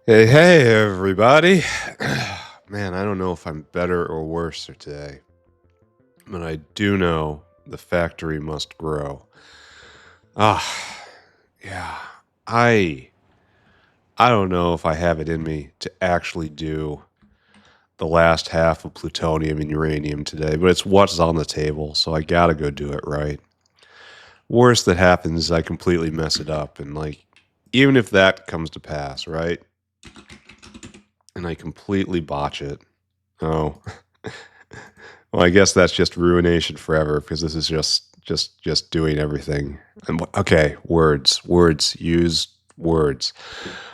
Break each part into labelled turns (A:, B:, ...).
A: Hey, hey, everybody. Man, I don't know if I'm better or worse today, but I do know the factory must grow. Ah, yeah. I I don't know if I have it in me to actually do the last half of plutonium and uranium today, but it's what's on the table, so I gotta go do it right. Worst that happens is I completely mess it up, and even if that comes to pass, right? And I completely botch it. Oh, well, I guess that's just ruination forever because this is just doing everything. And okay, words, use words.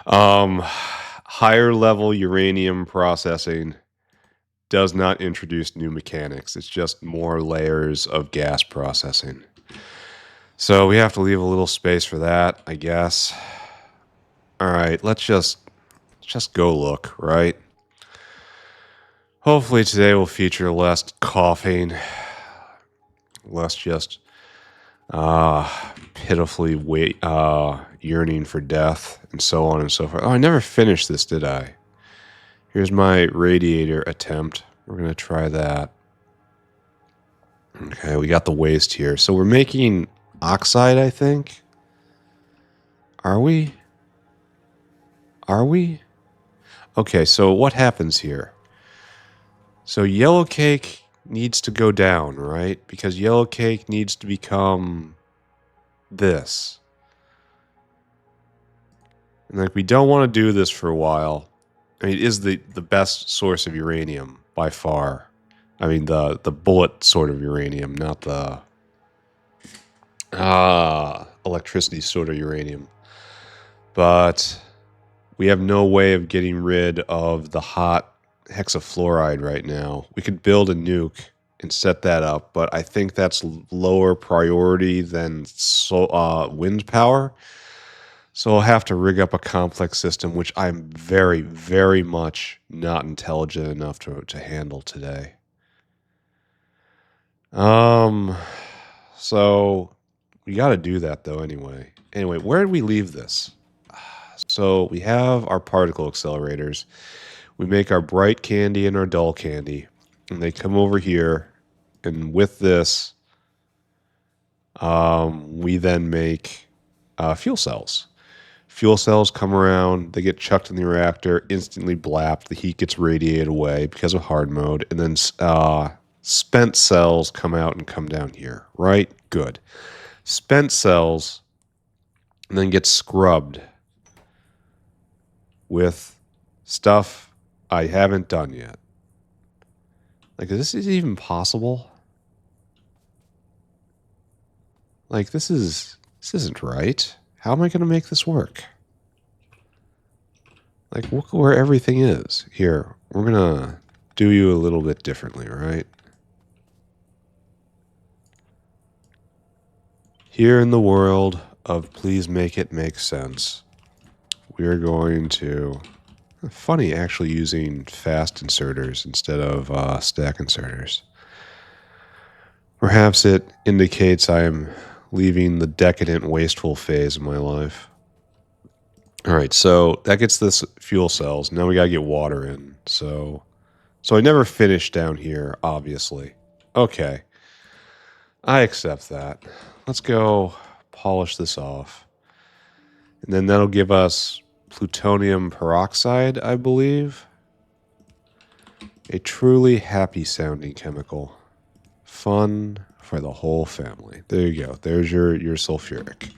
A: Higher level uranium processing does not introduce new mechanics. It's just more layers of gas processing. So we have to leave a little space for that, I guess. All right, let's just go look, right? Hopefully today will feature less coughing, less just pitifully yearning for death, and so on and so forth. Oh, I never finished this, did I? Here's my radiator attempt. We're going to try that. Okay, we got the waste here. So we're making oxide, I think. Are we? Are we? Okay, so what happens here? So yellow cake needs to go down, right? Because yellow cake needs to become this. And we don't want to do this for a while. I mean, it is the best source of uranium by far. I mean, the bullet sort of uranium, not the electricity sort of uranium. But we have no way of getting rid of the hot hexafluoride right now. We could build a nuke and set that up, but I think that's lower priority than wind power. So I'll have to rig up a complex system, which I'm very, very much not intelligent enough to handle today. Um, so we got to do that though anyway. Anyway, where did we leave this? So we have our particle accelerators. We make our bright candy and our dull candy, and they come over here. And with this, we then make fuel cells. Fuel cells come around, they get chucked in the reactor, instantly blapped, the heat gets radiated away because of hard mode, and then spent cells come out and come down here, right? Good. Spent cells then get scrubbed with stuff I haven't done yet. Is this even possible? This isn't right. How am I going to make this work? Look where everything is. Here, we're going to do you a little bit differently, right? Here in the world of please make it make sense, we're going to... Funny actually using fast inserters instead of stack inserters. Perhaps it indicates I am leaving the decadent, wasteful phase of my life. All right, so that gets this fuel cells. Now we gotta get water in. So I never finished down here, obviously. Okay, I accept that. Let's go polish this off. And then that'll give us plutonium peroxide, I believe. A truly happy sounding chemical. Fun for the whole family. There you go. There's your sulfuric.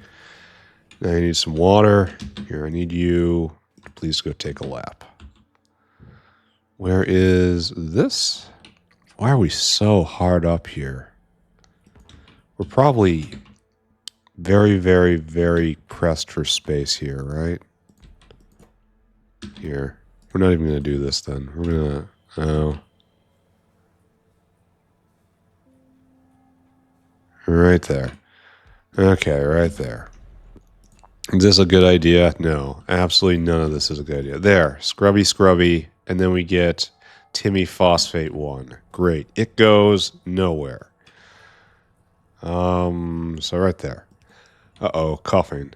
A: Now I need some water. Here, I need you. Please go take a lap. Where is this? Why are we so hard up here? We're probably very, very, very pressed for space here, right? Here. We're not even going to do this then. We're going to... Oh. Right there. Okay, right there. Is this a good idea? No, absolutely none of this is a good idea. There, scrubby, scrubby, and then we get Timmy Phosphate 1. Great. It goes nowhere. So right there. Uh-oh, coughing.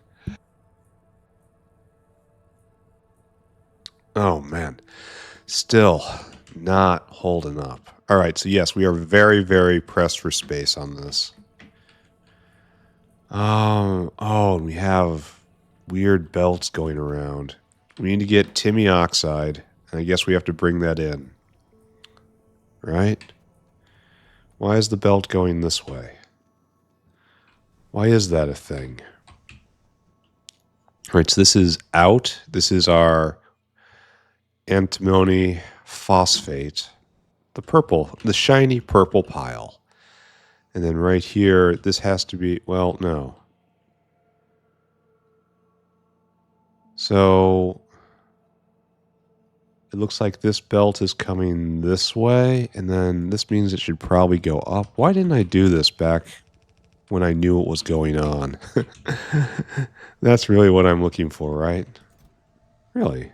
A: Oh, man. Still not holding up. All right, so yes, we are very, very pressed for space on this. Oh, and we have weird belts going around. We need to get Timmy oxide, and I guess we have to bring that in. Right? Why is the belt going this way? Why is that a thing? All right, so this is out. This is our antimony phosphate. The purple, the shiny purple pile. And then right here, this has to be, well, no. So it looks like this belt is coming this way, and then this means it should probably go up. Why didn't I do this back when I knew what was going on? That's really what I'm looking for, right? Really?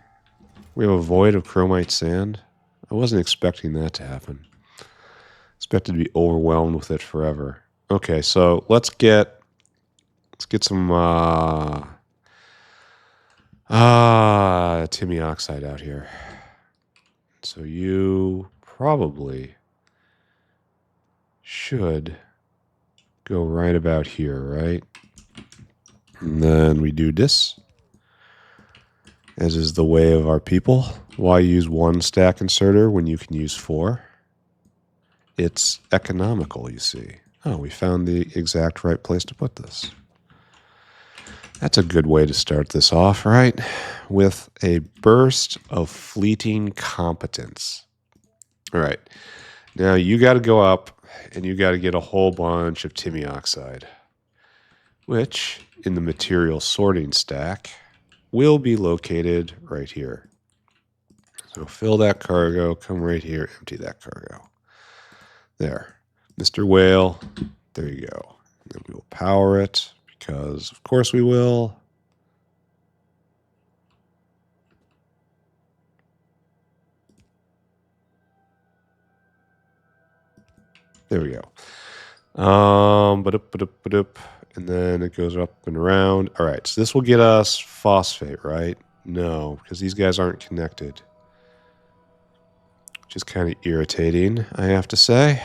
A: We have a void of chromite sand? I wasn't expecting that to happen. Expected to be overwhelmed with it forever. Okay, so let's get some Timmy oxide out here. So you probably should go right about here, right? And then we do this, as is the way of our people. Why use one stack inserter when you can use 4? It's economical, you see. Oh, we found the exact right place to put this. That's a good way to start this off, right? With a burst of fleeting competence. All right. Now you got to go up and you got to get a whole bunch of Timmy oxide, which in the material sorting stack will be located right here. So fill that cargo, come right here, empty that cargo. There. Mr. Whale, there you go. And then we will power it, because of course we will. There we go. And then it goes up and around. All right, so this will get us phosphate, right? No, because these guys aren't connected. Which is kind of irritating, I have to say.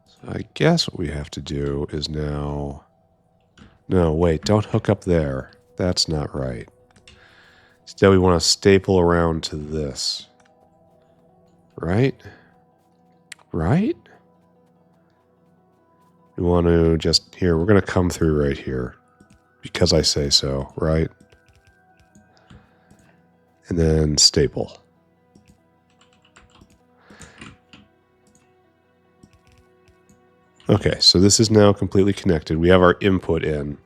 A: So I guess what we have to do is now... No, wait, don't hook up there. That's not right. Instead, we want to staple around to this. Right? Right? We want to just... Here, we're going to come through right here. Because I say so, right? And then staple. Okay, so this is now completely connected. We have our input in.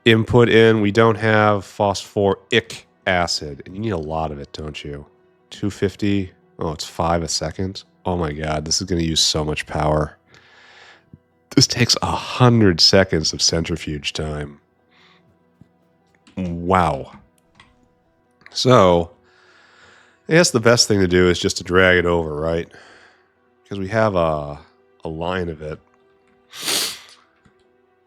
A: Input in, we don't have phosphoric acid. And you need a lot of it, don't you? 250. Oh, it's 5 a second. Oh my god, this is going to use so much power. This takes 100 seconds of centrifuge time. Wow. So, I guess the best thing to do is just to drag it over, right? Because we have a line of it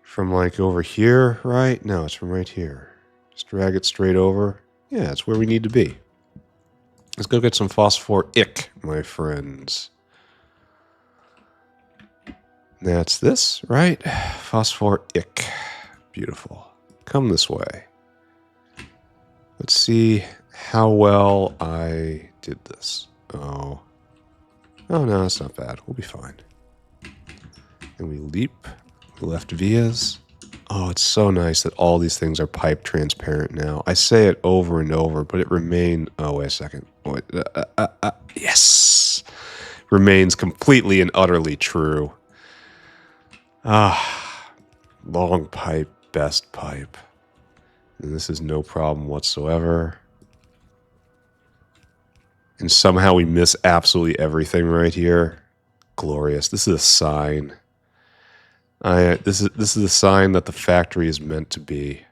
A: from like over here, right? No, it's from right here. Just drag it straight over. Yeah, it's where we need to be. Let's go get some phosphoric, my friends. That's this, right? Phosphoric. Beautiful. Come this way. Let's see how well I did this. Oh. Oh, no, it's not bad. We'll be fine. And we leap. We left vias. Oh, it's so nice that all these things are pipe transparent now. I say it over and over, but it remained... Oh, wait a second. Wait, yes! Remains completely and utterly true. Ah, long pipe, best pipe. And this is no problem whatsoever. And somehow we miss absolutely everything right here. Glorious. This is a sign. This is a sign that the factory is meant to be.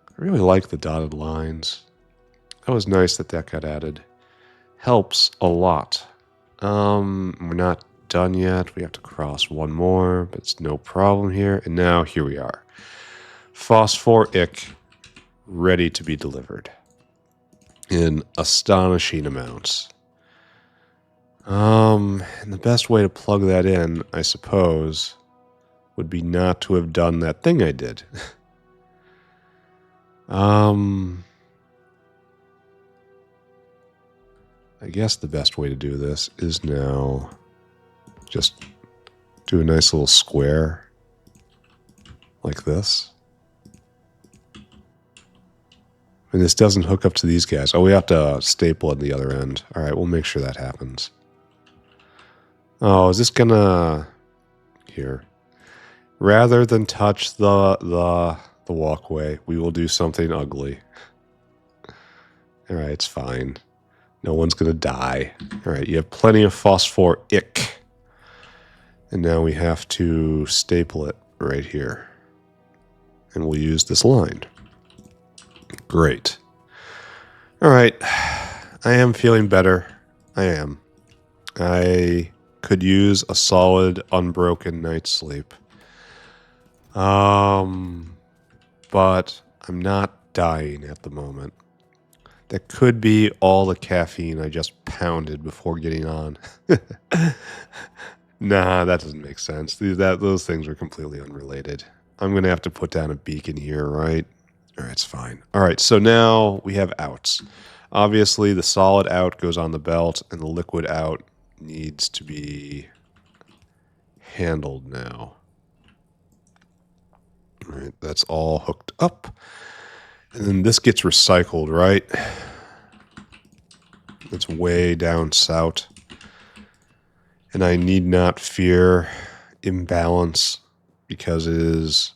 A: I really like the dotted lines. That was nice that that got added. Helps a lot. We're not done yet. We have to cross one more, but it's no problem here. And now here we are. phosphoric ready to be delivered in astonishing amounts. And the best way to plug that in, I suppose, would be not to have done that thing I did. I guess the best way to do this is now just do a nice little square like this. And this doesn't hook up to these guys. Oh, we have to staple at the other end. All right, we'll make sure that happens. Oh, is this gonna... Here. Rather than touch the walkway, we will do something ugly. All right, it's fine. No one's gonna die. All right, you have plenty of phosphoric. And now we have to staple it right here. And we'll use this line. Great. All right. I am feeling better. I am. I could use a solid, unbroken night's sleep. But I'm not dying at the moment. That could be all the caffeine I just pounded before getting on. Nah, that doesn't make sense. Those things are completely unrelated. I'm going to have to put down a beacon here, right? All right, it's fine. All right, so now we have outs. Obviously, the solid out goes on the belt, and the liquid out needs to be handled now. All right, that's all hooked up. And then this gets recycled, right? It's way down south. And I need not fear imbalance because it is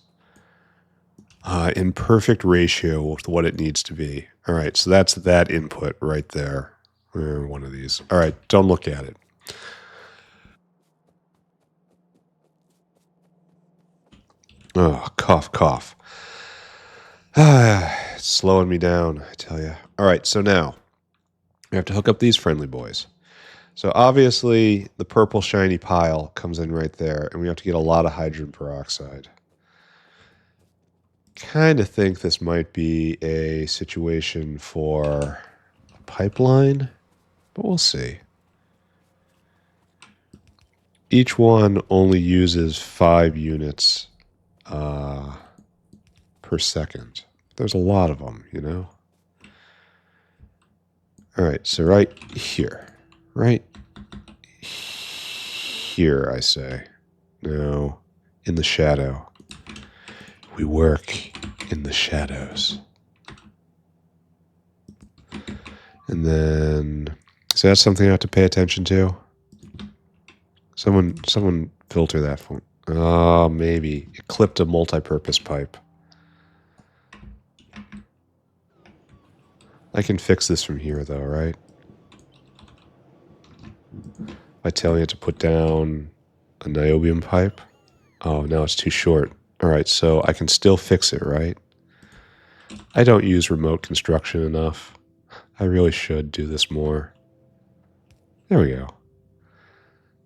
A: in perfect ratio with what it needs to be. All right, so that's that input right there. Or one of these. All right, don't look at it. Oh, cough, cough. It's slowing me down, I tell you. All right, so now we have to hook up these friendly boys. So obviously the purple shiny pile comes in right there, and we have to get a lot of hydrogen peroxide. Kind of think this might be a situation for a pipeline, but we'll see. Each one only uses 5 units per second. There's a lot of them, you know? All right, so right here, I say. No, in the shadow. We work in the shadows. And then, is that something I have to pay attention to? Someone filter that for me. Oh, maybe. It clipped a multi-purpose pipe. I can fix this from here, though, right? By telling it to put down a niobium pipe. Oh, no, it's too short. All right, so I can still fix it, right? I don't use remote construction enough. I really should do this more. There we go.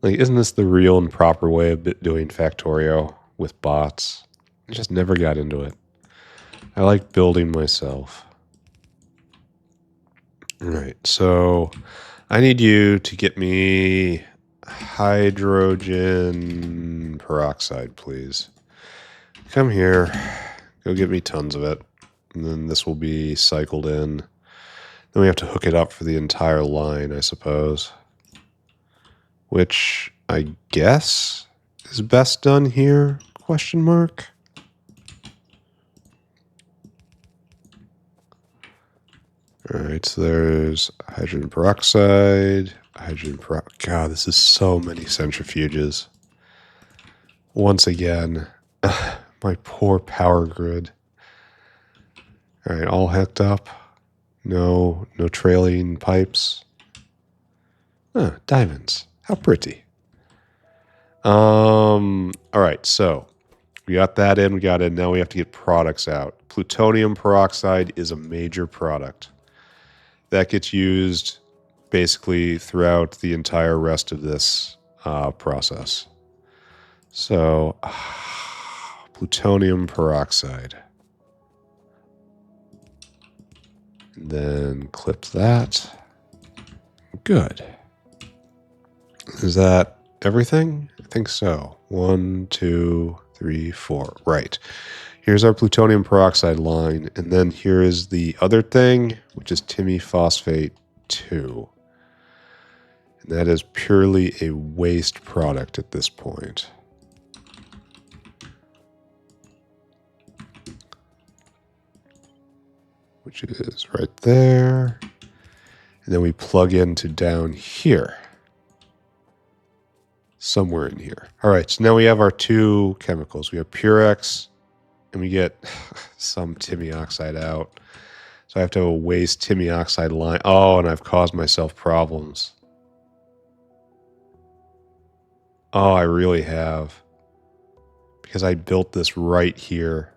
A: Like, isn't this the real and proper way of doing Factorio with bots? I just never got into it. I like building myself. All right, so I need you to get me hydrogen peroxide, please. Come here. Go get me tons of it. And then this will be cycled in. Then we have to hook it up for the entire line, I suppose. Which I guess is best done here? Question mark. All right, so there's hydrogen peroxide, God, this is so many centrifuges. Once again, my poor power grid. All right, all hooked up. No trailing pipes. Diamonds. How pretty. All right, so we got that in, we got in. Now we have to get products out. Plutonium peroxide is a major product. That gets used basically throughout the entire rest of this process. So, plutonium peroxide. And then clip that. Good. Is that everything? I think so. 1, 2, 3, 4. Right. Here's our plutonium peroxide line. And then here is the other thing, which is Timmy phosphate 2. And that is purely a waste product at this point. Which is right there. And then we plug into down here. Somewhere in here. All right, so now we have our two chemicals. We have Purex, and we get some Timmy oxide out. So I have to have a waste Timmy oxide line. Oh, and I've caused myself problems. Oh, I really have. Because I built this right here.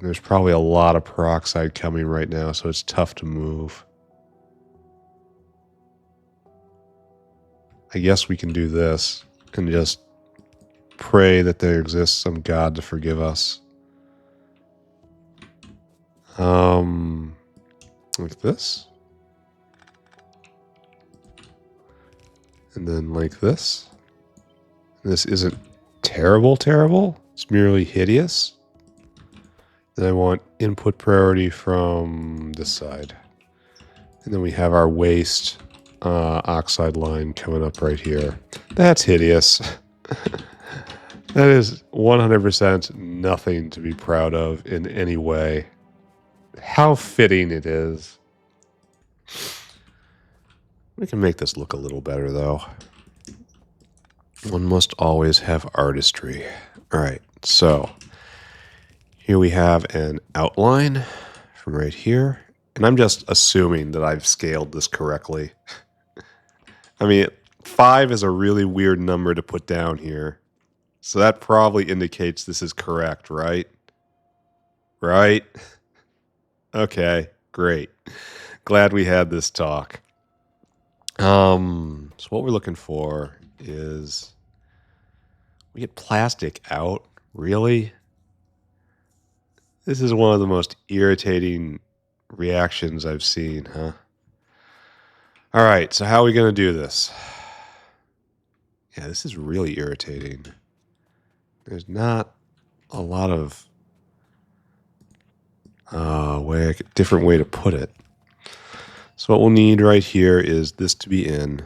A: There's probably a lot of peroxide coming right now, so it's tough to move. I guess we can do this and just pray that there exists some God to forgive us. Like this. And then like this. This isn't terrible. It's merely hideous. Then I want input priority from this side. And then we have our waste oxide line coming up right here. That's hideous. That is 100% nothing to be proud of in any way. How fitting it is. We can make this look a little better, though. One must always have artistry. All right, so here we have an outline from right here. And I'm just assuming that I've scaled this correctly. I mean, 5 is a really weird number to put down here. So that probably indicates this is correct, right? Right? Okay, great. Glad we had this talk. So what we're looking for is we get plastic out. Really? This is one of the most irritating reactions I've seen, huh? All right, so how are we going to do this? Yeah, this is really irritating. There's not a lot of different way to put it. So what we'll need right here is this to be in,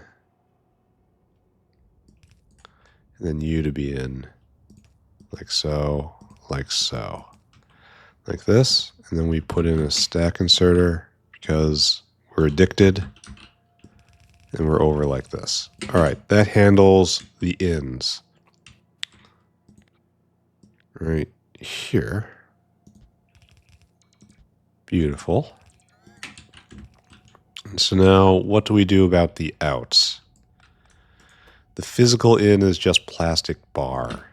A: and then you to be in, like so, like so, like this, and then we put in a stack inserter because we're addicted, and we're over like this. All right, that handles the ins. Right here. Beautiful. And so now, what do we do about the outs? The physical in is just plastic bar.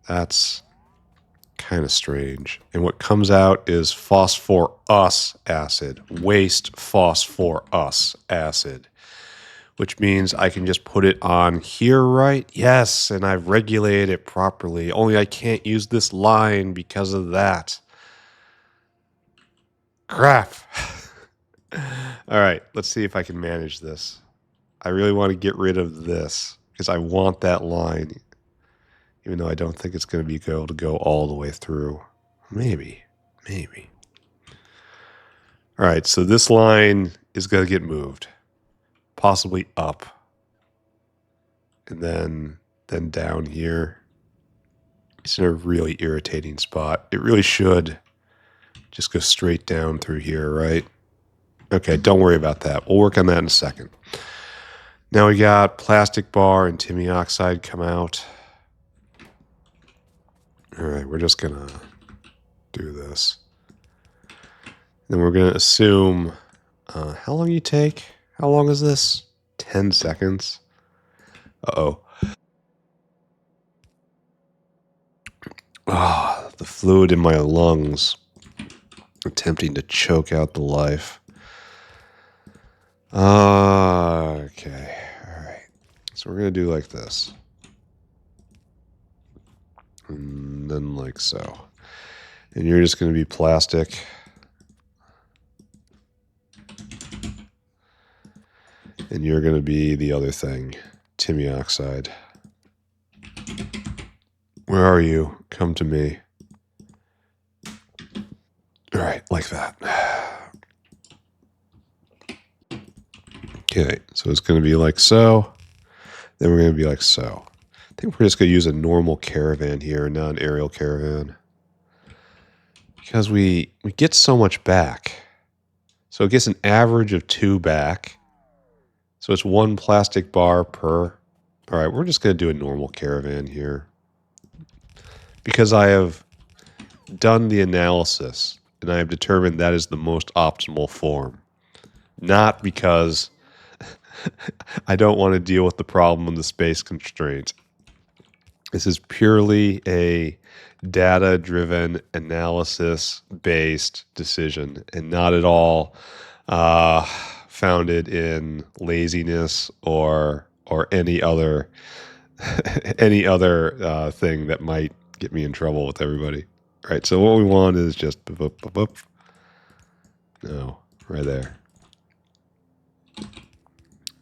A: That's kind of strange. And what comes out is phosphorus acid, waste phosphorus acid, which means I can just put it on here, right? Yes, and I've regulated it properly. Only I can't use this line because of that. Crap. All right, let's see if I can manage this. I really want to get rid of this because I want that line, even though I don't think it's going to be able to go all the way through. Maybe. All right, so this line is going to get moved, possibly up, and then down here. It's in a really irritating spot. It really should just go straight down through here, right? Okay, don't worry about that. We'll work on that in a second. Now we got plastic bar and Timmy oxide come out. All right, we're just going to do this. Then we're going to assume, how long you take? How long is this? 10 seconds. Uh-oh. Ah, the fluid in my lungs. Attempting to choke out the life. Okay. All right. So we're going to do like this. And then like so. And you're just going to be plastic. And you're going to be the other thing, Timmy oxide. Where are you? Come to me. All right, like that. Okay, so it's going to be like so. Then we're going to be like so. I think we're just going to use a normal caravan here, not an aerial caravan. Because we get so much back. So it gets an average of 2 back. So it's 1 plastic bar per. All right, we're just going to do a normal caravan here. Because I have done the analysis and I have determined that is the most optimal form. Not because I don't want to deal with the problem of the space constraint. This is purely a data-driven, analysis-based decision, and not at all founded in laziness or any other thing that might get me in trouble with everybody. All right, so what we want is just no, right there.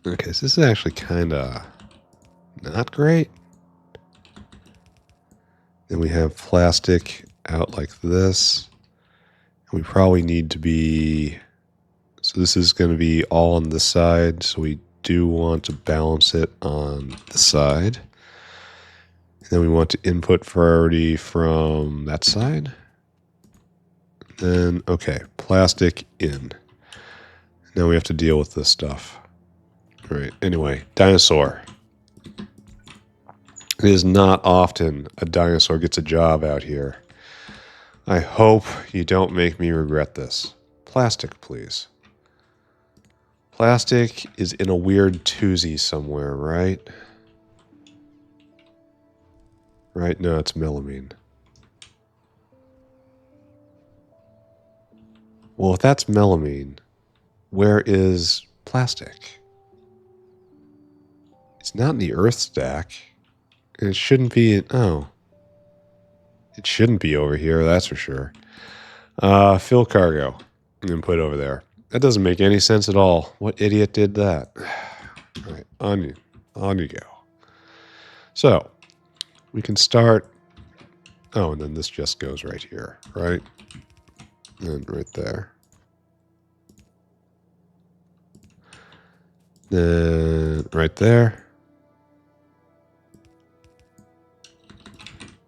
A: Okay, so this is actually kind of not great. Then we have plastic out like this. And we probably need to be... So this is going to be all on this side. So we do want to balance it on the side. And then we want to input priority from that side. Then, okay, plastic in. Now we have to deal with this stuff. All right, anyway, dinosaur. It is not often a dinosaur gets a job out here. I hope you don't make me regret this. Plastic, please. Plastic is in a weird twosie somewhere, right? Right? No, it's melamine. Well, if that's melamine, where is plastic? It's not in the Earth stack. It shouldn't be... Oh. It shouldn't be over here, that's for sure. Fill cargo. And put over there. That doesn't make any sense at all. What idiot did that? All right, on you go. So, we can start... Oh, and then this just goes right here, right? And right there. Then right there.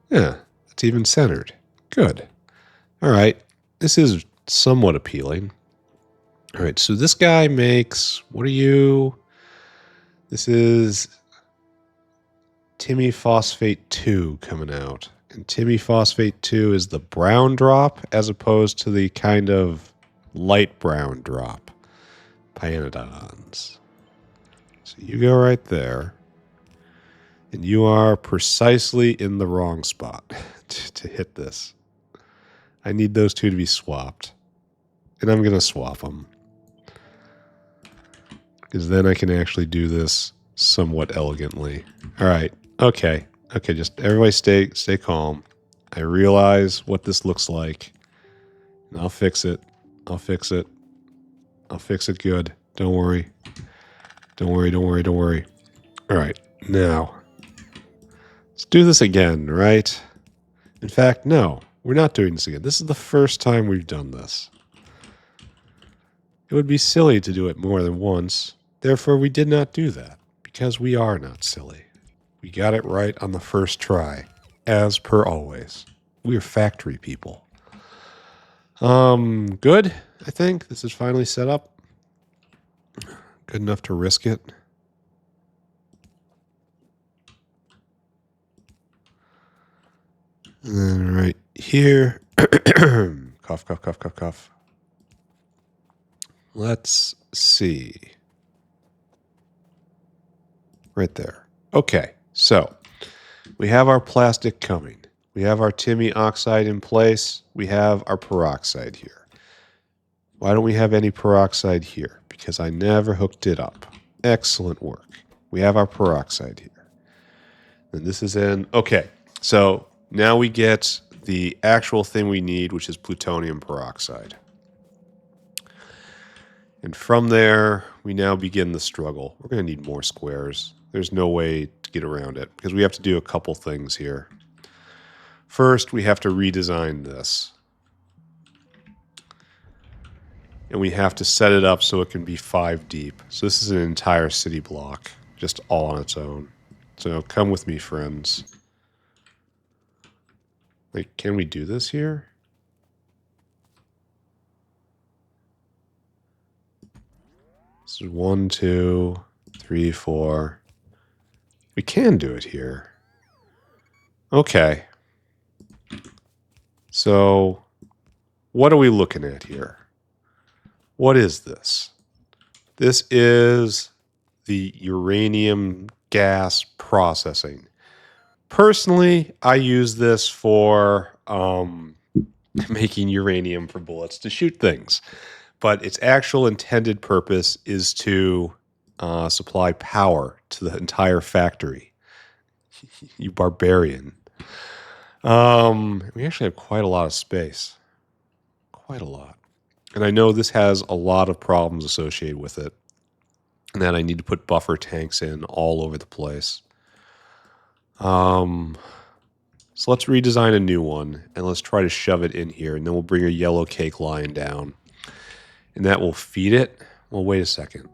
A: Yeah, it's even centered. Good. All right, this is somewhat appealing. All right, so this guy makes, what are you? This is Timmy Phosphate 2 coming out. And Timmy Phosphate 2 is the brown drop as opposed to the kind of light brown drop. Pyanodons. So you go right there. And you are precisely in the wrong spot to hit this. I need those two to be swapped. And I'm going to swap them. Because then I can actually do this somewhat elegantly. All right. Okay. Okay, just everybody stay calm. I realize what this looks like. And I'll fix it. I'll fix it. I'll fix it good. Don't worry. Don't worry, don't worry, don't worry. All right. Now, let's do this again, right? In fact, no. We're not doing this again. This is the first time we've done this. It would be silly to do it more than once. Therefore, we did not do that. Because we are not silly. We got it right on the first try. As per always. We are factory people. Good, I think. This is finally set up. Good enough to risk it. And then right here. Cough, cough, cough, cough, cough. Let's see. Right there. Okay, so we have our plastic coming. We have our Timmy oxide in place. We have our peroxide here. Why don't we have any peroxide here? Because I never hooked it up. Excellent work. We have our peroxide here. And this is in... Okay, so now we get the actual thing we need, which is plutonium peroxide. And from there, we now begin the struggle. We're going to need more squares. There's no way to get around it because we have to do a couple things here. First, we have to redesign this. And we have to set it up so it can be 5 deep. So this is an entire city block, just all on its own. So come with me, friends. Like, can we do this here? This is 1, 2, 3, 4. We can do it here. Okay. So, what are we looking at here? What is this? This is the uranium gas processing. Personally, I use this for making uranium for bullets to shoot things. But its actual intended purpose is to supply power to the entire factory. You barbarian. We actually have quite a lot of space. Quite a lot. And I know this has a lot of problems associated with it. And that I need to put buffer tanks in all over the place. So let's redesign a new one. And let's try to shove it in here. And then we'll bring a yellow cake line down. And that will feed it. Well, wait a second.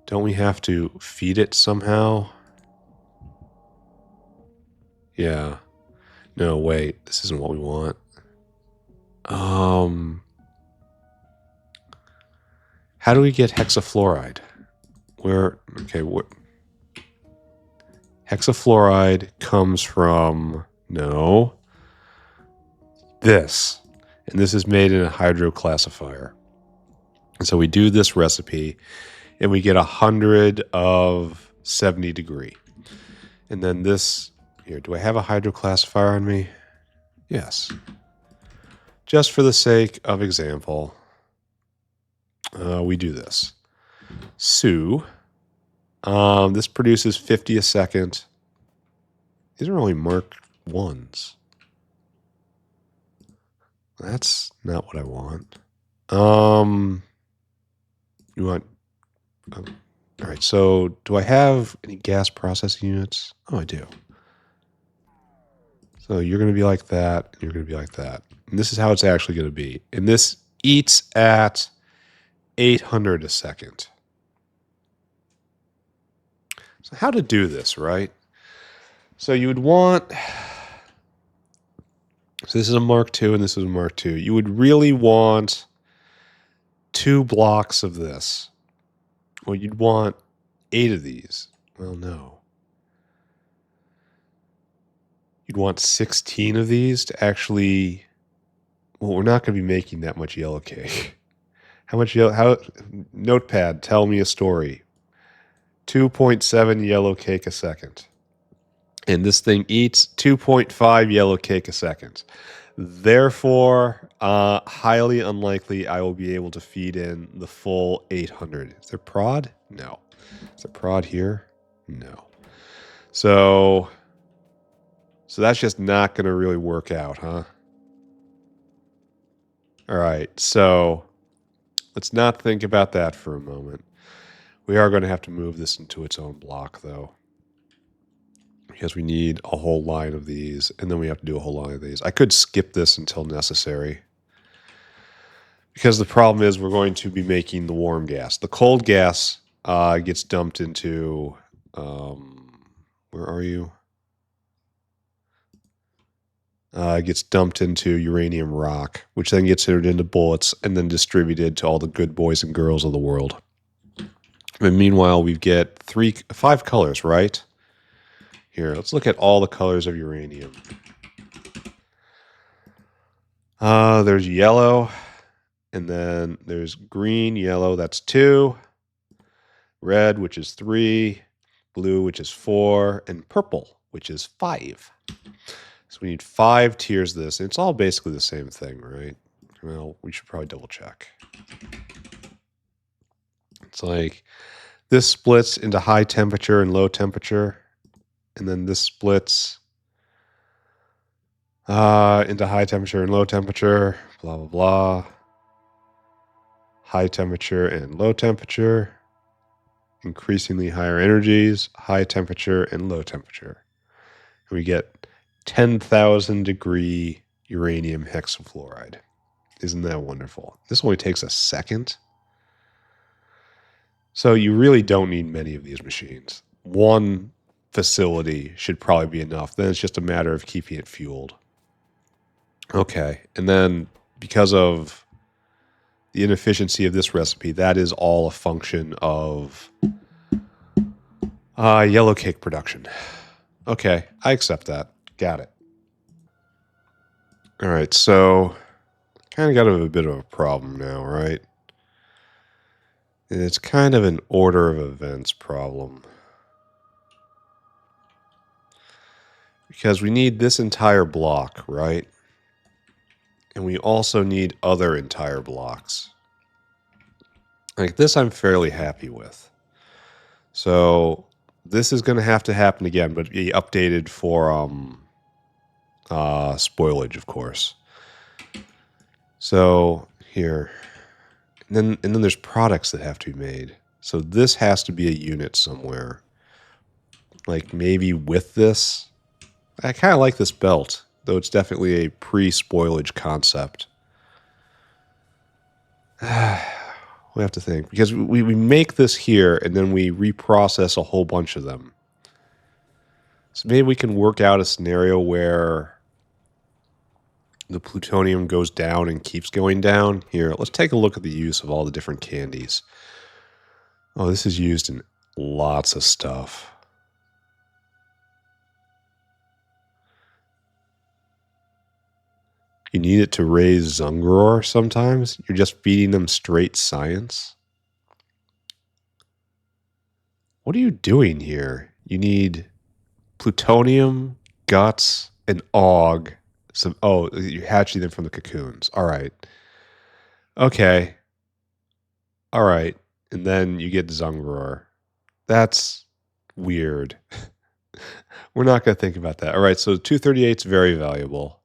A: Don't we have to feed it somehow? Yeah. No, wait. This isn't what we want. How do we get hexafluoride? Hexafluoride comes from, this. And this is made in a hydroclassifier. And so we do this recipe, and we get 100 of 70 degree. And then this, here, do I have a hydroclassifier on me? Yes. Just for the sake of example, we do this. So, this produces 50 a second. These are only Mark 1s. That's not what I want. You want... all right, so do I have any gas processing units? Oh, I do. So you're going to be like that, and you're going to be like that. And this is how it's actually going to be. And this eats at 800 a second. So how to do this, right? So you would want... So this is a Mark II, and this is a Mark II. You would really want 2 blocks of this. Well, you'd want 8 of these. Well, no. You'd want 16 of these to actually... Well, we're not going to be making that much yellow cake. How much yellow... Notepad, tell me a story. 2.7 yellow cake a second. And this thing eats 2.5 yellow cake a second. Therefore, highly unlikely I will be able to feed in the full 800. Is there prod? No. Is there prod here? No. So that's just not going to really work out, huh? All right, so let's not think about that for a moment. We are going to have to move this into its own block, though. Because we need a whole line of these, and then we have to do a whole line of these. I could skip this until necessary. Because the problem is we're going to be making the warm gas. The cold gas gets dumped into... where are you? Gets dumped into uranium rock, which then gets turned into bullets and then distributed to all the good boys and girls of the world. And meanwhile, we get 5 colors, right? Here, let's look at all the colors of uranium. There's yellow, and then there's green, yellow, that's 2. Red, which is 3. Blue, which is 4. And purple, which is 5. So we need 5 tiers of this. And it's all basically the same thing, right? Well, we should probably double check. It's like this splits into high temperature and low temperature. And then this splits into high temperature and low temperature, blah, blah, blah. high temperature and low temperature, increasingly higher energies, high temperature and low temperature. And we get 10,000 degree uranium hexafluoride. Isn't that wonderful? This only takes a second. So you really don't need many of these machines. One facility should probably be enough. Then it's just a matter of keeping it fueled. Okay, and then because of the inefficiency of this recipe, that is all a function of yellow cake production. Okay, I accept that. Got it. All right, so kind of got a bit of a problem now, right? It's kind of an order of events problem. Because we need this entire block, right? And we also need other entire blocks. Like this I'm fairly happy with. So this is going to have to happen again, but be updated for spoilage, of course. So here. And then there's products that have to be made. So this has to be a unit somewhere. Like maybe with this. I kind of like this belt, though it's definitely a pre-spoilage concept. We have to think. Because we make this here, and then we reprocess a whole bunch of them. So maybe we can work out a scenario where the plutonium goes down and keeps going down. Here, let's take a look at the use of all the different candies. Oh, this is used in lots of stuff. You need it to raise Zungror sometimes. You're just feeding them straight science. What are you doing here? You need plutonium, guts, and aug. You're hatching them from the cocoons. All right. Okay. All right. And then you get Zungror. That's weird. We're not going to think about that. All right. So 238 is very valuable.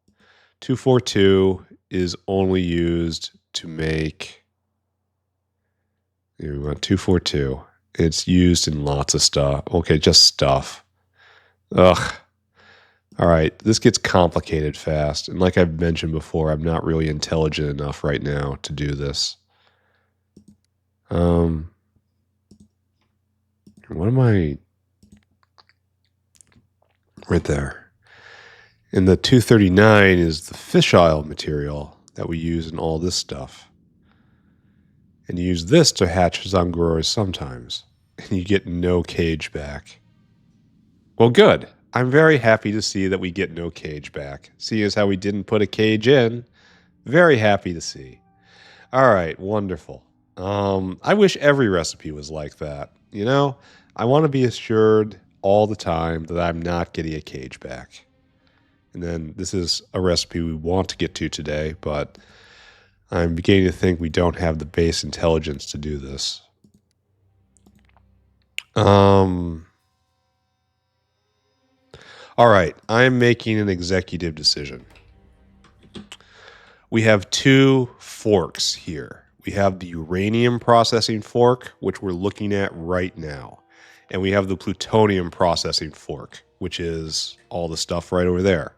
A: 242 is only used to make. Here we want 242. It's used in lots of stuff. Okay, just stuff. Ugh. All right, this gets complicated fast. And like I've mentioned before, I'm not really intelligent enough right now to do this. What am I? Right there. And the 239 is the fisheye material that we use in all this stuff. And you use this to hatch Zungrors sometimes. And you get no cage back. Well, good. I'm very happy to see that we get no cage back. Seeing as how we didn't put a cage in, very happy to see. All right, wonderful. I wish every recipe was like that. You know, I want to be assured all the time that I'm not getting a cage back. And then this is a recipe we want to get to today, but I'm beginning to think we don't have the base intelligence to do this. All right, I'm making an executive decision. We have two forks here. We have the uranium processing fork, which we're looking at right now. And we have the plutonium processing fork, which is all the stuff right over there.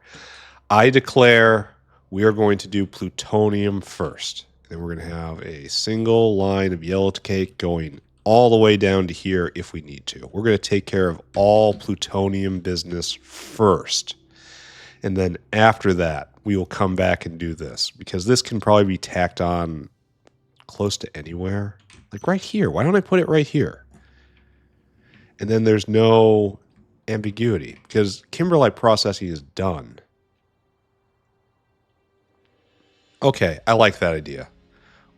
A: I declare we are going to do plutonium first. Then we're going to have a single line of yellow cake going all the way down to here if we need to. We're going to take care of all plutonium business first. And then after that, we will come back and do this. Because this can probably be tacked on close to anywhere. Like right here. Why don't I put it right here? And then there's no ambiguity. Because kimberlite processing is done. Okay, I like that idea.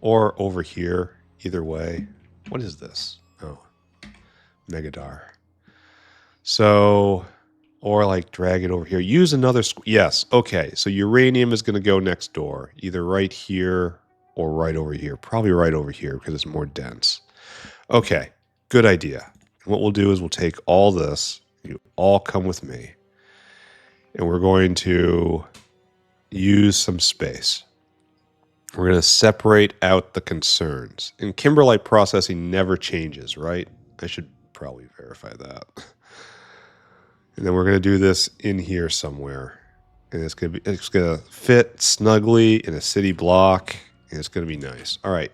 A: Or over here, either way. What is this? Oh, Megadar. So, or like drag it over here. Use another, yes, okay. So uranium is going to go next door. Either right here or right over here. Probably right over here because it's more dense. Okay, good idea. And what we'll do is we'll take all this. You all come with me. And we're going to use some space. We're going to separate out the concerns. And kimberlite processing never changes, right? I should probably verify that. And then we're going to do this in here somewhere. And it's going to fit snugly in a city block. And it's going to be nice. All right.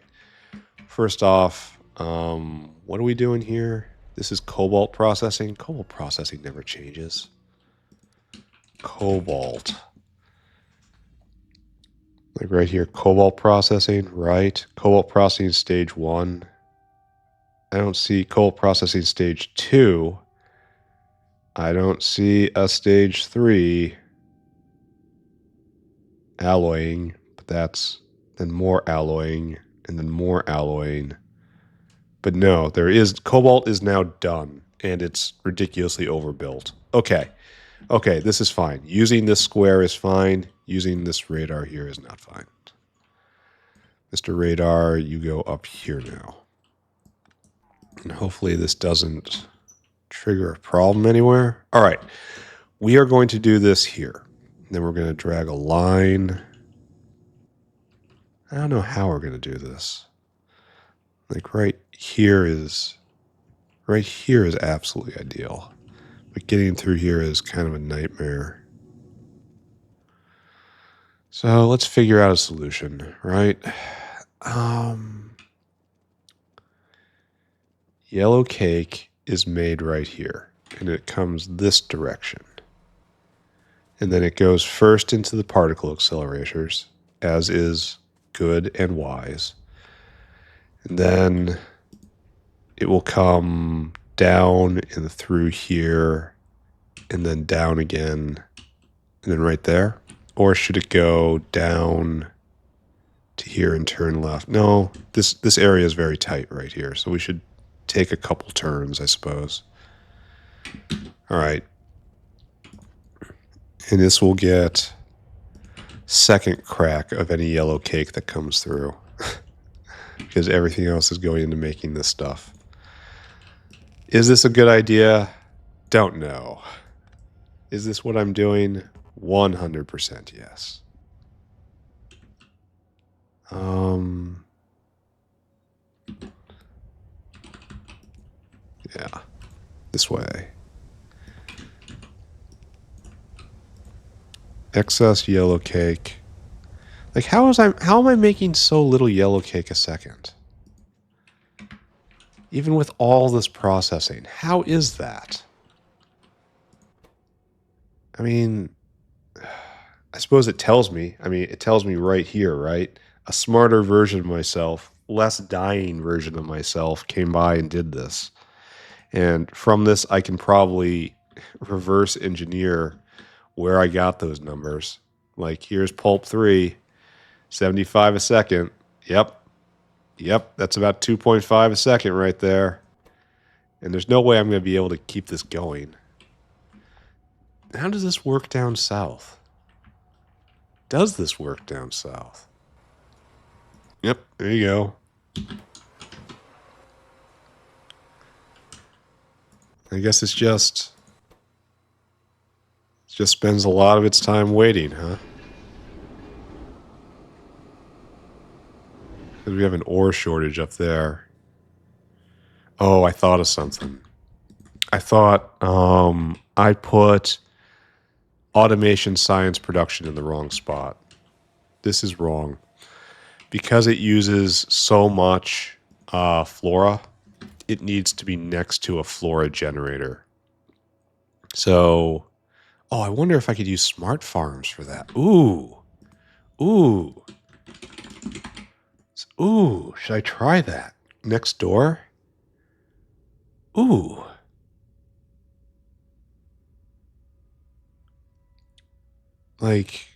A: First off, what are we doing here? This is cobalt processing. Cobalt processing never changes. Cobalt. Like right here, cobalt processing, right? Cobalt processing stage 1. I don't see cobalt processing stage 2. I don't see a stage 3 alloying, but that's then more alloying and then more alloying. But no, there is cobalt is now done and it's ridiculously overbuilt. Okay. Okay, this is fine. Using this square is fine. Using this radar here is not fine. Mr. Radar, you go up here now. And hopefully this doesn't trigger a problem anywhere. All right, we are going to do this here. Then we're going to drag a line. I don't know how we're going to do this. Like right here is absolutely ideal. But getting through here is kind of a nightmare. So let's figure out a solution, right? Yellow cake is made right here, and it comes this direction. And then it goes first into the particle accelerators, as is good and wise. And then it will come down and through here, and then down again, and then right there. Or should it go down to here and turn left? No, this area is very tight right here, so we should take a couple turns, I suppose. All right. And this will get second crack of any yellow cake that comes through. Because everything else is going into making this stuff. Is this a good idea? Don't know. Is this what I'm doing? 100% yes. Yeah. This way. Excess yellow cake. Like how am I making so little yellow cake a second? Even with all this processing, how is that? I mean, I suppose it tells me. I mean, it tells me right here, right? A smarter version of myself, less dying version of myself came by and did this. And from this, I can probably reverse engineer where I got those numbers. Like, here's pulp 3, 75 a second. Yep, that's about 2.5 a second right there. And there's no way I'm going to be able to keep this going. How does this work down south? Does this work down south? Yep, there you go. I guess it just spends a lot of its time waiting, huh? Because we have an ore shortage up there. Oh, I thought of something. I thought I put automation science production in the wrong spot. This is wrong. Because it uses so much flora, it needs to be next to a flora generator. So, oh, I wonder if I could use smart farms for that. Ooh, should I try that? Next door? Ooh. Like,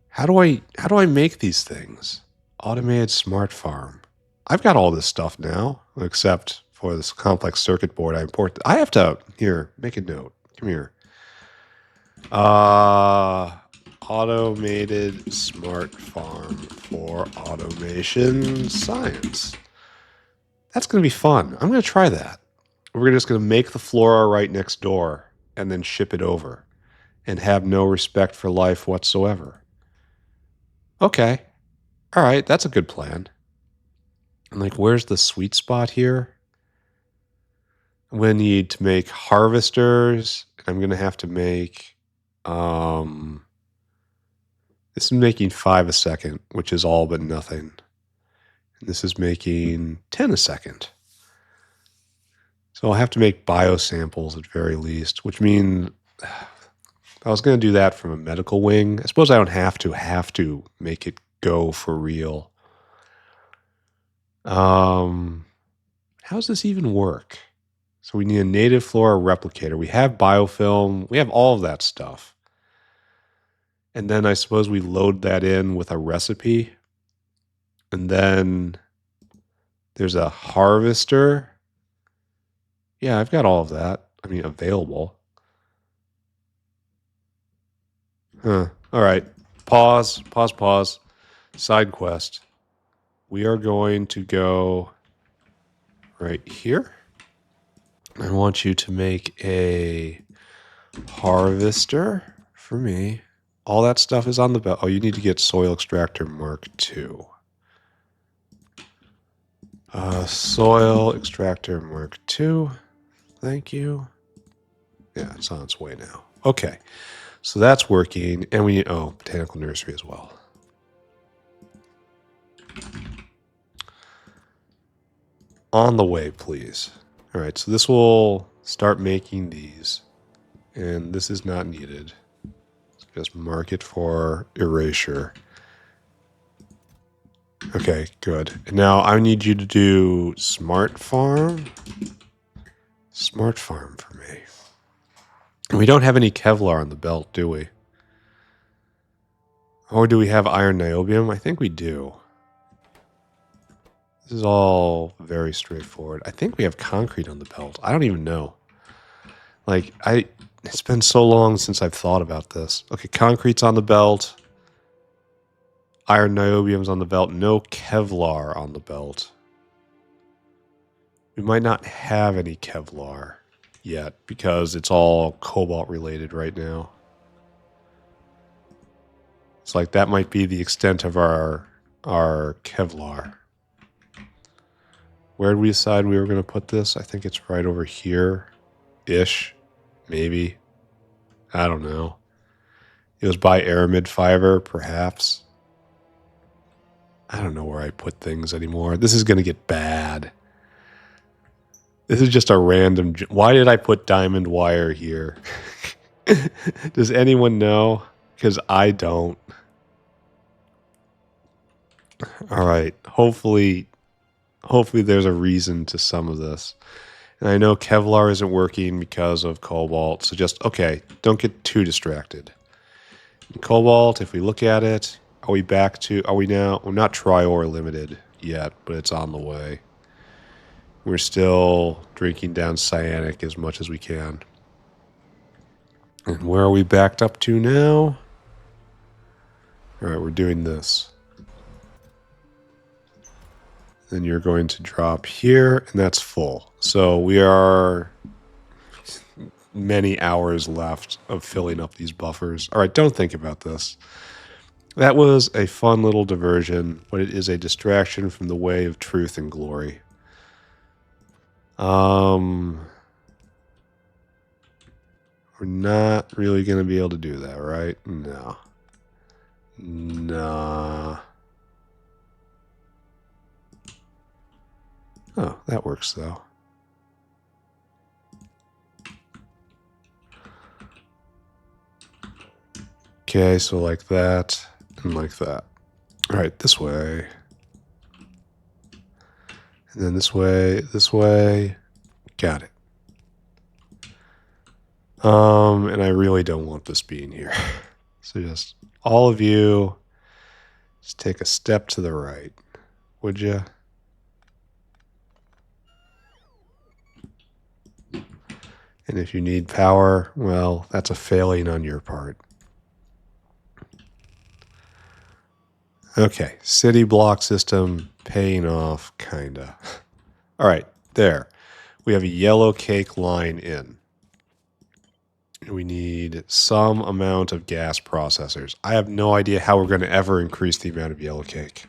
A: how do I make these things? Automated smart farm. I've got all this stuff now, except for this complex circuit board I import. I have to, here, make a note. Come here. Automated smart farm for automation science. That's going to be fun. I'm going to try that. We're just going to make the flora right next door and then ship it over and have no respect for life whatsoever. Okay. All right, that's a good plan. And like, where's the sweet spot here? I'm going to need to make harvesters. I'm going to have to make, this is making 5 a second, which is all but nothing. And this is making 10 a second. So I'll have to make biosamples at very least, which means I was going to do that from a medical wing. I suppose I don't have to make it go for real. How does this even work? So we need a native flora replicator. We have biofilm. We have all of that stuff. And then I suppose we load that in with a recipe. And then there's a harvester. Yeah, I've got all of that. I mean, available. Huh. All right. Pause. Side quest. We are going to go right here. I want you to make a harvester for me. All that stuff is on the belt. Oh, you need to get soil extractor Mark II. Soil extractor Mark II. Thank you. Yeah, it's on its way now. Okay. So that's working. And we need, botanical nursery as well. On the way, please. All right, so this will start making these. And this is not needed. So just mark it for erasure. Okay, good. And now I need you to do smart farm. Smart farm for me. We don't have any Kevlar on the belt, do we? Or do we have iron niobium? I think we do. This is all very straightforward. I think we have concrete on the belt. I don't even know. Like, it's been so long since I've thought about this. Okay, concrete's on the belt. Iron niobium's on the belt. No Kevlar on the belt. We might not have any Kevlar yet because it's all cobalt related right now. It's like that might be the extent of our Kevlar. Where did we decide we were going to put this? I think it's right over here-ish, maybe. I don't know. It was by aramid fiber, perhaps. I don't know where I put things anymore. This is going to get bad. This is just a random... Why did I put diamond wire here? Does anyone know? Because I don't. All right. Hopefully there's a reason to some of this. And I know Kevlar isn't working because of cobalt. So just, okay, don't get too distracted. In cobalt, if we look at it, are we now, we're not tri-ore limited yet, but it's on the way. We're still drinking down cyanic as much as we can. And where are we backed up to now? All right, we're doing this. Then you're going to drop here, and that's full. So we are many hours left of filling up these buffers. All right, don't think about this. That was a fun little diversion, but it is a distraction from the way of truth and glory. We're not really going to be able to do that, right? No. Nah. Oh, that works, though. Okay, so like that, and like that. All right, this way. And then this way. Got it. And I really don't want this being here. So just, all of you, just take a step to the right, would you? And if you need power, well, that's a failing on your part. Okay, city block system paying off, kinda. All right, there. We have a yellow cake line in. We need some amount of gas processors. I have no idea how we're going to ever increase the amount of yellow cake.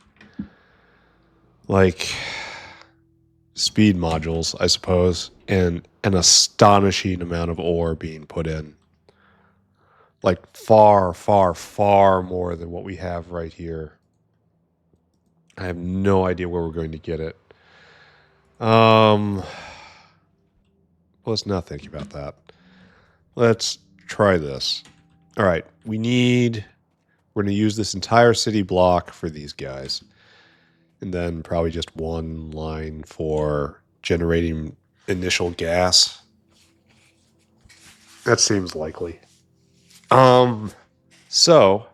A: like speed modules, I suppose, and an astonishing amount of ore being put in. Like far, far, far more than what we have right here. I have no idea where we're going to get it. Let's not think about that. Let's try this. All right, we're going to use this entire city block for these guys. And then probably just one line for generating initial gas. That seems likely. So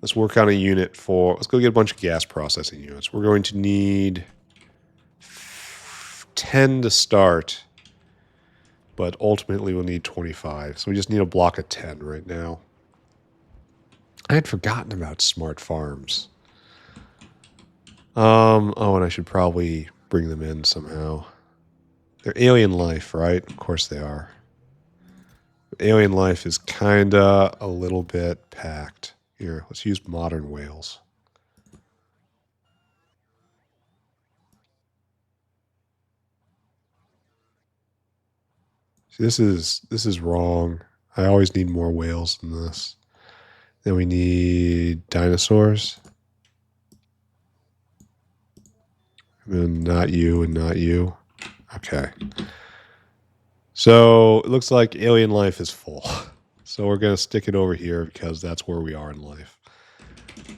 A: let's work on a unit let's go get a bunch of gas processing units. We're going to need 10 to start, but ultimately we'll need 25. So we just need a block of 10 right now. I had forgotten about smart farms. Oh, and I should probably bring them in somehow. They're alien life, right? Of course they are. Alien life is kinda a little bit packed. Here, let's use modern whales. See, this is wrong. I always need more whales than this. Then we need dinosaurs. And then not you and not you. Okay. So it looks like alien life is full. So we're going to stick it over here because that's where we are in life.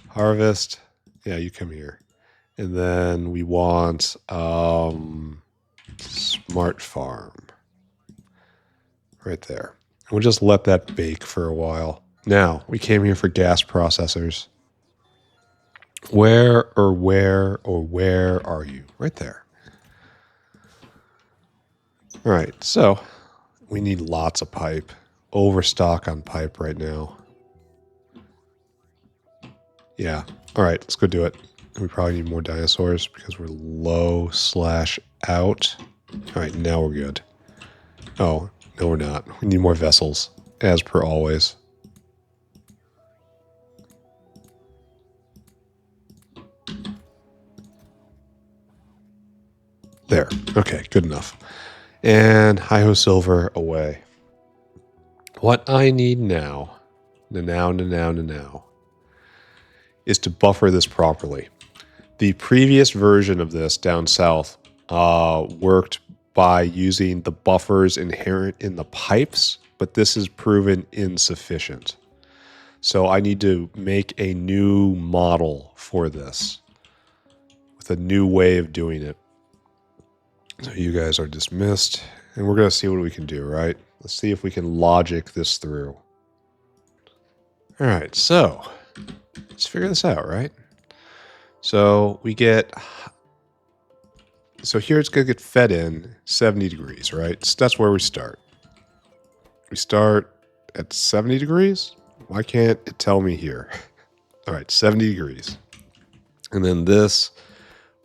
A: Harvest. Yeah, you come here. And then we want smart farm. Right there. We'll just let that bake for a while. Now, we came here for gas processors. Where are you? Right there. All right, so we need lots of pipe. Overstock on pipe right now. Yeah. All right, let's go do it. We probably need more dinosaurs because we're low/out. All right, now we're good. Oh, no, we're not. We need more vessels, as per always. There. Okay, good enough. And hi-ho silver away. What I need now, is to buffer this properly. The previous version of this down south worked by using the buffers inherent in the pipes, but this is proven insufficient. So I need to make a new model for this with a new way of doing it. So you guys are dismissed, and we're going to see what we can do, right? Let's see if we can logic this through. All right, so let's figure this out, right? So we get... So here it's going to get fed in 70 degrees, right? So that's where we start. We start at 70 degrees? Why can't it tell me here? All right, 70 degrees. And then this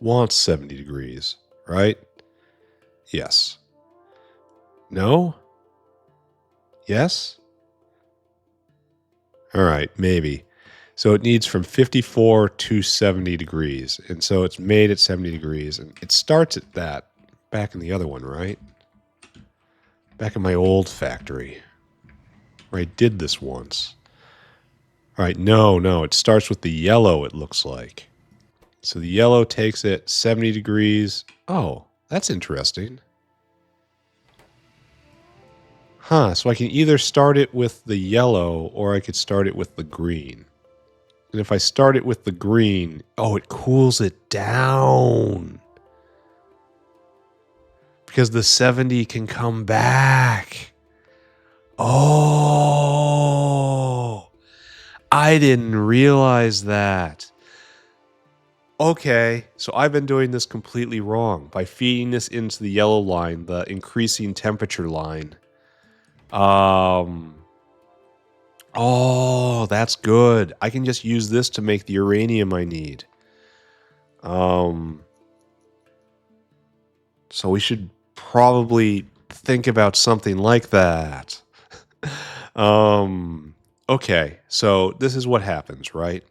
A: wants 70 degrees, right? Yes. No? Yes? All right, maybe. So it needs from 54 to 70 degrees. And so it's made at 70 degrees. And it starts at that back in the other one, right? Back in my old factory where I did this once. All right, no. It starts with the yellow, it looks like. So the yellow takes it 70 degrees. Oh, that's interesting. Huh, so I can either start it with the yellow or I could start it with the green. And if I start it with the green, oh, it cools it down. Because the 70 can come back. Oh, I didn't realize that. Okay, so I've been doing this completely wrong by feeding this into the yellow line, the increasing temperature line. Oh, that's good. I can just use this to make the uranium I need. So we should probably think about something like that. Okay, so this is what happens, right?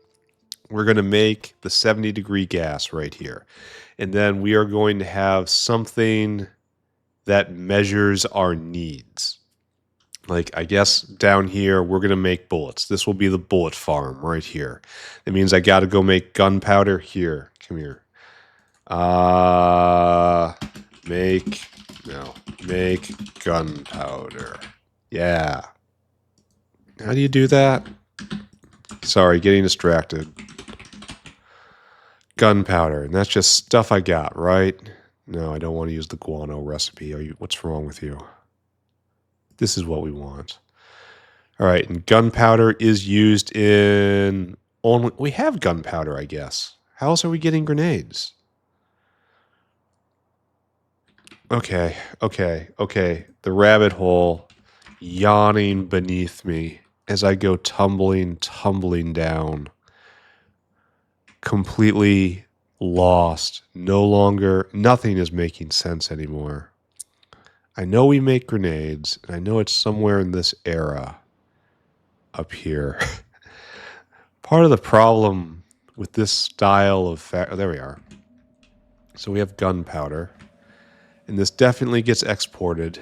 A: we're going to make the 70-degree gas right here. And then we are going to have something that measures our needs. Like, I guess down here, we're going to make bullets. This will be the bullet farm right here. That means I got to go make gunpowder here. Come here. Make gunpowder. Yeah. How do you do that? Sorry, getting distracted. Gunpowder, and that's just stuff I got, right? No, I don't want to use the guano recipe. What's wrong with you? This is what we want. All right, and gunpowder is used in only... We have gunpowder, I guess. How else are we getting grenades? Okay. The rabbit hole yawning beneath me as I go tumbling down. Completely lost. Nothing is making sense anymore. I know we make grenades, and I know it's somewhere in this era up here. Part of the problem with this style of... there we are. So we have gunpowder. And this definitely gets exported.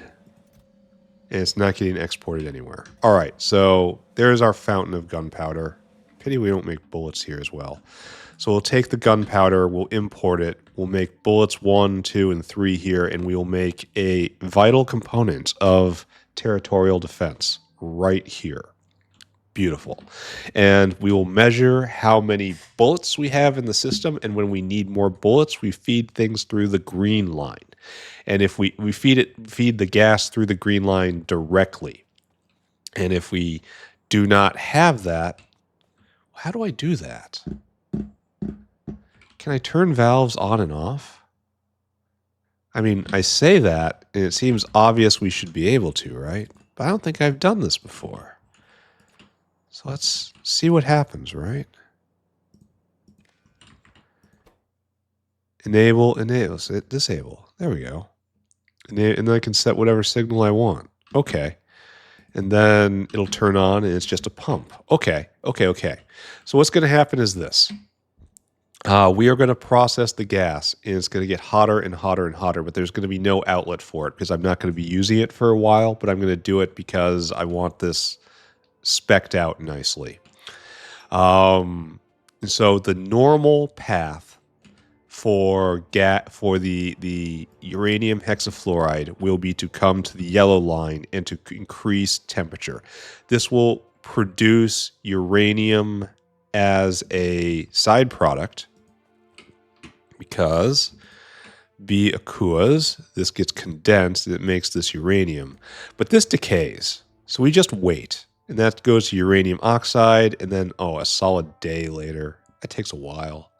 A: And it's not getting exported anywhere. All right, so there's our fountain of gunpowder. Pity we don't make bullets here as well. So we'll take the gunpowder, we'll import it, we'll make bullets 1, 2, and 3 here, and we'll make a vital component of territorial defense right here. Beautiful. And we will measure how many bullets we have in the system, and when we need more bullets, we feed things through the green line. And if we feed the gas through the green line directly. And if we do not have that, how do I do that? Can I turn valves on and off? I mean, I say that, and it seems obvious we should be able to, right? But I don't think I've done this before. So let's see what happens, right? Enable, disable. There we go. And then I can set whatever signal I want. Okay. And then it'll turn on, and it's just a pump. Okay. So what's going to happen is this. We are going to process the gas, and it's going to get hotter and hotter and hotter, but there's going to be no outlet for it because I'm not going to be using it for a while, but I'm going to do it because I want this specced out nicely. So the normal path for the uranium hexafluoride will be to come to the yellow line and to increase temperature. This will produce uranium as a side product because this gets condensed and it makes this uranium. But this decays, so we just wait. And that goes to uranium oxide, and then, a solid day later. That takes a while.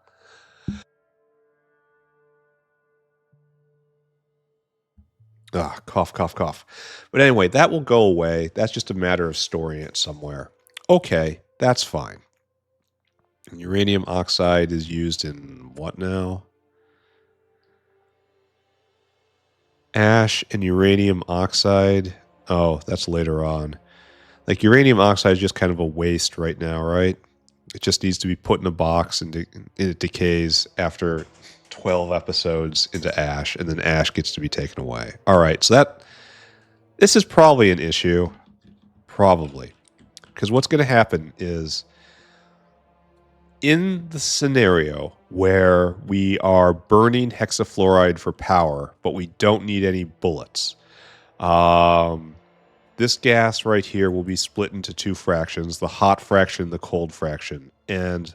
A: Cough. But anyway, that will go away. That's just a matter of storing it somewhere. Okay, that's fine. And uranium oxide is used in what now? Ash and uranium oxide. Oh, that's later on. Like, uranium oxide is just kind of a waste right now, right? It just needs to be put in a box, and it decays after 12 episodes into ash, and then ash gets to be taken away. All right, so this is probably an issue. Probably. Because what's going to happen is, in the scenario where we are burning hexafluoride for power, but we don't need any bullets, this gas right here will be split into two fractions, the hot fraction, the cold fraction. And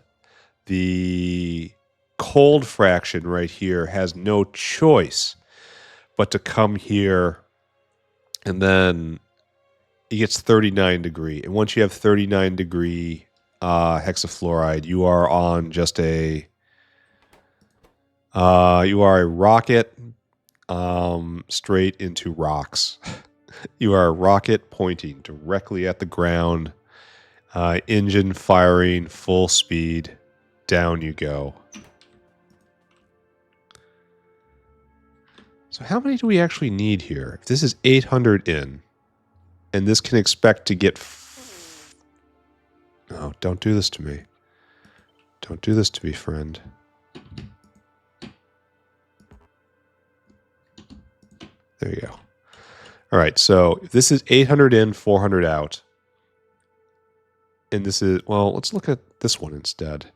A: the cold fraction right here has no choice but to come here, and then it gets 39 degree. And once you have 39 degree hexafluoride, you are on just you are a rocket straight into rocks. You are a rocket pointing directly at the ground, engine firing full speed, down you go. So how many do we actually need here? If this is 800 in, and this can expect to get... No, don't do this to me. Don't do this to me, friend. There you go. All right, so if this is 800 in, 400 out. And this is, well, let's look at this one instead.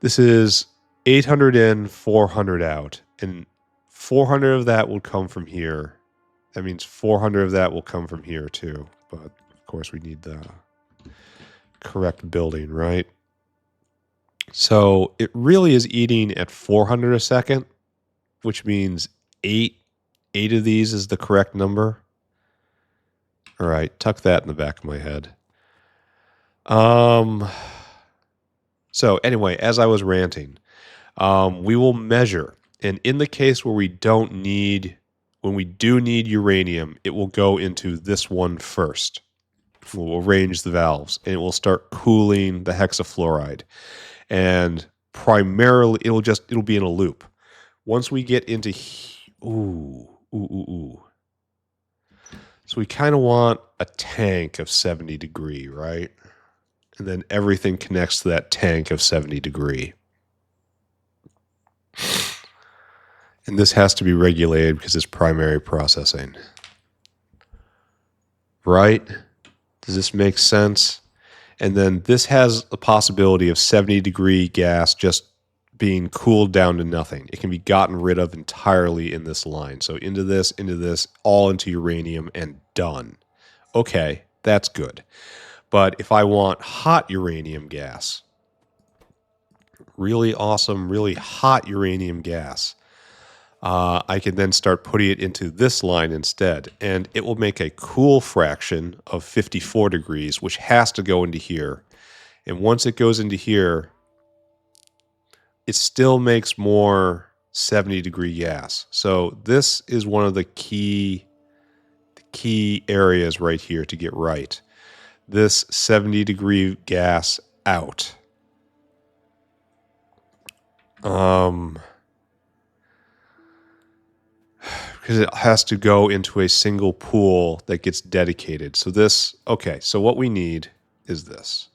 A: This is 800 in, 400 out. And 400 of that will come from here. That means 400 of that will come from here too. But of course we need the correct building, right? So it really is eating at 400 a second, which means eight of these is the correct number. All right, tuck that in the back of my head. So anyway, as I was ranting, we will measure. And in the case where we don't need, when we do need uranium, it will go into this one first. We'll arrange the valves and it will start cooling the hexafluoride. And primarily, it'll be in a loop. Once we get into, So we kind of want a tank of 70 degree, right? And then everything connects to that tank of 70 degree. And this has to be regulated because it's primary processing. Right? Does this make sense? And then this has a possibility of 70 degree gas just being cooled down to nothing. It can be gotten rid of entirely in this line. So into this, all into uranium and done. Okay, that's good. But if I want hot uranium gas, really awesome, really hot uranium gas, I can then start putting it into this line instead. And it will make a cool fraction of 54 degrees, which has to go into here. And once it goes into here, it still makes more 70 degree gas. So this is one of the key areas right here to get right. This 70 degree gas out. Because it has to go into a single pool that gets dedicated. So this, okay, so what we need is this.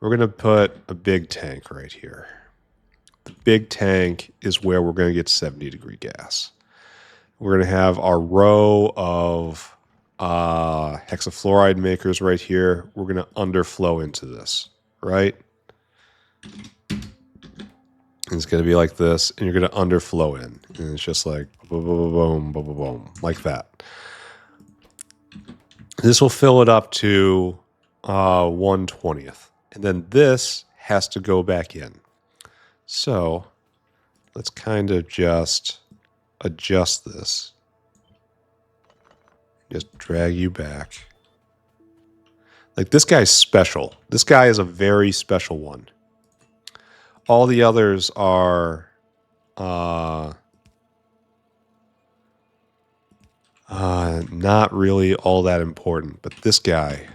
A: We're going to put a big tank right here. The big tank is where we're going to get 70 degree gas. We're going to have our row of hexafluoride makers right here. We're going to underflow into this, right? And it's going to be like this, and you're going to underflow in. And it's just like boom, boom, boom, boom, boom, boom, like that. This will fill it up to 1/20th. And then this has to go back in. So let's kind of just adjust this. Just drag you back. Like, this guy's special. This guy is a very special one. All the others are not really all that important. But this guy,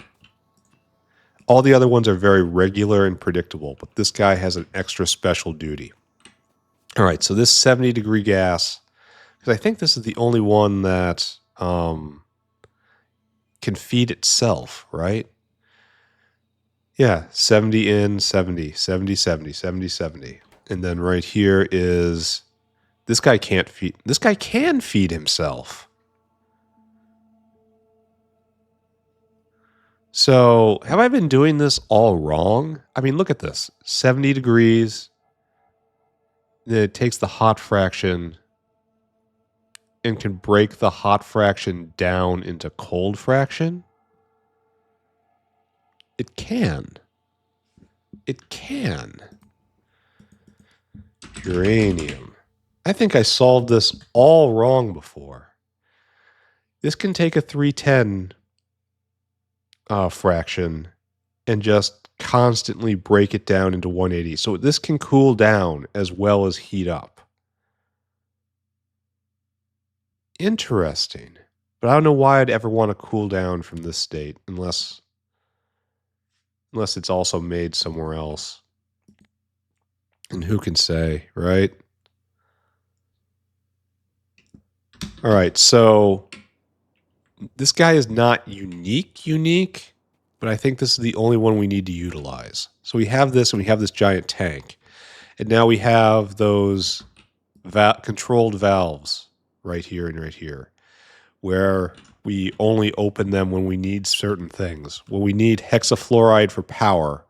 A: all the other ones are very regular and predictable. But this guy has an extra special duty. All right, so this 70 degree gas, because I think this is the only one that can feed itself, right? Yeah, 70 in, 70, 70, 70, 70, 70. And then right here is, this guy can't feed, this guy can feed himself. So have I been doing this all wrong? I mean, look at this, 70 degrees. Then it takes the hot fraction and can break the hot fraction down into cold fraction. It can. It can. Uranium. I think I solved this all wrong before. This can take a 310 fraction and just constantly break it down into 180. So this can cool down as well as heat up. Interesting. But I don't know why I'd ever want to cool down from this state unless it's also made somewhere else. And who can say, right? All right, so this guy is not unique, but I think this is the only one we need to utilize. So we have this, and we have this giant tank. And now we have those controlled valves right here and right here, where we only open them when we need certain things. When we need hexafluoride for power,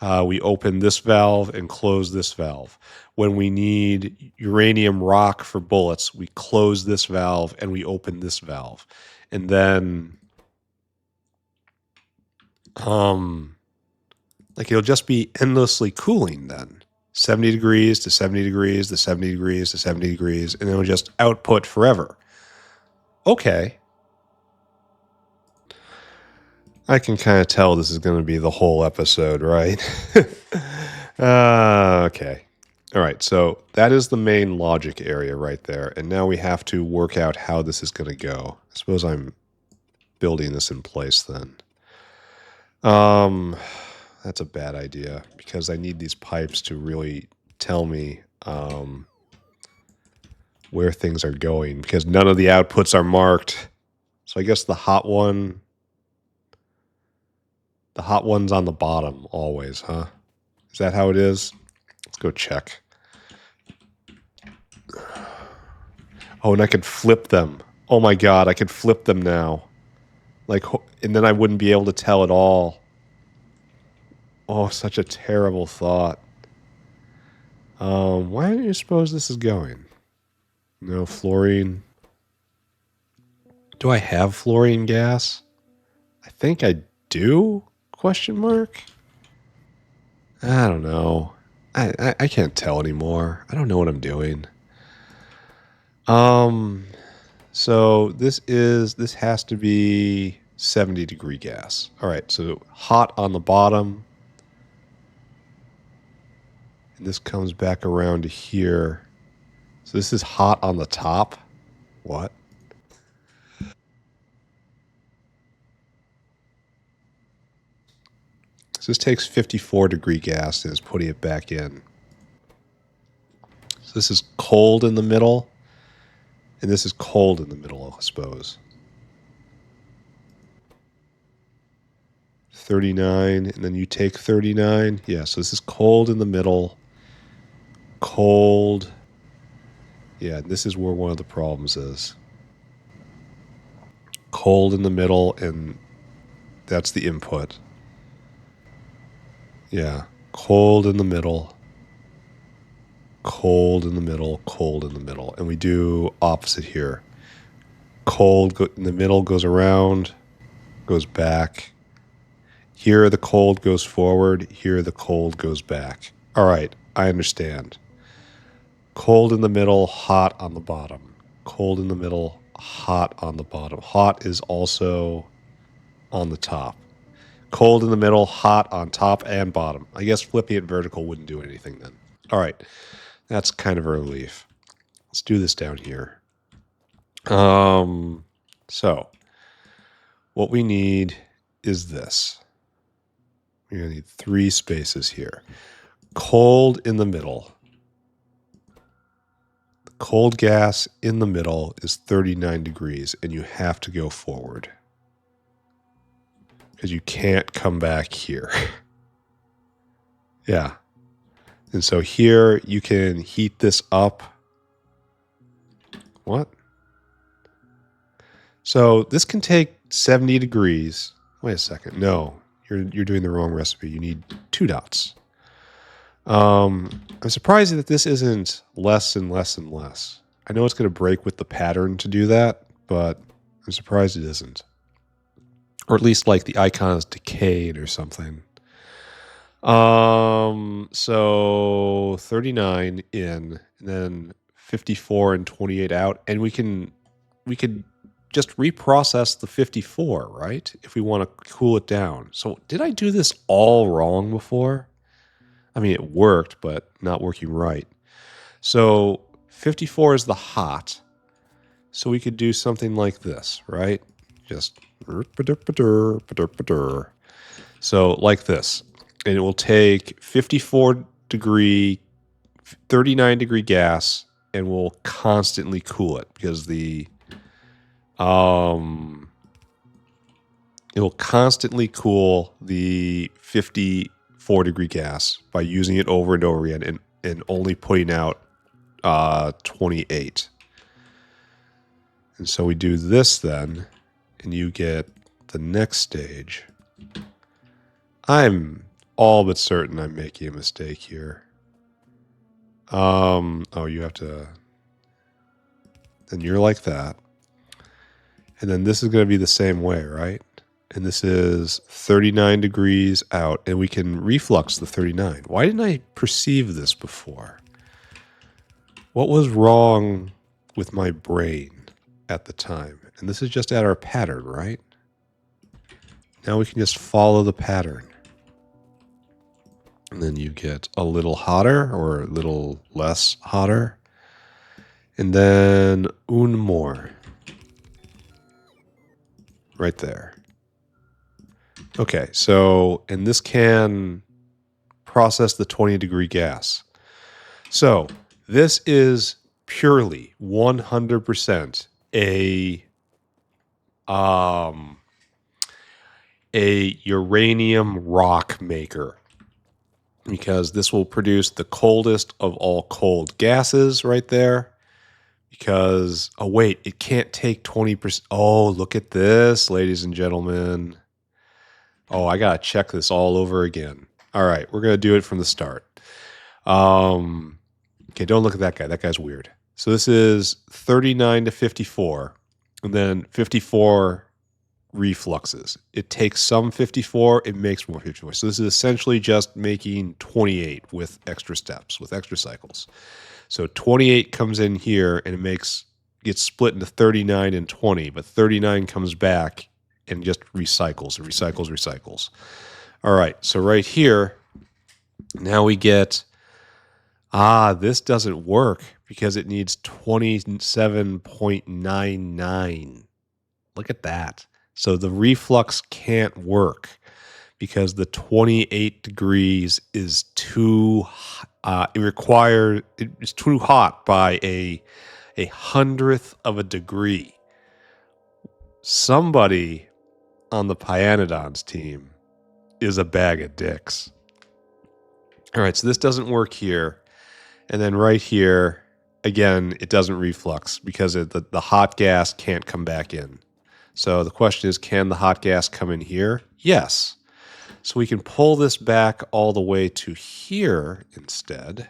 A: we open this valve and close this valve. When we need uranium rock for bullets, we close this valve and we open this valve. And then, like, it'll just be endlessly cooling then. 70 degrees to 70 degrees to 70 degrees to 70 degrees, and it'll just output forever. Okay. I can kind of tell this is going to be the whole episode, right? Okay. All right, so that is the main logic area right there. And now we have to work out how this is going to go. I suppose I'm building this in place then. That's a bad idea because I need these pipes to really tell me where things are going because none of the outputs are marked. So I guess the hot one's on the bottom always, huh? Is that how it is? Let's go check. Oh, and I could flip them. Oh my god, I could flip them now. Like, and then I wouldn't be able to tell at all. Oh, such a terrible thought. Why do you suppose this is going? No fluorine. Do I have fluorine gas? I think I do? Question mark? I don't know. I can't tell anymore. I don't know what I'm doing. So this has to be 70 degree gas. All right, so hot on the bottom. And this comes back around to here. So this is hot on the top. What? So this takes 54 degree gas and is putting it back in. So this is cold in the middle. And this is cold in the middle, I suppose. 39, and then you take 39. Yeah, so this is cold in the middle. Cold. Yeah, this is where one of the problems is. Cold in the middle, and that's the input. Yeah, cold in the middle. Cold in the middle, cold in the middle. And we do opposite here. Cold in the middle goes around, goes back. Here the cold goes forward, here the cold goes back. All right, I understand. Cold in the middle, hot on the bottom. Cold in the middle, hot on the bottom. Hot is also on the top. Cold in the middle, hot on top and bottom. I guess flipping it vertical wouldn't do anything then. All right, that's kind of a relief. Let's do this down here. So what we need is this. We're going to need 3 spaces here. Cold in the middle. The cold gas in the middle is 39 degrees, and you have to go forward. Because you can't come back here. Yeah. And so here you can heat this up. What? So this can take 70 degrees. Wait a second. No, you're doing the wrong recipe. You need 2 dots. I'm surprised that this isn't less and less and less. I know it's going to break with the pattern to do that, but I'm surprised it isn't. Or at least like the icon is decayed or something. So 39 in, and then 54 and 28 out, and we could just reprocess the 54, right? If we want to cool it down. So did I do this all wrong before? I mean, it worked, but not working right. So 54 is the hot. So we could do something like this, right? Just so like this. And it will take 54 degree, 39 degree gas, and we'll constantly cool it because the It will constantly cool the 54-degree gas by using it over and over again and only putting out 28. And so we do this then, and you get the next stage. I'm all but certain I'm making a mistake here. Oh, you have to... Then you're like that. And then this is going to be the same way, right? And this is 39 degrees out, and we can reflux the 39. Why didn't I perceive this before? What was wrong with my brain at the time? And this is just at our pattern, right? Now we can just follow the pattern. And then you get a little hotter or a little less hotter. And then un more. Right there. Okay, so, and this can process the 20-degree gas. So, this is purely 100% a uranium rock maker, because this will produce the coldest of all cold gases right there. Because, oh wait, it can't take 20%. Oh, look at this, ladies and gentlemen. Oh, I gotta check this all over again. All right, we're gonna do it from the start. Okay, don't look at that guy. That guy's weird. So this is 39 to 54, and then 54 refluxes. It takes some 54, it makes more 54. So this is essentially just making 28 with extra steps, with extra cycles. So 28 comes in here and it gets split into 39 and 20, but 39 comes back and just recycles and recycles, recycles. All right, so right here, now we get, this doesn't work because it needs 27.99. Look at that. So the reflux can't work because the 28 degrees is too it's too hot by a hundredth of a degree. Somebody on the Pyanodon's team is a bag of dicks. All right, so this doesn't work here. And then right here, again, it doesn't reflux because the hot gas can't come back in. So the question is, can the hot gas come in here? Yes. So we can pull this back all the way to here instead.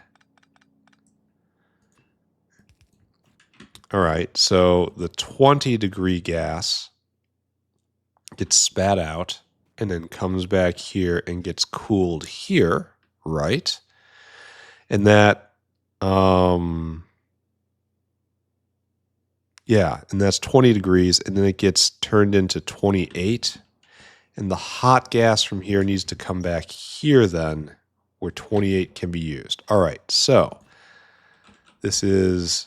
A: All right, so the 20-degree gas gets spat out and then comes back here and gets cooled here, right? And that, yeah, and that's 20 degrees, and then it gets turned into 28. And the hot gas from here needs to come back here then, where 28 can be used. All right, so this is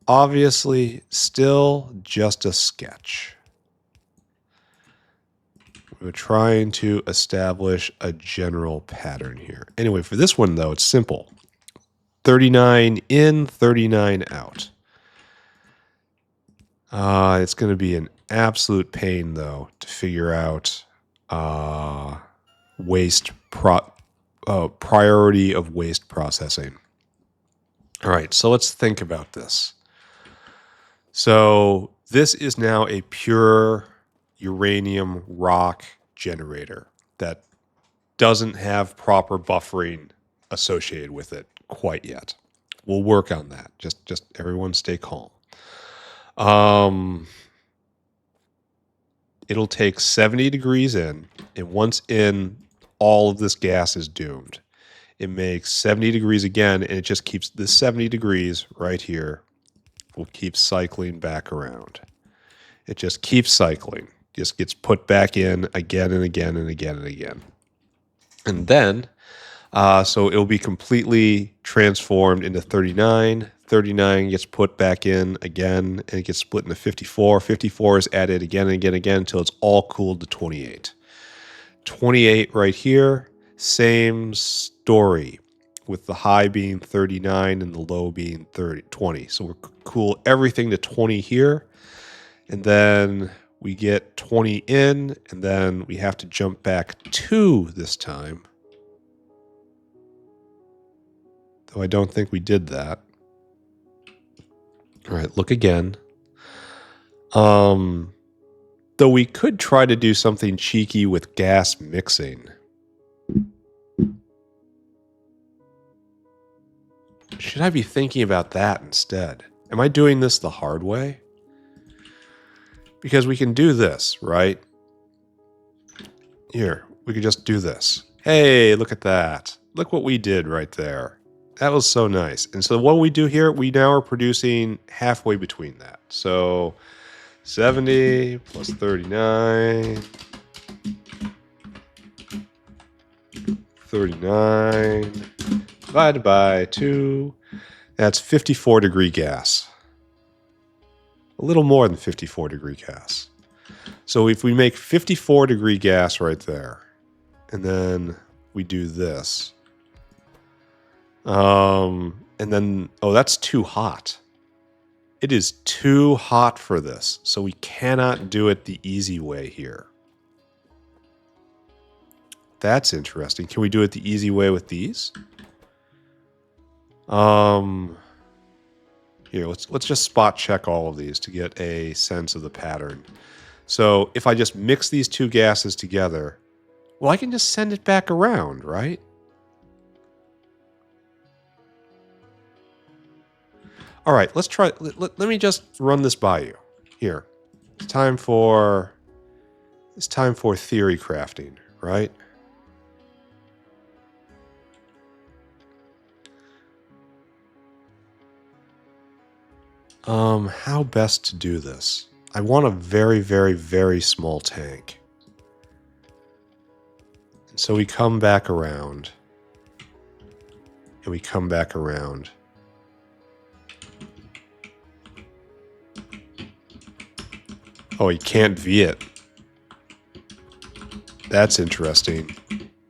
A: obviously still just a sketch. We're trying to establish a general pattern here. Anyway, for this one, though, it's simple. 39 in, 39 out. It's going to be an absolute pain, though, to figure out priority of waste processing. All right, so let's think about this. So this is now a pure uranium rock generator that doesn't have proper buffering associated with it quite yet. We'll work on that. Just everyone stay calm. It'll take 70 degrees in, and once in, all of this gas is doomed. It makes 70 degrees again, and it just keeps this 70 degrees right here. Will keep cycling back around. It just keeps cycling. Just gets put back in again and again and again and again. And then, so it'll be completely transformed into 39. 39 gets put back in again, and it gets split into 54. 54 is added again and again and again until it's all cooled to 28. 28 right here, same story, with the high being 39 and the low being 20. So we'll cool everything to 20 here, and then we get 20 in, and then we have to jump back 2 this time. Though I don't think we did that. All right, look again. Though we could try to do something cheeky with gas mixing. Should I be thinking about that instead? Am I doing this the hard way? Because we can do this, right? Here, we could just do this. Hey, look at that. Look what we did right there. That was so nice. And so what we do here, we now are producing halfway between that. So 70 plus 39. 39 divided by 2. That's 54 degree gas. A little more than 54 degree gas. So if we make 54 degree gas right there, and then we do this, and then, oh, that's too hot. It is too hot for this, so we cannot do it the easy way here. That's interesting. Can we do it the easy way with these? Here, let's just spot check all of these to get a sense of the pattern. So if I just mix these two gases together, well, I can just send it back around, right? All right, let's try. Let me just run this by you. Here, it's time for theory crafting, right? How best to do this? I want a very, very, very small tank. And so we come back around. And we come back around. Oh, you can't V it. That's interesting.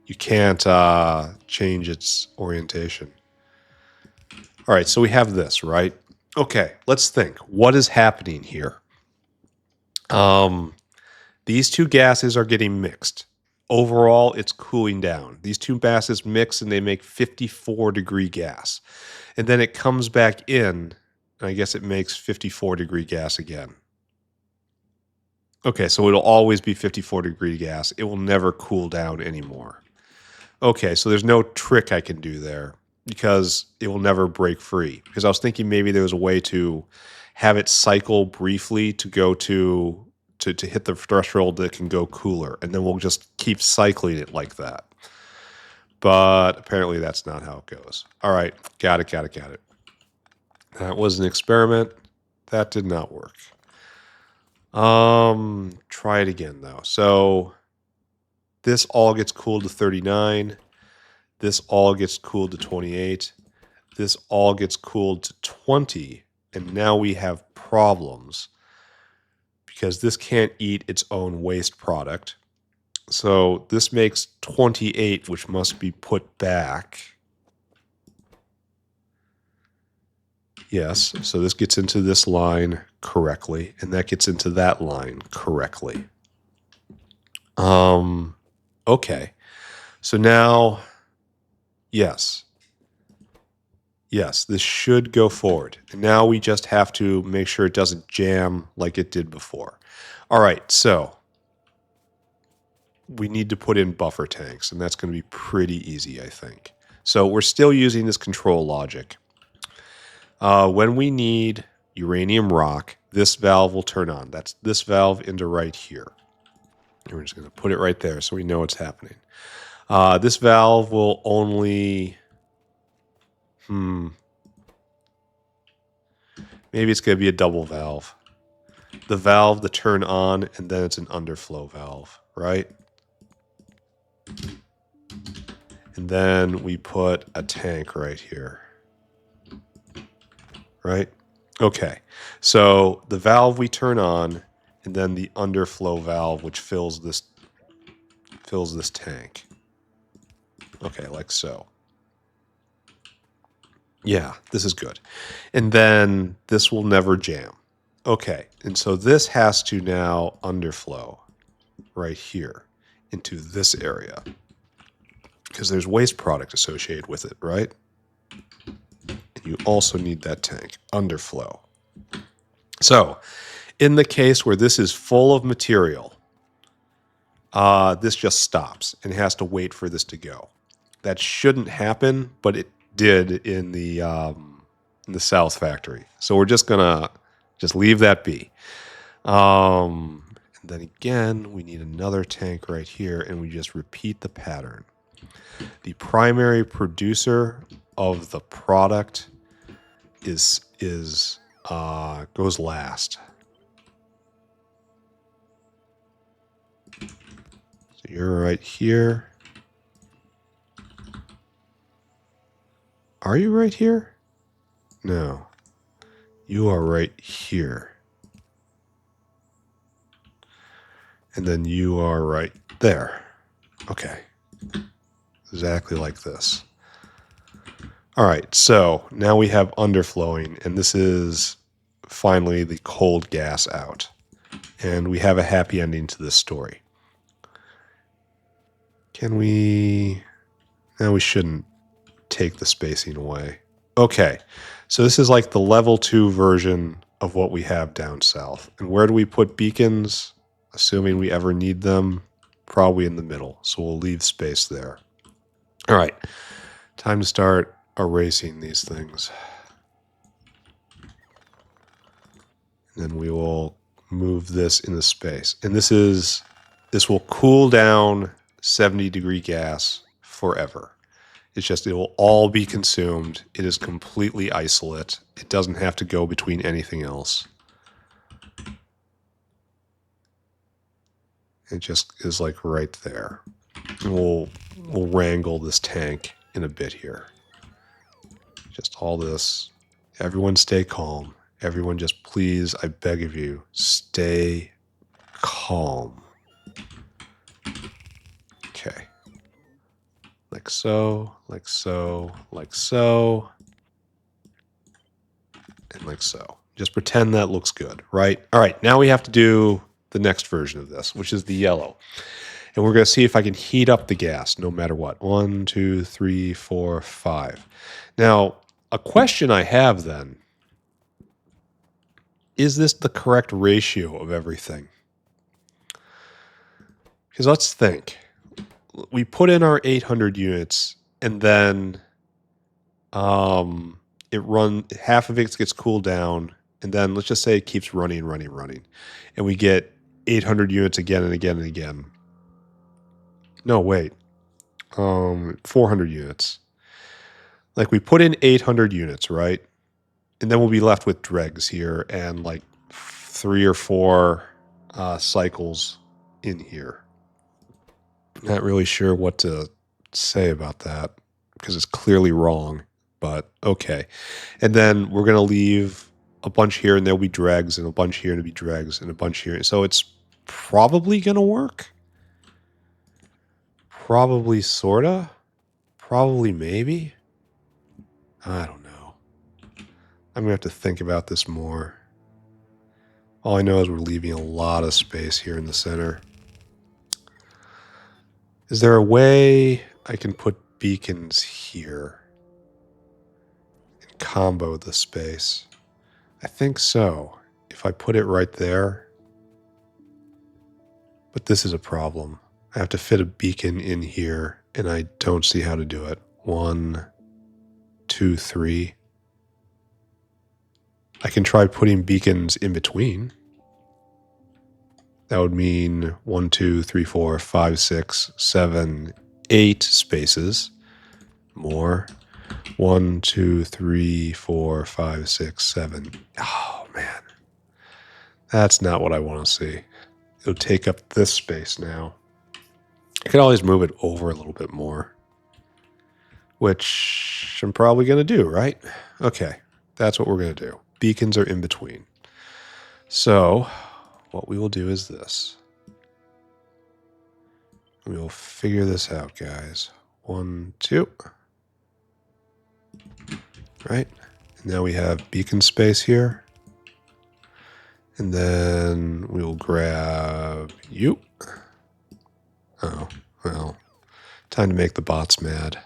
A: You can't change its orientation. All right, so we have this, right? Okay, let's think. What is happening here? These two gases are getting mixed. Overall, it's cooling down. These two gases mix and they make 54 degree gas. And then it comes back in, and I guess it makes 54 degree gas again. Okay, so it'll always be 54 degree gas. It will never cool down anymore. Okay, so there's no trick I can do there because it will never break free. Because I was thinking maybe there was a way to have it cycle briefly to go to hit the threshold that can go cooler, and then we'll just keep cycling it like that. But apparently that's not how it goes. All right, got it. That was an experiment. That did not work. Try it again though. So this all gets cooled to 39. This all gets cooled to 28. This all gets cooled to 20. And now we have problems because this can't eat its own waste product. So this makes 28, which must be put back. Yes, so this gets into this line correctly, and that gets into that line correctly. Okay. So now, yes, this should go forward. And now we just have to make sure it doesn't jam like it did before. All right, so we need to put in buffer tanks, and that's going to be pretty easy, I think. So we're still using this control logic. When we need uranium rock, this valve will turn on. That's this valve into right here. And we're just going to put it right there so we know what's happening. This valve will only... maybe it's going to be a double valve. The valve to turn on, and then it's an underflow valve, right? And then we put a tank right here. Right? Okay. So the valve we turn on, and then the underflow valve, which fills this tank. Okay, like so. Yeah, this is good. And then this will never jam. Okay, and so this has to now underflow right here into this area because there's waste product associated with it, right? And you also need that tank underflow. So in the case where this is full of material, this just stops and has to wait for this to go. That shouldn't happen, but it did in the South factory. So we're just gonna just leave that be. And then again, we need another tank right here, and we just repeat the pattern. The primary producer of the product goes last. So you're right here. Are you right here? No. You are right here. And then you are right there. Okay. Exactly like this. All right, so now we have underflowing, and this is finally the cold gas out. And we have a happy ending to this story. Can we... No, we shouldn't take the spacing away. Okay, so this is like the level 2 version of what we have down south. And where do we put beacons? Assuming we ever need them, probably in the middle. So we'll leave space there. All right, time to start erasing these things. And then we will move this into space. And this will cool down 70-degree gas forever. It's just, it will all be consumed. It is completely isolate. It doesn't have to go between anything else. It just is like right there. And we'll wrangle this tank in a bit here. Just all this. Everyone stay calm. Everyone just please, I beg of you, stay calm. Okay. Like so, like so, like so, and like so. Just pretend that looks good, right? All right, now we have to do the next version of this, which is the yellow. And we're going to see if I can heat up the gas no matter what. 1, 2, 3, 4, 5. Now, a question I have then, is this the correct ratio of everything? Because let's think. We put in our 800 units, and then half of it gets cooled down, and then let's just say it keeps running, and we get 800 units again and again and again. No, wait. 400 units. Like we put in 800 units, right? And then we'll be left with dregs here and like 3 or 4 cycles in here. Not really sure what to say about that because it's clearly wrong, but okay. And then we're going to leave a bunch here and there'll be dregs and a bunch here and there'll be dregs and a bunch here. So it's probably going to work. Probably, sorta. Probably, maybe. I don't know. I'm going to have to think about this more. All I know is we're leaving a lot of space here in the center. Is there a way I can put beacons here and combo the space? I think so. If I put it right there. But this is a problem. I have to fit a beacon in here, and I don't see how to do it. 1, 2, 3. I can try putting beacons in between. That would mean 1, 2, 3, 4, 5, 6, 7, 8 spaces. More. 1, 2, 3, 4, 5, 6, 7. Oh, man. That's not what I want to see. It'll take up this space now. I could always move it over a little bit more. Which I'm probably going to do, right? Okay. That's what we're going to do. Beacons are in between. So what we will do is this. We will figure this out, guys. 1, 2. Right? And now we have beacon space here. And then we'll grab you. Oh, well, time to make the bots mad.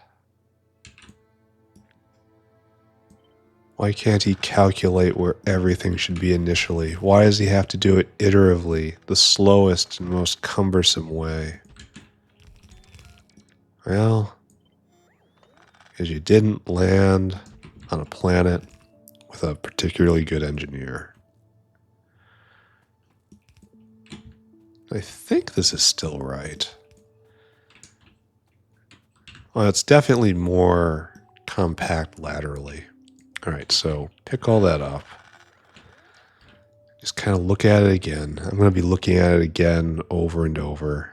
A: Why can't he calculate where everything should be initially? Why does he have to do it iteratively, the slowest and most cumbersome way? Well, because you didn't land on a planet with a particularly good engineer. I think this is still right. Well, it's definitely more compact laterally. All right, so pick all that up. Just kind of look at it again. I'm going to be looking at it again over and over.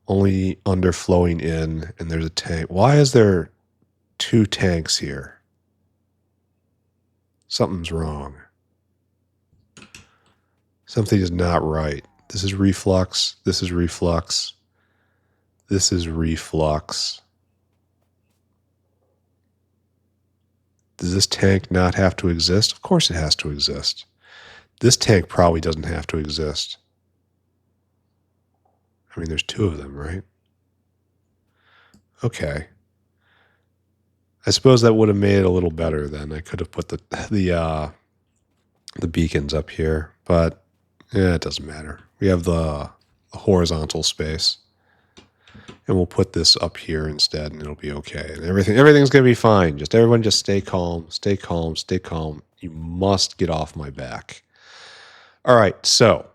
A: Only underflowing in, and there's a tank. Why is there 2 tanks here? Something's wrong. Something is not right. This is reflux. This is reflux. This is reflux. Does this tank not have to exist? Of course it has to exist. This tank probably doesn't have to exist. I mean, there's 2 of them, right? Okay. I suppose that would have made it a little better then. I could have put the beacons up here, but yeah, it doesn't matter. We have the horizontal space. And we'll put this up here instead, and it'll be okay. And everything's going to be fine. Everyone just stay calm, stay calm, stay calm. You must get off my back. All right, so.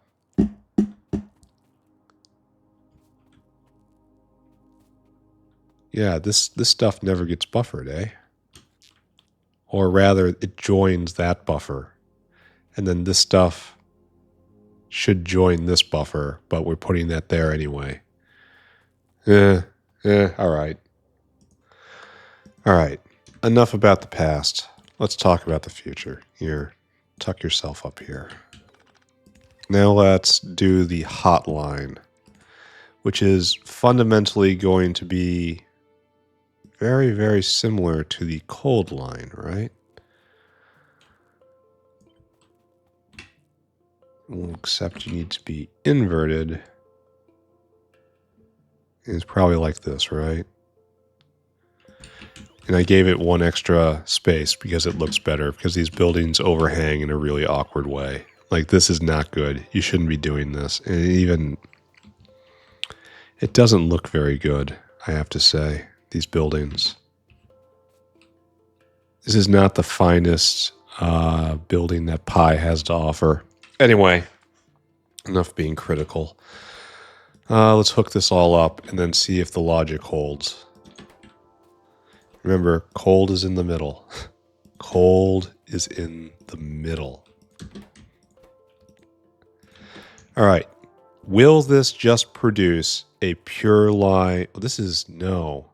A: Yeah, this stuff never gets buffered, eh? Or rather, it joins that buffer. And then this stuff should join this buffer, but we're putting that there anyway. All right. All right. Enough about the past. Let's talk about the future. Here, tuck yourself up here. Now let's do the hotline, which is fundamentally going to be very, very similar to the cold line, right? Well, except you need to be inverted. It's probably like this, right? And I gave it 1 extra space because it looks better, because these buildings overhang in a really awkward way. Like, this is not good. You shouldn't be doing this. And it doesn't look very good, I have to say, these buildings. This is not the finest building that Pi has to offer. Anyway, enough being critical. Let's hook this all up and then see if the logic holds. Remember, cold is in the middle. Cold is in the middle. All right. Will this just produce a pure line? This is no.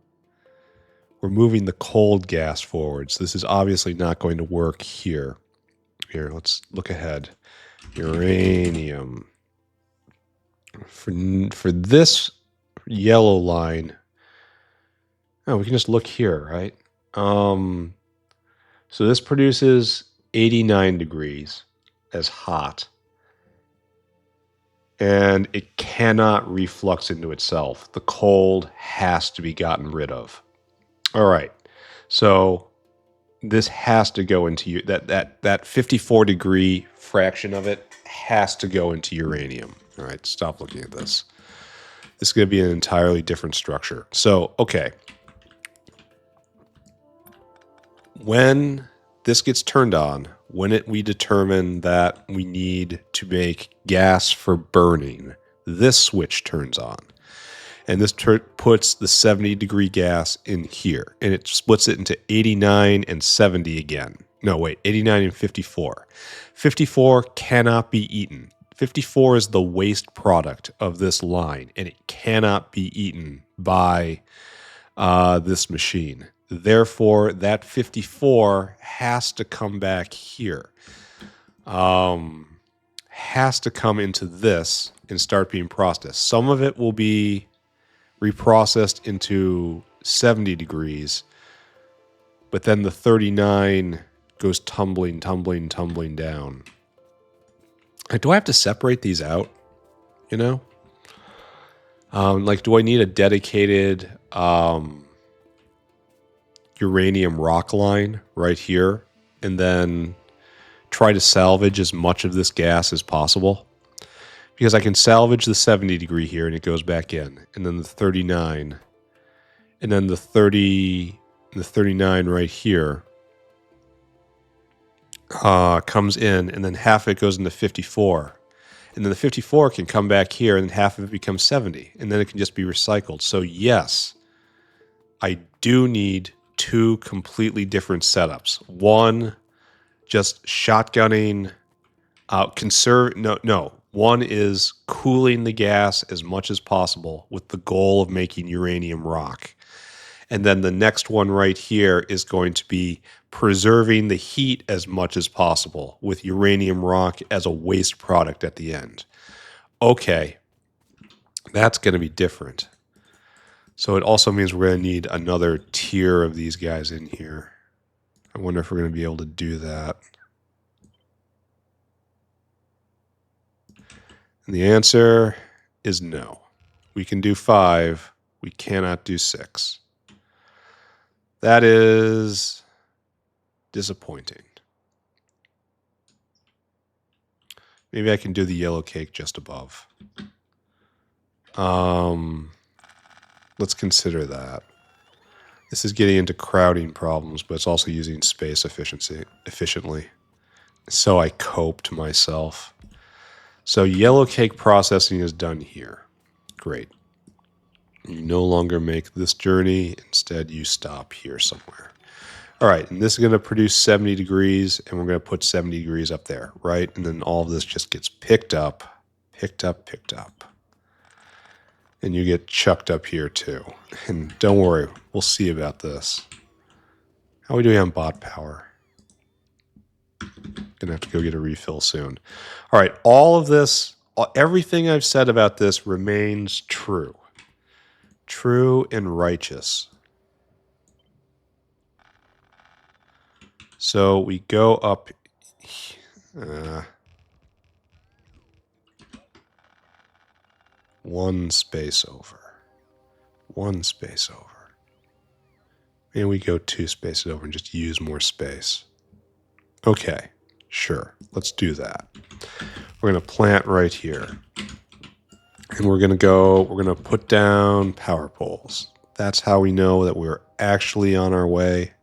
A: We're moving the cold gas forwards. This is obviously not going to work here. Here, let's look ahead. Uranium. For this yellow line, oh, we can just look here, right? So this produces 89 degrees as hot. And it cannot reflux into itself. The cold has to be gotten rid of. All right. So this has to go into that 54 degree fraction of it has to go into uranium. All right, stop looking at this. This is going to be an entirely different structure. So, okay. When this gets turned on, when we determine that we need to make gas for burning, this switch turns on. And this puts the 70 degree gas in here. And it splits it into 89 and 70 again. No, wait, 89 and 54. 54 cannot be eaten. 54 is the waste product of this line, and it cannot be eaten by this machine. Therefore, that 54 has to come back here. Has to come into this and start being processed. Some of it will be reprocessed into 70 degrees, but then the 39 goes tumbling down. Do I have to separate these out? You know? Like, do I need a dedicated uranium rock line right here and then try to salvage as much of this gas as possible? Because I can salvage the 70 degree here and it goes back in, and then the 39, and then the 39 right here comes in, and then half of it goes into 54. And then the 54 can come back here, and then half of it becomes 70, and then it can just be recycled. So yes, I do need two completely different setups. One, just shotgunning, one is cooling the gas as much as possible with the goal of making uranium rock. And then the next one right here is going to be preserving the heat as much as possible with uranium rock as a waste product at the end. Okay, that's going to be different. So it also means we're going to need another tier of these guys in here. I wonder if we're going to be able to do that. And the answer is no. We can do 5. We cannot do 6. That is disappointing. Maybe I can do the yellow cake just above. Let's consider that. This is getting into crowding problems, but it's also using space efficiently. So I coped myself. So yellow cake processing is done here. Great. You no longer make this journey. Instead, you stop here somewhere. All right, and this is going to produce 70 degrees, and we're going to put 70 degrees up there, right? And then all of this just gets picked up. And you get chucked up here too. And don't worry, we'll see about this. How are we doing on bot power? Gonna have to go get a refill soon. All right, all of this, everything I've said about this remains true. True and righteous. So we go up. One space over. And we go 2 spaces over and just use more space. Okay, sure. Let's do that. We're going to plant right here. And we're going to put down power poles. That's how we know that we're actually on our way.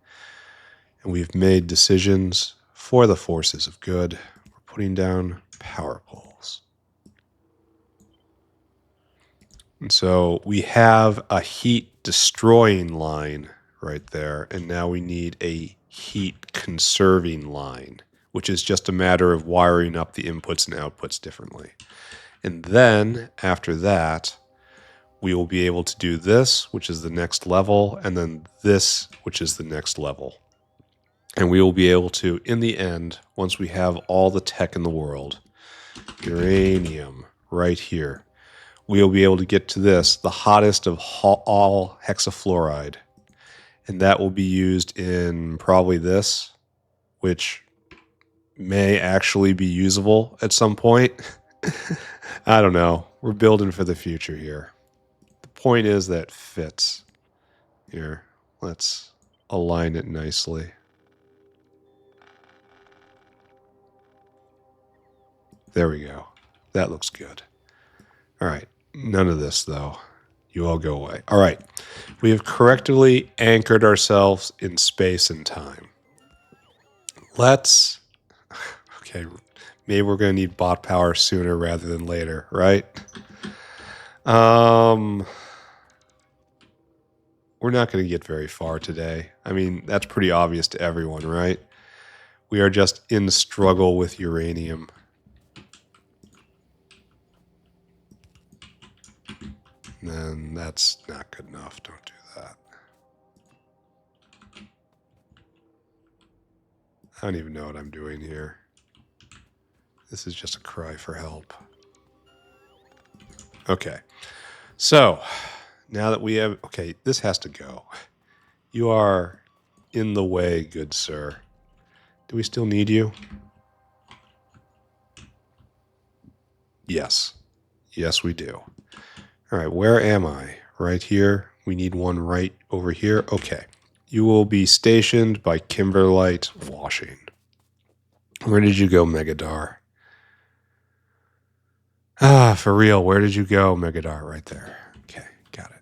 A: And we've made decisions for the forces of good. We're putting down power poles. And so we have a heat destroying line right there. And now we need a heat conserving line, which is just a matter of wiring up the inputs and outputs differently. And then after that, we will be able to do this, which is the next level, and then this, which is the next level. And we will be able to, in the end, once we have all the tech in the world, uranium right here, we will be able to get to this, the hottest of all hexafluoride. And that will be used in probably this, which may actually be usable at some point. I don't know. We're building for the future here. The point is that it fits. Here, let's align it nicely. There we go. That looks good. All right. None of this, though. You all go away. All right. We have correctly anchored ourselves in space and time. Let's... Okay, maybe we're going to need bot power sooner rather than later, right? We're not going to get very far today. I mean, that's pretty obvious to everyone, right? We are just in struggle with uranium. And that's not good enough. Don't do that. I don't even know what I'm doing here. This is just a cry for help. Okay. So, now that we have... Okay, this has to go. You are in the way, good sir. Do we still need you? Yes. Yes, we do. All right, where am I? Right here. We need one right over here. Okay. You will be stationed by Kimberlite Washing. Where did you go, Megadar? Ah, for real. Where did you go, Megadar? Right there. Okay, got it.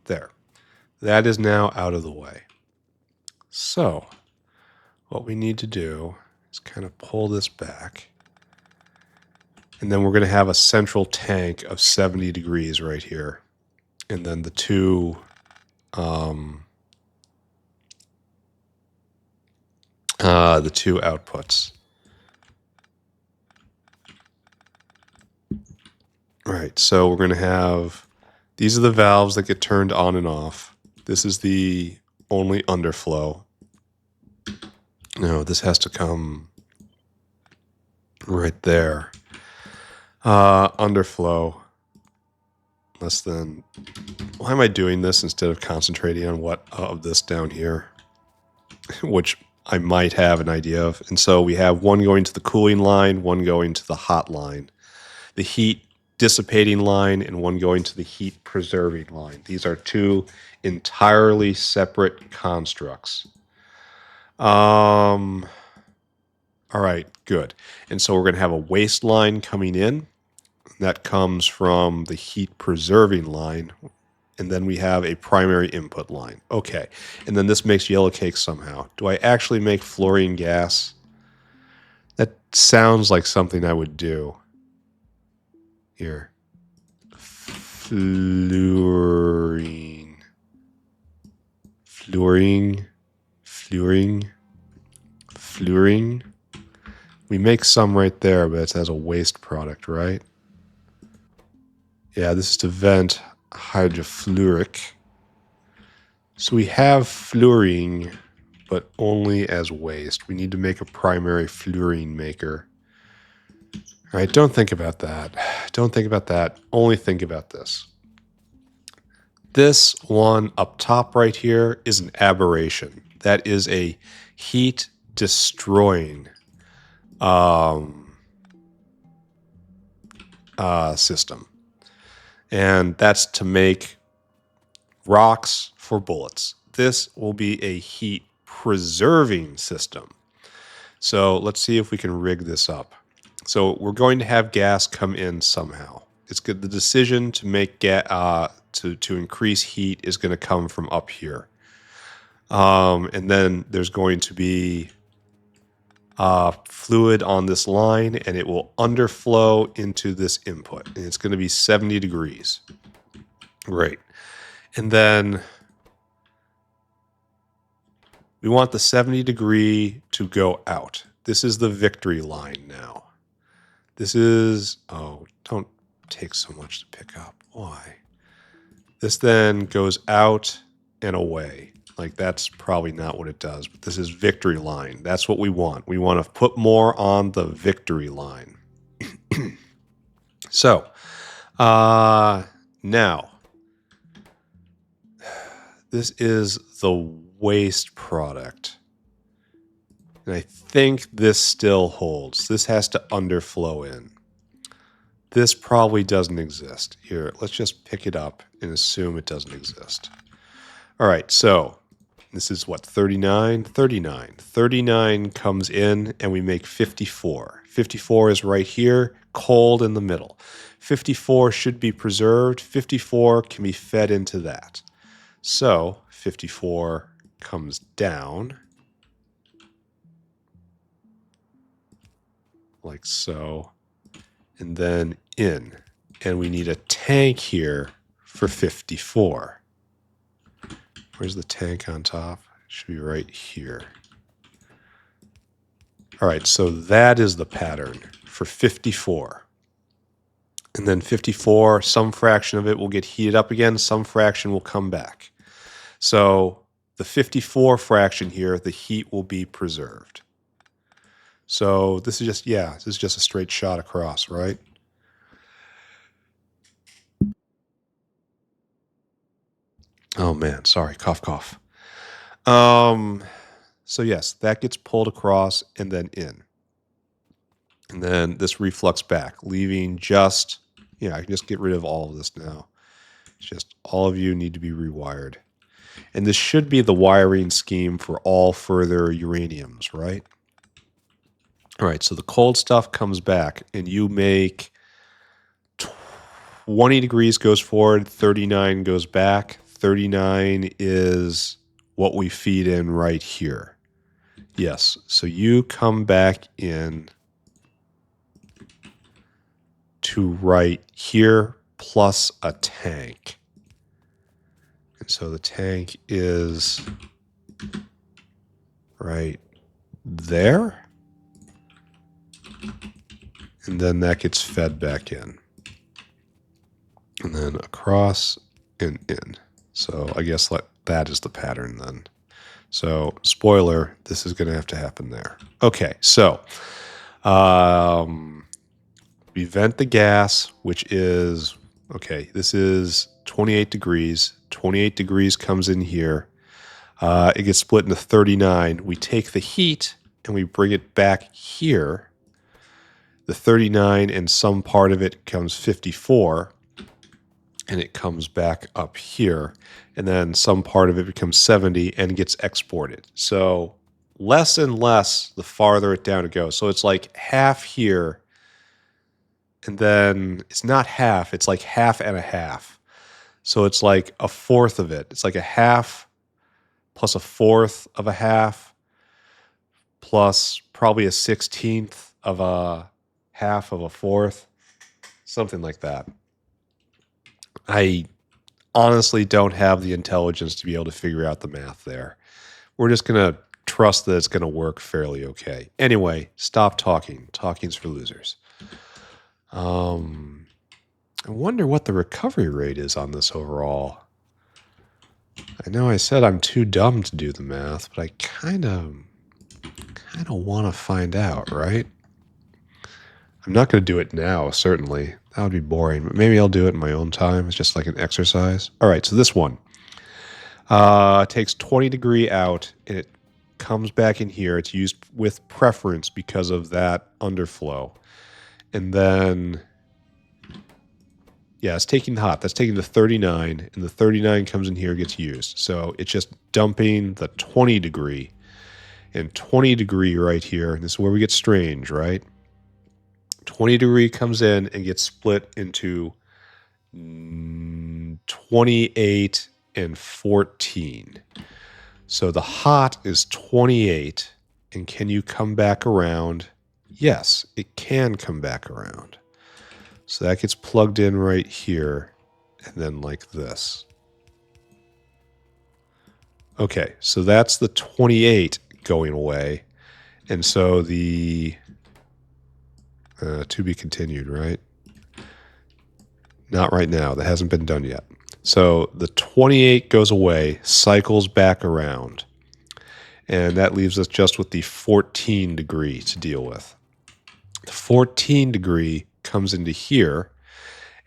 A: There. That is now out of the way. So, what we need to do is kind of pull this back. And then we're going to have a central tank of 70 degrees right here. And then the two outputs. Right, so we're going to have, these are the valves that get turned on and off. This is the only underflow. No, this has to come right there. Underflow, less than, why am I doing this instead of concentrating on what of this down here? Which I might have an idea of. And so we have one going to the cooling line, one going to the hot line. The heat dissipating line and one going to the heat preserving line. These are two entirely separate constructs. All right, good. And so we're going to have a waste line coming in. That comes from the heat preserving line. And then we have a primary input line. Okay. And then this makes yellow cake somehow. Do I actually make fluorine gas? That sounds like something I would do. Here. Fluorine. Fluorine. We make some right there, but it's as a waste product, right? Yeah, this is to vent hydrofluoric. So we have fluorine, but only as waste. We need to make a primary fluorine maker. All right, don't think about that. Don't think about that. Only think about this. This one up top right here is an aberration. That is a heat destroying system. And that's to make rocks for bullets. This will be a heat preserving system. So let's see if we can rig this up. So we're going to have gas come in somehow. It's good. The decision to make to increase heat is going to come from up here. And then there's going to be fluid on this line, and it will underflow into this input. And it's going to be 70 degrees. Great. And then we want the 70 degree to go out. This is the victory line now. This is, oh, don't take so much to pick up. Why? This then goes out and away. Like, that's probably not what it does, but this is victory line. That's what we want. We want to put more on the victory line. So, now, this is the waste product. And I think this still holds. This has to underflow in. This probably doesn't exist. Here, let's just pick it up and assume it doesn't exist. All right, so this is what, 39? 39. 39 comes in and we make 54. 54 is right here, cold in the middle. 54 should be preserved. 54 can be fed into that. So 54 comes down. Like so, and then in. And we need a tank here for 54. Where's the tank on top? It should be right here. All right, so that is the pattern for 54. And then 54, some fraction of it will get heated up again, some fraction will come back. So the 54 fraction here, the heat will be preserved. So this is just, yeah, this is just a straight shot across, right? Oh man, sorry, cough, cough. So yes, that gets pulled across and then in. And then this reflux back, leaving just, I can just get rid of all of this now. It's just all of you need to be rewired. And this should be the wiring scheme for all further uraniums, right? All right, so the cold stuff comes back, and you make 20 degrees goes forward, 39 goes back. 39 is what we feed in right here. Yes, so you come back in to right here plus a tank. And so the tank is right there. And then that gets fed back in. And then across and in. So I guess that is the pattern then. So spoiler, this is going to have to happen there. Okay, so we vent the gas, which is, okay, this is 28 degrees. 28 degrees comes in here. It gets split into 39. We take the heat and we bring it back here. The 39 and some part of it becomes 54. And it comes back up here. And then some part of it becomes 70 and gets exported. So less and less the farther it down it goes. So it's like half here. And then it's not half. It's like half and a half. So it's like a fourth of it. It's like a half plus a fourth of a half plus probably a 16th of a half of a fourth. Something like that. I honestly don't have the intelligence to be able to figure out the math there. We're just going to trust that it's going to work fairly okay. Anyway, stop talking. Talking's for losers. I wonder what the recovery rate is on this overall. I know I said I'm too dumb to do the math, but I kind of want to find out, right? I'm not going to do it now, certainly. That would be boring, but maybe I'll do it in my own time. It's just like an exercise. All right, so this one takes 20 degree out, and it comes back in here. It's used with preference because of that underflow. And then, yeah, it's taking the hot. That's taking the 39, and the 39 comes in here, gets used. So it's just dumping the 20 degree, and 20 degree right here. And this is where we get strange, right? 20 degree comes in and gets split into 28 and 14. So the hot is 28. And can you come back around? Yes, it can come back around. So that gets plugged in right here. And then like this. Okay, so that's the 28 going away. And so the to be continued, right? Not right now. That hasn't been done yet. So the 28 goes away, cycles back around. And that leaves us just with the 14 degree to deal with. The 14 degree comes into here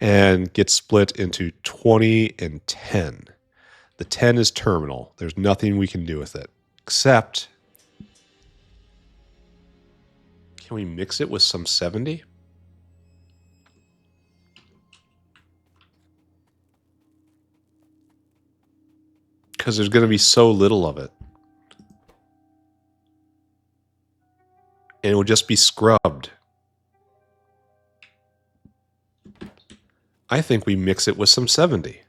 A: and gets split into 20 and 10. The 10 is terminal. There's nothing we can do with it. Except, can we mix it with some 70? Because there's going to be so little of it. And it will just be scrubbed. I think we mix it with some 70.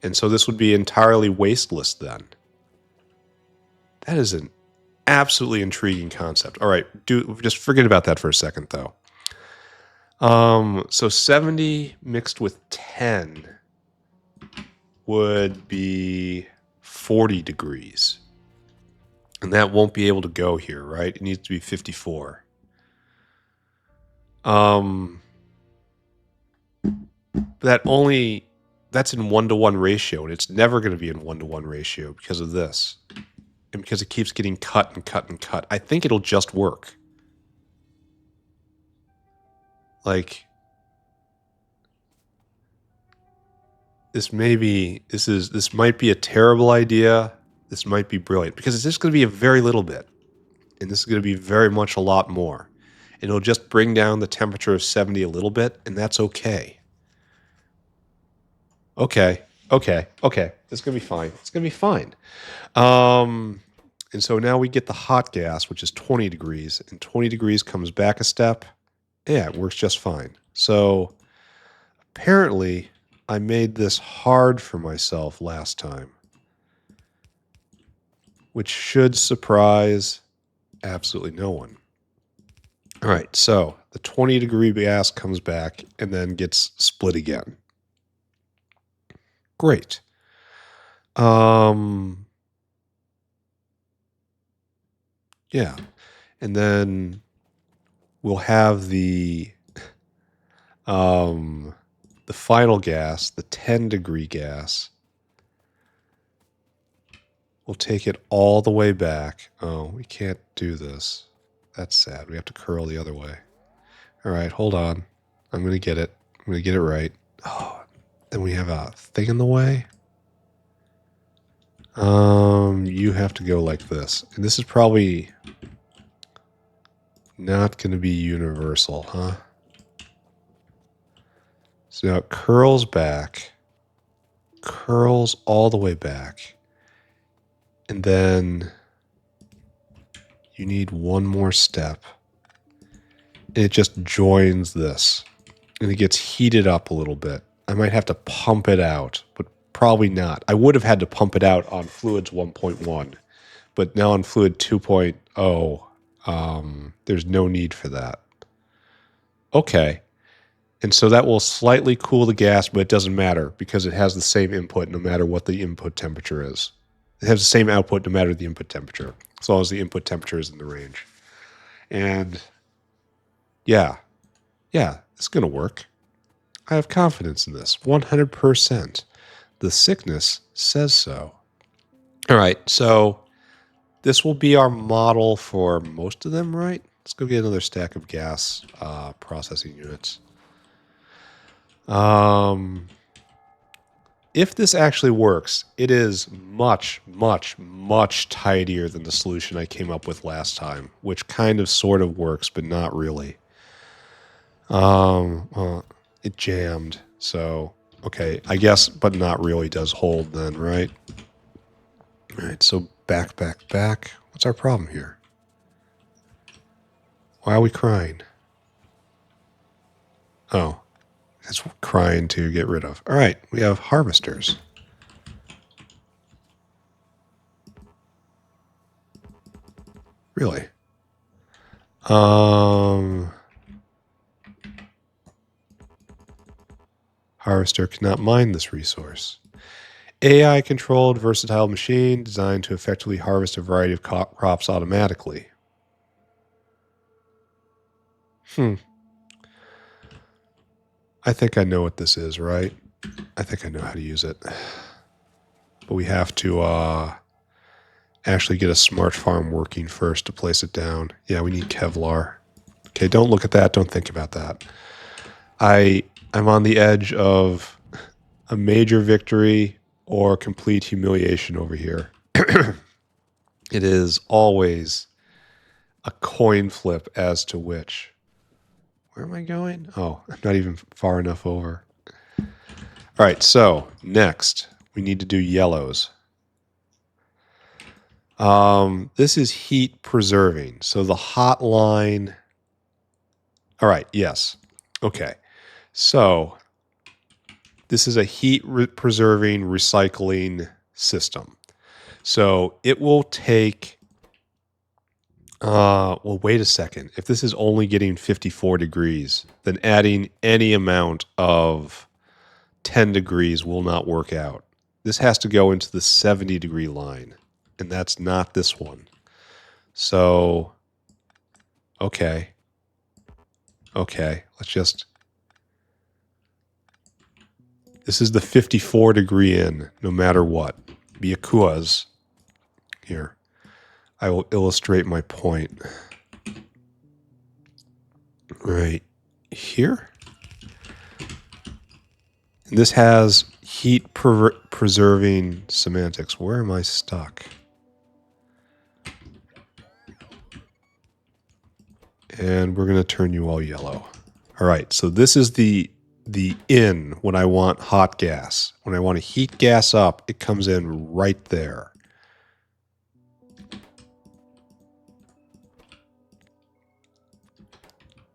A: And so this would be entirely wasteless then. That is an absolutely intriguing concept. All right, just forget about that for a second, though. So 70 mixed with 10 would be 40 degrees. And that won't be able to go here, right? It needs to be 54. That's in 1-to-1 ratio, and it's never going to be in 1-to-1 ratio because of this. And because it keeps getting cut and cut and cut. I think it'll just work. Like, this might be a terrible idea. This might be brilliant because it's just going to be a very little bit. And this is going to be very much a lot more. it'll just bring down the temperature of 70 a little bit, and that's okay. Okay. It's going to be fine. It's going to be fine. And so now we get the hot gas, which is 20 degrees, and 20 degrees comes back a step. Yeah, it works just fine. So apparently I made this hard for myself last time, which should surprise absolutely no one. All right, so the 20 degree gas comes back and then gets split again. Great. Yeah. And then we'll have the final gas, the 10 degree gas. We'll take it all the way back. Oh, we can't do this. That's sad. We have to curl the other way. All right, hold on. I'm going to get it. I'm going to get it right. Oh, then we have a thing in the way. You have to go like this. And this is probably not going to be universal, huh? So now it curls back, curls all the way back, and then you need one more step. And it just joins this, and it gets heated up a little bit. I might have to pump it out, but probably not. I would have had to pump it out on fluids 1.1, but now on fluid 2.0, there's no need for that. Okay. And so that will slightly cool the gas, but it doesn't matter because it has the same input no matter what the input temperature is. It has the same output no matter the input temperature, as long as the input temperature is in the range. And yeah, it's going to work. I have confidence in this, 100%. The sickness says so. All right, so this will be our model for most of them, right? Let's go get another stack of gas processing units. If this actually works, it is much, much, much tidier than the solution I came up with last time, which kind of sort of works, but not really. Well, it jammed, so okay, I guess, but not really does hold then, right? All right, so back. What's our problem here? Why are we crying? Oh, it's crying to get rid of. All right, we have harvesters. Really? Harvester cannot mine this resource. AI-controlled versatile machine designed to effectively harvest a variety of crops automatically. I think I know what this is, right? I think I know how to use it. But we have to actually get a smart farm working first to place it down. Yeah, we need Kevlar. Okay, don't look at that. Don't think about that. I'm on the edge of a major victory or complete humiliation over here. It is always a coin flip as to which. Where am I going? Oh, I'm not even far enough over. All right, so next we need to do yellows. This is heat preserving. So the hot line. All right, yes. Okay. So this is a heat preserving recycling system. So it will take, well, wait a second. If this is only getting 54 degrees, then adding any amount of 10 degrees will not work out. This has to go into the 70 degree line, and that's not this one. So, okay, let's just, this is the 54 degree in, no matter what. Because, here, I will illustrate my point. Right here. And this has heat preserving semantics. Where am I stuck? And we're going to turn you all yellow. All right, so this is the in when I want hot gas. When I want to heat gas up, it comes in right there.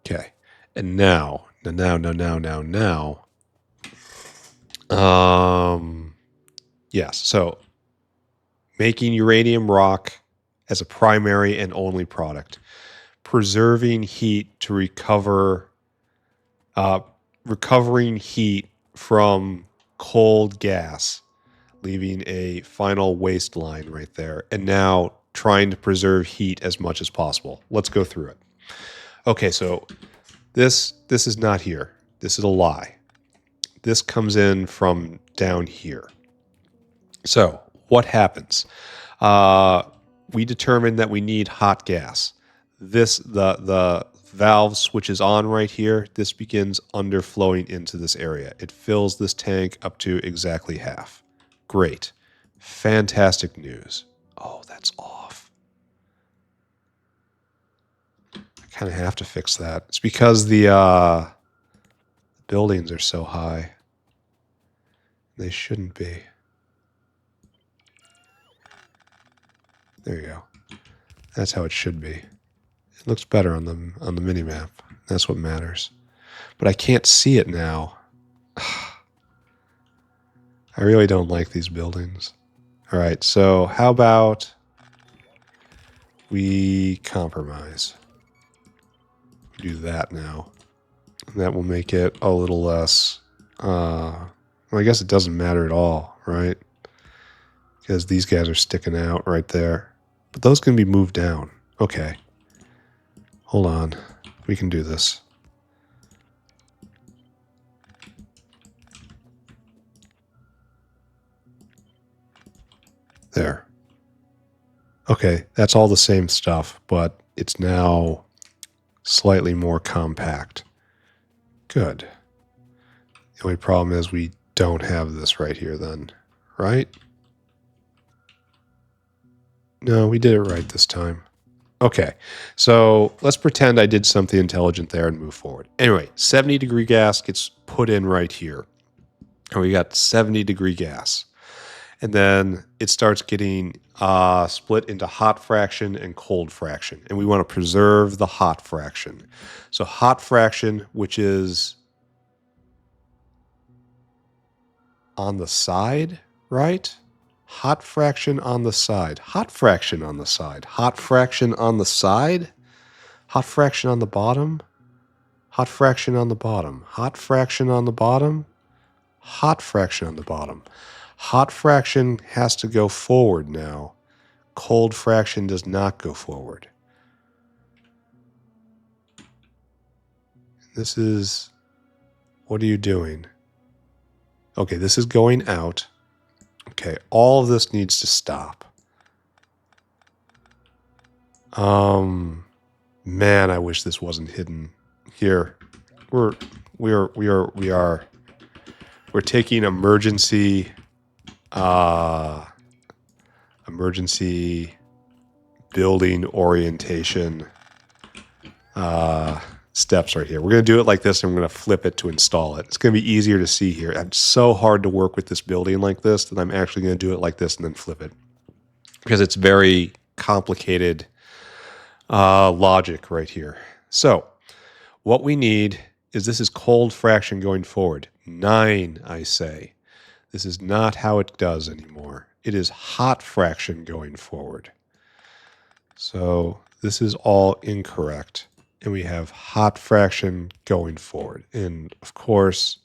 A: Okay, and now, yes, so making uranium rock as a primary and only product, preserving heat to recovering heat from cold gas, leaving a final waste line right there, and now trying to preserve heat as much as possible. Let's go through it. Okay, so this is not here. This is a lie. This comes in from down here. So what happens? We determined that we need hot gas. The valve switches on right here. This begins underflowing into this area. It fills this tank up to exactly half. Great. Fantastic news. Oh, that's off. I kind of have to fix that. It's because the buildings are so high. They shouldn't be. There you go. That's how it should be. It looks better on the mini map. That's what matters. But I can't see it now. I really don't like these buildings. All right, so how about we compromise? Do that now. And that will make it a little less... well, I guess it doesn't matter at all, right? Because these guys are sticking out right there. But those can be moved down. Okay. Hold on. We can do this. There. Okay, that's all the same stuff, but it's now slightly more compact. Good. The only problem is we don't have this right here then, right? No, we did it right this time. Okay, so let's pretend I did something intelligent there and move forward. Anyway, 70-degree gas gets put in right here. And we got 70-degree gas. And then it starts getting split into hot fraction and cold fraction. And we want to preserve the hot fraction. So hot fraction, which is on the side, right? Hot fraction on the side. Hot fraction on the side. Hot fraction on the side. Hot fraction on the bottom. Hot fraction on the bottom. Hot fraction on the bottom. Hot fraction on the bottom. Hot fraction has to go forward now. Cold fraction does not go forward. This is... What are you doing? Okay, this is going out. Okay, all of this needs to stop. Man, I wish this wasn't hidden. Here, we're taking emergency building orientation steps right here. We're going to do it like this, and we're going to flip it to install it. It's going to be easier to see here. It's so hard to work with this building like this that I'm actually going to do it like this and then flip it, because it's very complicated logic right here. So what we need is, this is cold fraction going forward. 9, I say. This is not how it does anymore. It is hot fraction going forward. So this is all incorrect. And we have hot fraction going forward. And of course,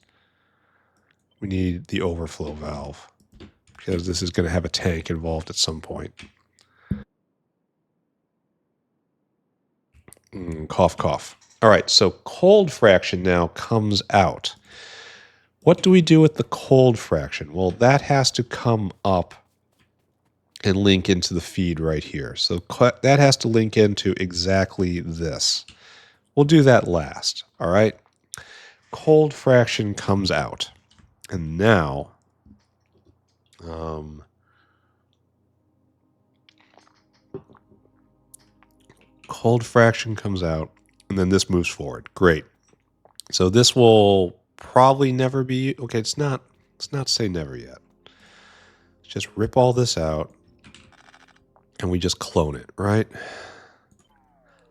A: we need the overflow valve, because this is going to have a tank involved at some point. Cough, cough. All right, so cold fraction now comes out. What do we do with the cold fraction? Well, that has to come up and link into the feed right here. So that has to link into exactly this. We'll do that last, all right? Cold fraction comes out. And now, cold fraction comes out. And then this moves forward. Great. So this will probably never be... Okay, let's not say never yet. Let's just rip all this out. And we just clone it, right?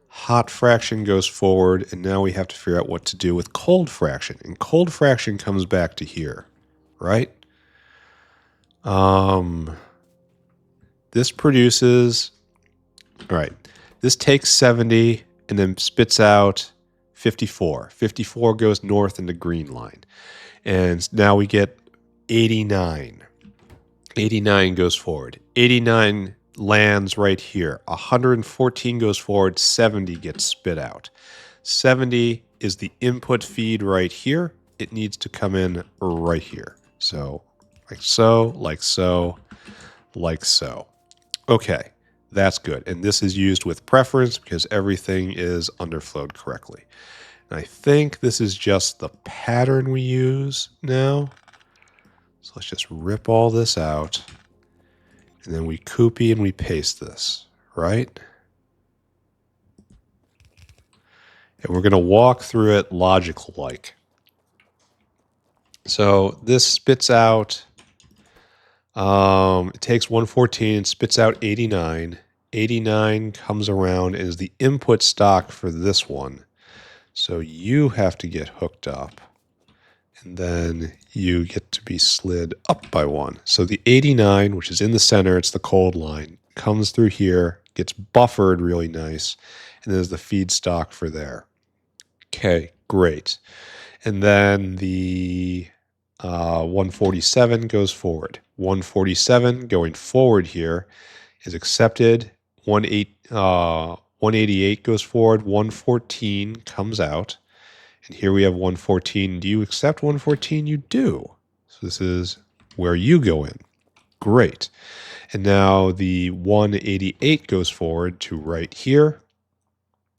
A: Hot fraction goes forward, and now we have to figure out what to do with cold fraction. And cold fraction comes back to here, right? This produces... All right. This takes 70 and then spits out 54. 54 goes north in the green line. And now we get 89. 89 goes forward. 89 lands right here. 114 goes forward. 70 gets spit out. 70 is the input feed right here. It needs to come in right here. So, like so, like so, like so. Okay, that's good. And this is used with preference because everything is underflowed correctly. And I think this is just the pattern we use now. So let's just rip all this out. And then we copy and we paste this, right? And we're going to walk through it logical-like. So this spits out, it takes 114 and spits out 89. 89 comes around and is the input stock for this one. So you have to get hooked up. And then you get to be slid up by one. So the 89, which is in the center, it's the cold line, comes through here, gets buffered really nice, and there's the feedstock for there. Okay, great. And then the 147 goes forward. 147 going forward here is accepted. 188 goes forward. 114 comes out. And here we have 114. Do you accept 114? You do. So this is where you go in. Great. And now the 188 goes forward to right here.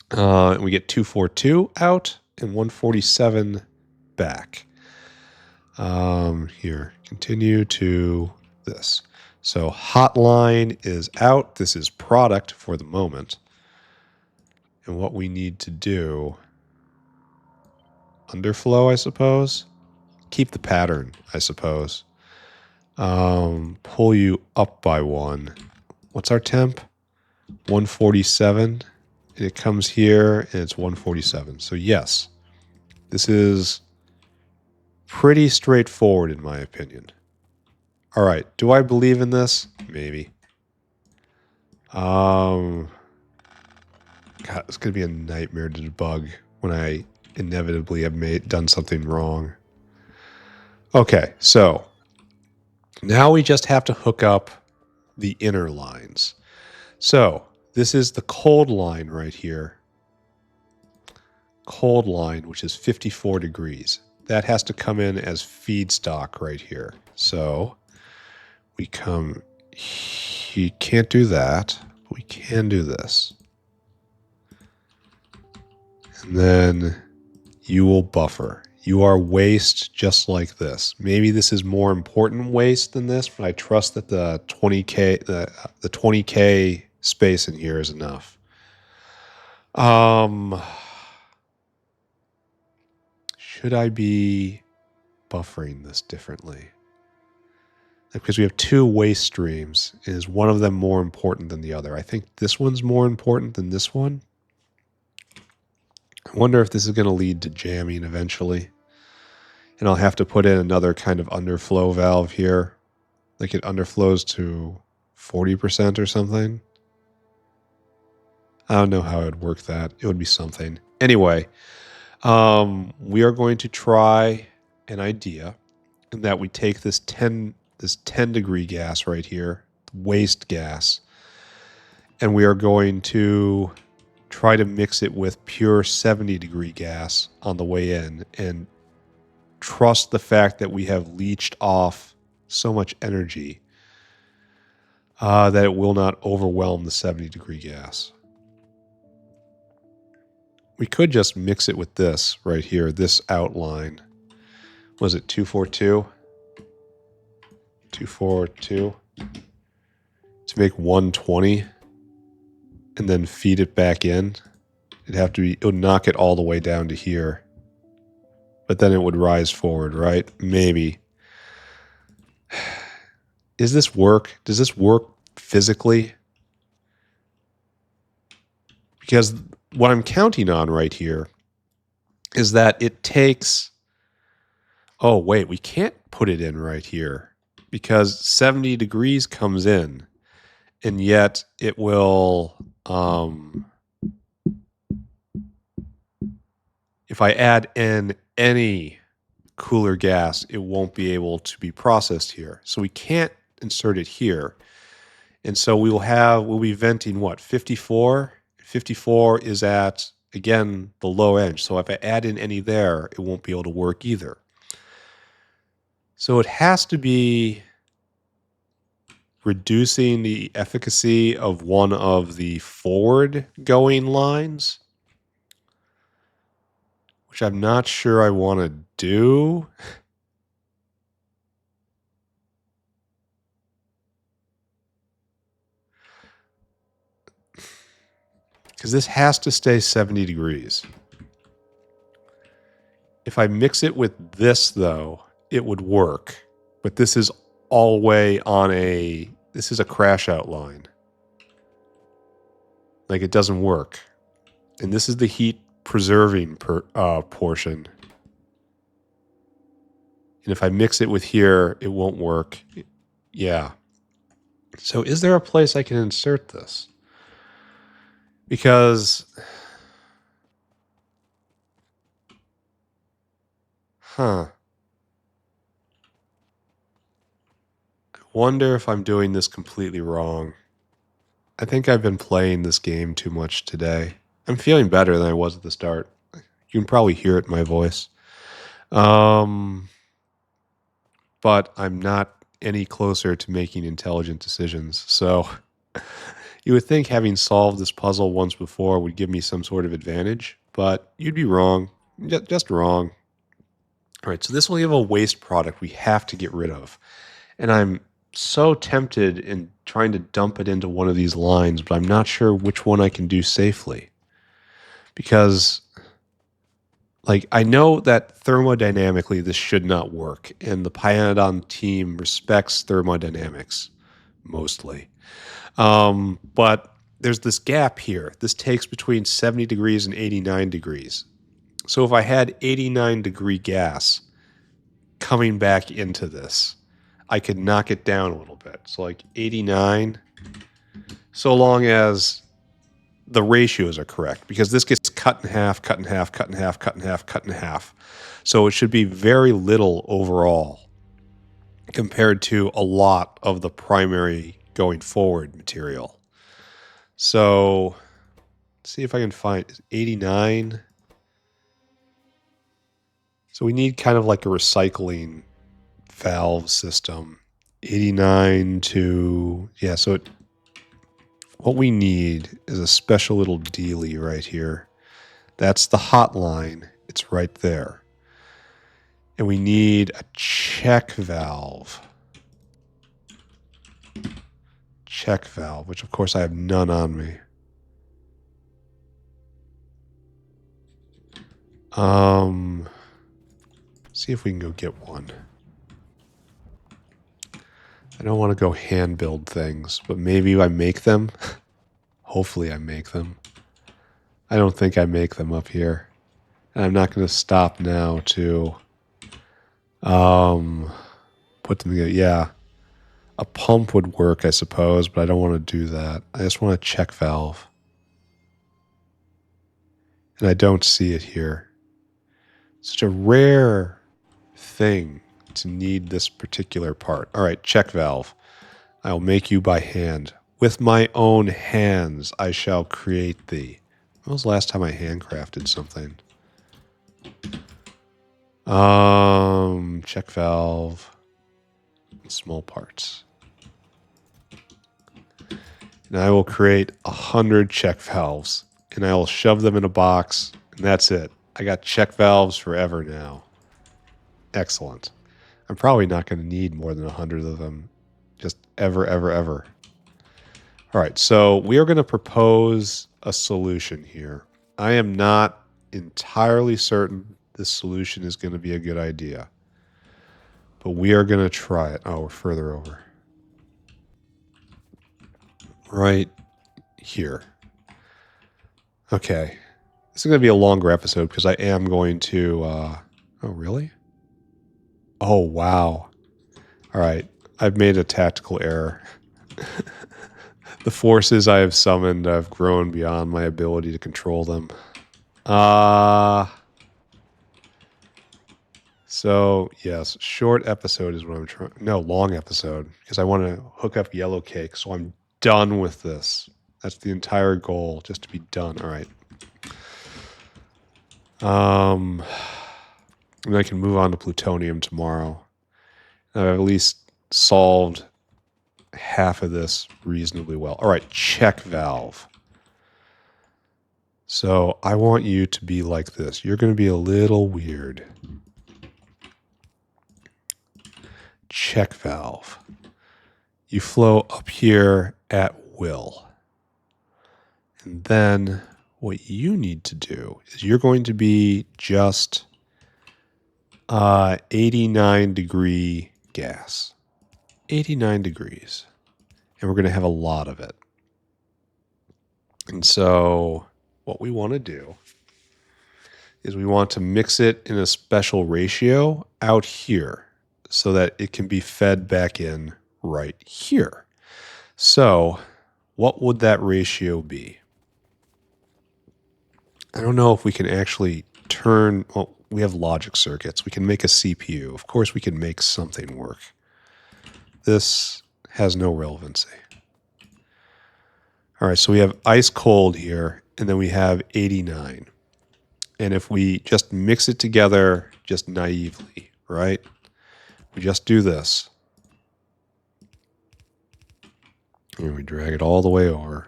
A: And we get 242 out and 147 back. Here, continue to this. So hotline is out. This is product for the moment. And what we need to do... Underflow, I suppose. Keep the pattern, I suppose. Pull you up by one. What's our temp? 147. And it comes here, and it's 147. So yes, this is pretty straightforward in my opinion. All right, do I believe in this? Maybe. God, it's going to be a nightmare to debug when I inevitably have done something wrong. Okay, so now we just have to hook up the inner lines. So this is the cold line right here. Cold line, which is 54 degrees. That has to come in as feedstock right here. So we come, you can't do that. We can do this. And then you will buffer. You are waste just like this. Maybe this is more important waste than this, but I trust that the 20K the 20K space in here is enough. Should I be buffering this differently? Because we have two waste streams. Is one of them more important than the other? I think this one's more important than this one. I wonder if this is going to lead to jamming eventually. And I'll have to put in another kind of underflow valve here. Like it underflows to 40% or something. I don't know how I would work that. It would be something. Anyway, we are going to try an idea in that we take this 10 degree gas right here, waste gas, and we are going to try to mix it with pure 70 degree gas on the way in and trust the fact that we have leached off so much energy that it will not overwhelm the 70 degree gas. We could just mix it with this right here, this outline. Was it 242? 242 to make 120 and then feed it back in. It would knock it all the way down to here. But then it would rise forward, right? Maybe. Does this work? Does this work physically? Because what I'm counting on right here is that it takes... Oh, wait, we can't put it in right here because 70 degrees comes in, and yet it will... if I add in any cooler gas, it won't be able to be processed here. So we can't insert it here. And so we'll be venting what, 54? 54 is at, again, the low edge. So if I add in any there, it won't be able to work either. So it has to be reducing the efficacy of one of the forward going lines, which I'm not sure I want to do. Because this has to stay 70 degrees. If I mix it with this, though, it would work. But this is all the way on this is a crash out line. Like, it doesn't work. And this is the heat preserving portion. And if I mix it with here, it won't work. Yeah. So is there a place I can insert this? Because... I wonder if I'm doing this completely wrong. I think I've been playing this game too much today. I'm feeling better than I was at the start. You can probably hear it in my voice. But I'm not any closer to making intelligent decisions. So you would think having solved this puzzle once before would give me some sort of advantage, but you'd be wrong. Just wrong. All right, so this will give a waste product we have to get rid of. And I'm so tempted in trying to dump it into one of these lines, but I'm not sure which one I can do safely. Because, like, I know that thermodynamically this should not work, and the Pyanodon team respects thermodynamics, mostly. But there's this gap here. This takes between 70 degrees and 89 degrees. So if I had 89 degree gas coming back into this, I could knock it down a little bit. So like 89, so long as the ratios are correct, because this gets cut in half, cut in half, cut in half, cut in half, cut in half. So it should be very little overall compared to a lot of the primary going forward material. So let's see if I can find 89. So we need kind of like a recycling valve system. 89 to, yeah, so what we need is a special little dealie right here. That's the hot line. It's right there. And we need a check valve. Check valve, which of course I have none on me. See if we can go get one. I don't want to go hand build things, but maybe I make them. Hopefully I make them. I don't think I make them up here. And I'm not going to stop now to put them together. Yeah. A pump would work, I suppose, but I don't want to do that. I just want a check valve. And I don't see it here. Such a rare thing to need this particular part. All right, check valve. I'll make you by hand. With my own hands I shall create thee. When was the last time I handcrafted something? Check valve. Small parts. And I will create 100 check valves. And I will shove them in a box. And that's it. I got check valves forever now. Excellent. I'm probably not going to need more than 100 of them. Just ever, ever, ever. All right, so we are going to propose a solution here. I am not entirely certain this solution is going to be a good idea. But we are going to try it. Oh, we're further over. Right here. Okay. This is going to be a longer episode because I am going to... oh, really? Oh, wow. All right. I've made a tactical error. The forces I have summoned have grown beyond my ability to control them. So, yes, short episode is what I'm trying... No, long episode, because I want to hook up yellow cake, so I'm done with this. That's the entire goal, just to be done. All right. And I can move on to plutonium tomorrow. I've at least solved half of this reasonably well. All right, check valve. So I want you to be like this. You're going to be a little weird. Check valve. You flow up here at will. And then what you need to do is you're going to be just 89-degree gas. 89 degrees. And we're going to have a lot of it. And so what we want to do is we want to mix it in a special ratio out here so that it can be fed back in right here. So what would that ratio be? I don't know if we can actually turn... Well, we have logic circuits. We can make a CPU. Of course, we can make something work. This has no relevancy. All right, so we have ice cold here, and then we have 89. And if we just mix it together just naively, right? We just do this. And we drag it all the way over.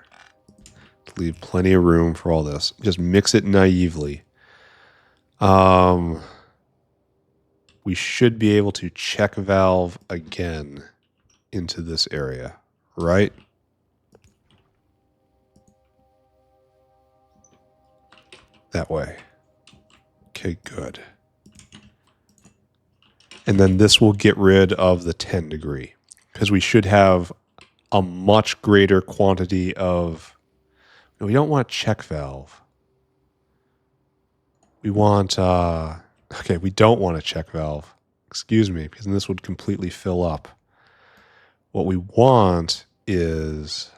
A: To leave plenty of room for all this. Just mix it naively. We should be able to check valve again into this area, right? That way. Okay, good. And then this will get rid of the 10 degree because we should have a much greater quantity of... We don't want check valve. We want... okay, we don't want a check valve. Excuse me, because then this would completely fill up. What we want is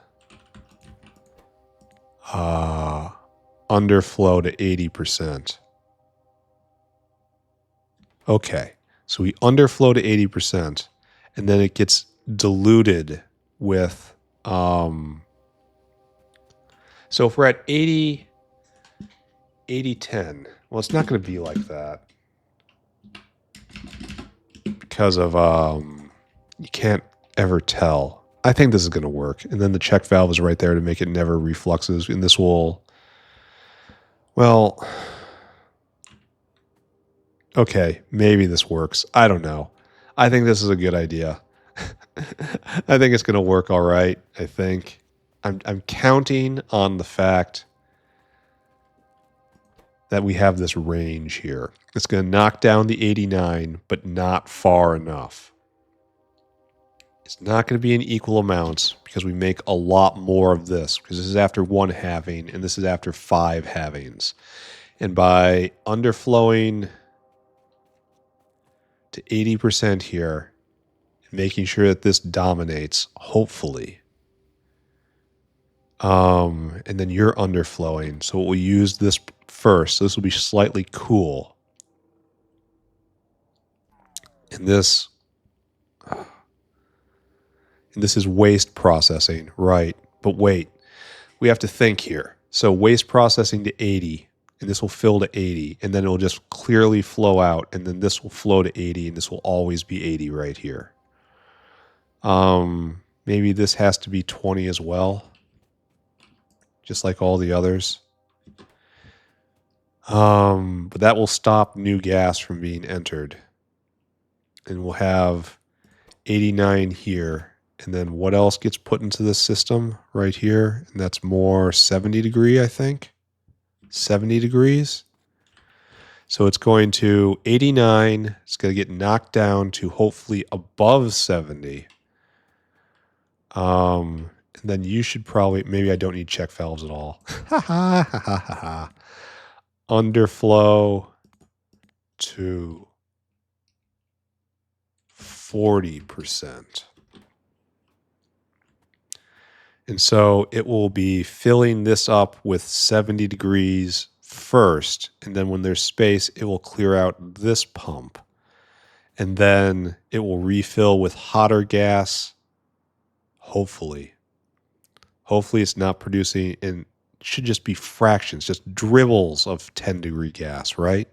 A: underflow to 80%. Okay, so we underflow to 80%, and then it gets diluted with... so if we're at 80, 10, well, it's not going to be like that. Because of, you can't ever tell. I think this is going to work. And then the check valve is right there to make it never refluxes. And this will, well, okay, maybe this works. I don't know. I think this is a good idea. I think it's going to work all right, I think. I'm counting on the fact that we have this range here. It's going to knock down the 89, but not far enough. It's not going to be in equal amounts because we make a lot more of this, because this is after 1 halving and this is after 5 halvings. And by underflowing to 80% here, making sure that this dominates, hopefully. And then you're underflowing. So we'll use this first. So this will be slightly cool. And this is waste processing, right? But wait, we have to think here. So waste processing to 80, and this will fill to 80, and then it will just clearly flow out, and then this will flow to 80, and this will always be 80 right here. Maybe this has to be 20 as well, just like all the others. But that will stop new gas from being entered. And we'll have 89 here. And then what else gets put into this system right here? And that's more 70 degree, I think. 70 degrees. So it's going to 89. It's going to get knocked down to hopefully above 70. And then you should probably, maybe I don't need check valves at all. Ha ha ha ha ha ha. Underflow to 40%. And so it will be filling this up with 70 degrees first. And then when there's space, it will clear out this pump. And then it will refill with hotter gas. Hopefully. Hopefully it's not producing, and it should just be fractions, just dribbles of 10-degree gas, right?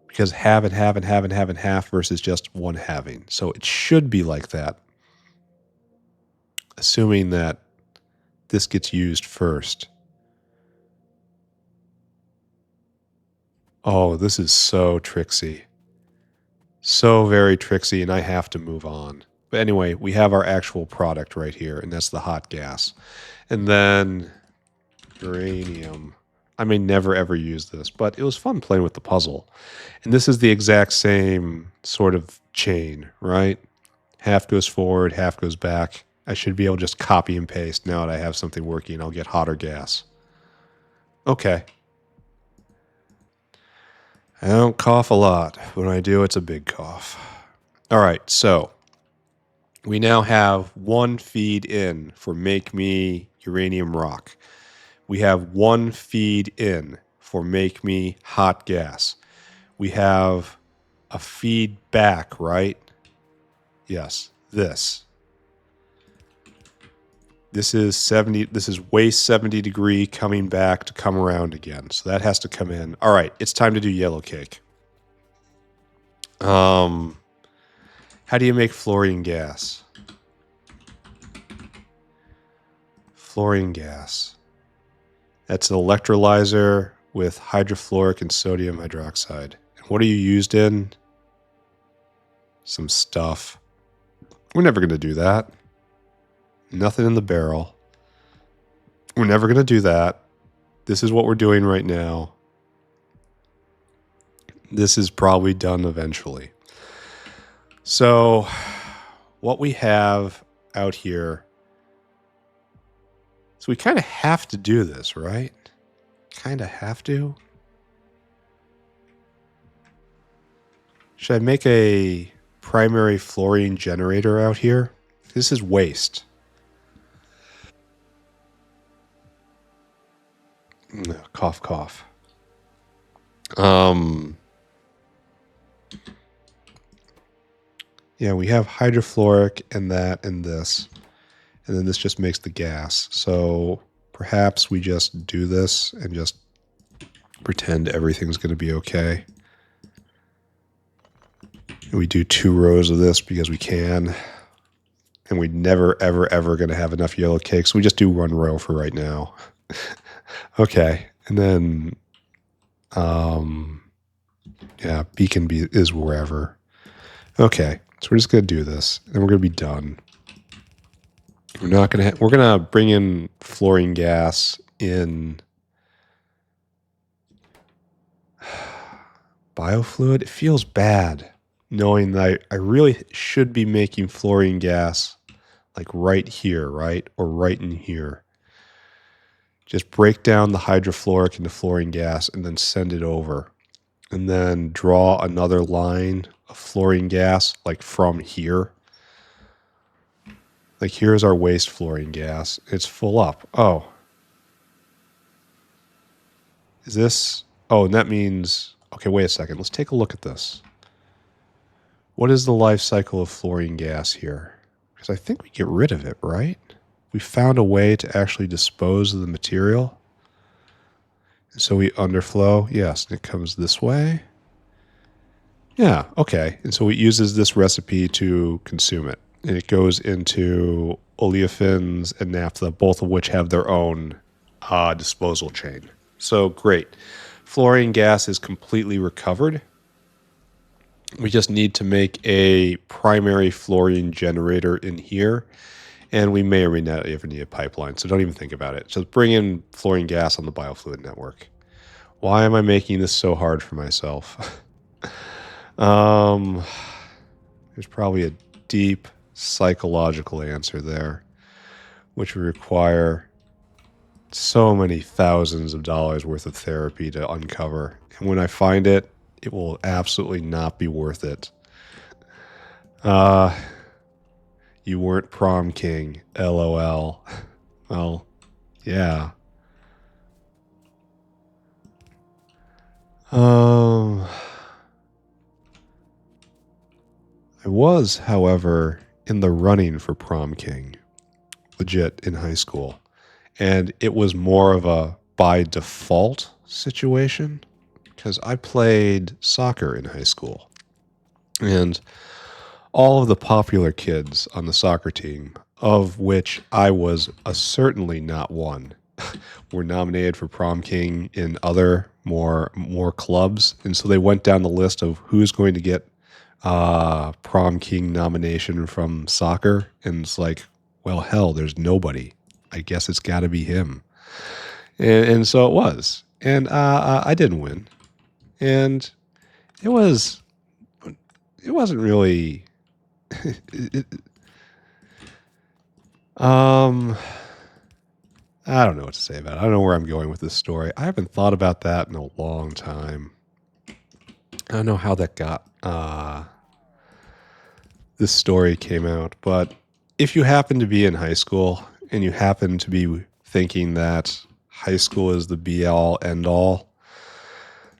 A: Because half and half and half and half and half versus just one halving. So it should be like that. Assuming that this gets used first. Oh, this is so tricksy. So very tricksy, and I have to move on. But anyway, we have our actual product right here, and that's the hot gas. And then uranium. I may never ever use this, but it was fun playing with the puzzle. And this is the exact same sort of chain, right? Half goes forward, half goes back. I should be able to just copy and paste now that I have something working. I'll get hotter gas. Okay. I don't cough a lot. When I do, it's a big cough. All right, so we now have one feed in for Make Me Uranium Rock. We have one feed in for Make Me Hot Gas. We have a feed back, right? Yes, this. This is 70, this is waste 70 degree coming back to come around again. So that has to come in. All right, it's time to do yellow cake. How do you make fluorine gas? Fluorine gas. That's an electrolyzer with hydrofluoric and sodium hydroxide. And what are you used in? Some stuff. We're never going to do that. Nothing in the barrel. We're never going to do that. This is what we're doing right now. This is probably done eventually. So what we have out here, so we kind of have to do this, right? Kind of have to. Should I make a primary fluorine generator out here? This is waste. Cough, cough. Yeah, we have hydrofluoric and that and this. And then this just makes the gas. So perhaps we just do this and just pretend everything's going to be okay. And we do 2 rows of this because we can. And we never, ever, ever going to have enough yellow cake. So we just do 1 row for right now. Okay. And then, yeah, beacon is wherever. Okay. So we're just going to do this. And we're going to be done. We're not going to, we're going to bring in fluorine gas in biofluid. It feels bad knowing that I really should be making fluorine gas like right here, right? Or right in here. Just break down the hydrofluoric into fluorine gas and then send it over. And then draw another line of fluorine gas like from here. Like here's our waste fluorine gas. It's full up. Oh. Is this? Oh, and that means... Okay, wait a second. Let's take a look at this. What is the life cycle of fluorine gas here? Because I think we get rid of it, right? We found a way to actually dispose of the material. And so we underflow. Yes, and it comes this way. Yeah, okay. And so it uses this recipe to consume it. And it goes into oleofins and naphtha, both of which have their own disposal chain. So great. Fluorine gas is completely recovered. We just need to make a primary fluorine generator in here. And we may or may not ever need a pipeline, so don't even think about it. Just bring in fluorine gas on the biofluid network. Why am I making this so hard for myself? There's probably a deep psychological answer there, which would require so many thousands of dollars worth of therapy to uncover. And when I find it, it will absolutely not be worth it. You weren't prom king, LOL. Well, yeah. I was, however, in the running for prom king, legit, in high school. And it was more of a by default situation because I played soccer in high school. And all of the popular kids on the soccer team, of which I was certainly not one, were nominated for prom king in other more clubs, and so they went down the list of who's going to get prom king nomination from soccer, and it's like, well, hell, there's nobody. I guess it's got to be him, and so it was, and I didn't win, and it wasn't really. I don't know what to say about it. I don't know where I'm going with this story. I haven't thought about that in a long time. I don't know how that got, this story came out, but if you happen to be in high school and you happen to be thinking that high school is the be-all, end-all,